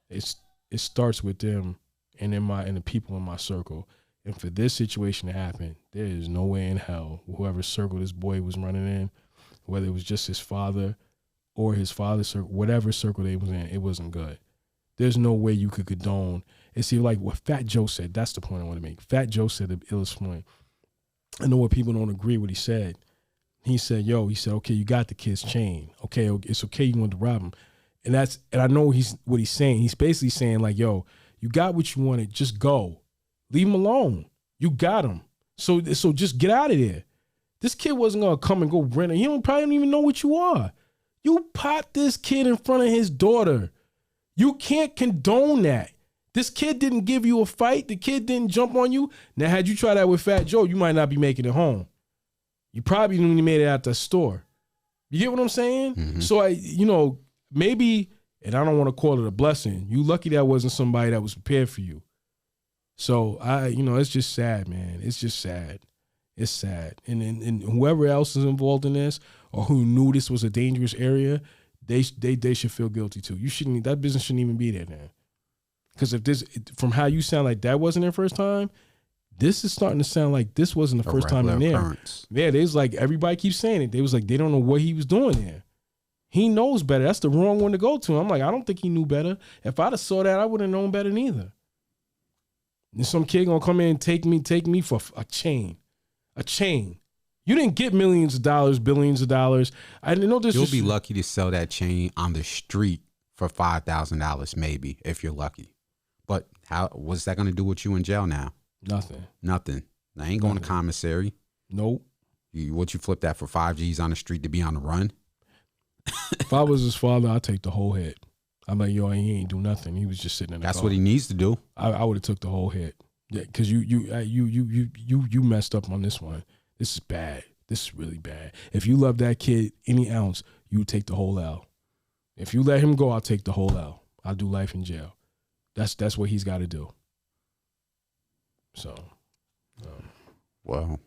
it starts with them and the people in my circle. And for this situation to happen, there is no way in hell, whoever circle this boy was running in, whether it was just his father or his father's circle, whatever circle they was in, it wasn't good. There's no way you could condone. And see, like what Fat Joe said, that's the point I want to make. Fat Joe said the illest point. I know what people don't agree what he said. He said, okay, you got the kid's chain. Okay, it's okay you want to rob him. And I know what he's saying. He's basically saying, like, yo, you got what you wanted, just go. Leave him alone. You got him. So just get out of there. This kid wasn't gonna come and go rent it. He probably don't even know what you are. You popped this kid in front of his daughter. You can't condone that. This kid didn't give you a fight. The kid didn't jump on you. Now, had you tried that with Fat Joe, you might not be making it home. You probably didn't even made it out the store. You get what I'm saying? Mm-hmm. So maybe, and I don't want to call it a blessing, you lucky that wasn't somebody that was prepared for you. So it's just sad, man. It's just sad. It's sad. And whoever else is involved in this or who knew this was a dangerous area, they should feel guilty too. That business shouldn't even be there now. Because from how you sound like that wasn't their first time, this is starting to sound like this wasn't the first time in there. Occurrence. Yeah, they was like, everybody keeps saying it. They was like, they don't know what he was doing there. He knows better. That's the wrong one to go to. I'm like, I don't think he knew better. If I'd have saw that, I would have known better neither. And some kid gonna come in and take me for a chain. A chain. You didn't get millions of dollars, billions of dollars. I didn't know this. You'll be lucky to sell that chain on the street for $5,000, maybe, if you're lucky. But what's that gonna do with you in jail now? Nothing. I ain't going to commissary. Nope. You flip that for 5 G's on the street to be on the run? If I was his father, I'd take the whole hit. I'm like, yo, he ain't do nothing. He was just sitting in the car. That's what he needs to do. I would have took the whole hit. Yeah, because you messed up on this one. This is bad. This is really bad. If you love that kid any ounce, you take the whole L. If you let him go, I'll take the whole L. I'll do life in jail. That's what he's got to do. So, well,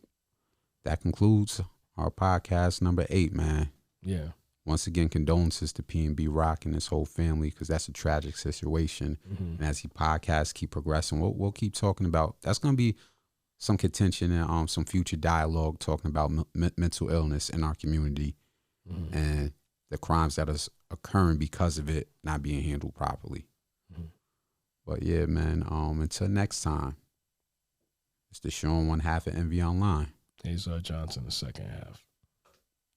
that concludes our podcast number 8, man. Yeah. Once again, condolences to PNB Rock and his whole family, because that's a tragic situation. Mm-hmm. And as the podcasts keep progressing, we'll keep talking about. That's going to be some contention and some future dialogue talking about mental illness in our community and the crimes that is occurring because of it not being handled properly. Mm-hmm. But yeah, man. Until next time, it's the Sean 1/2 of Enveonline. Hazar Johnson, the second half.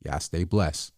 Y'all stay blessed.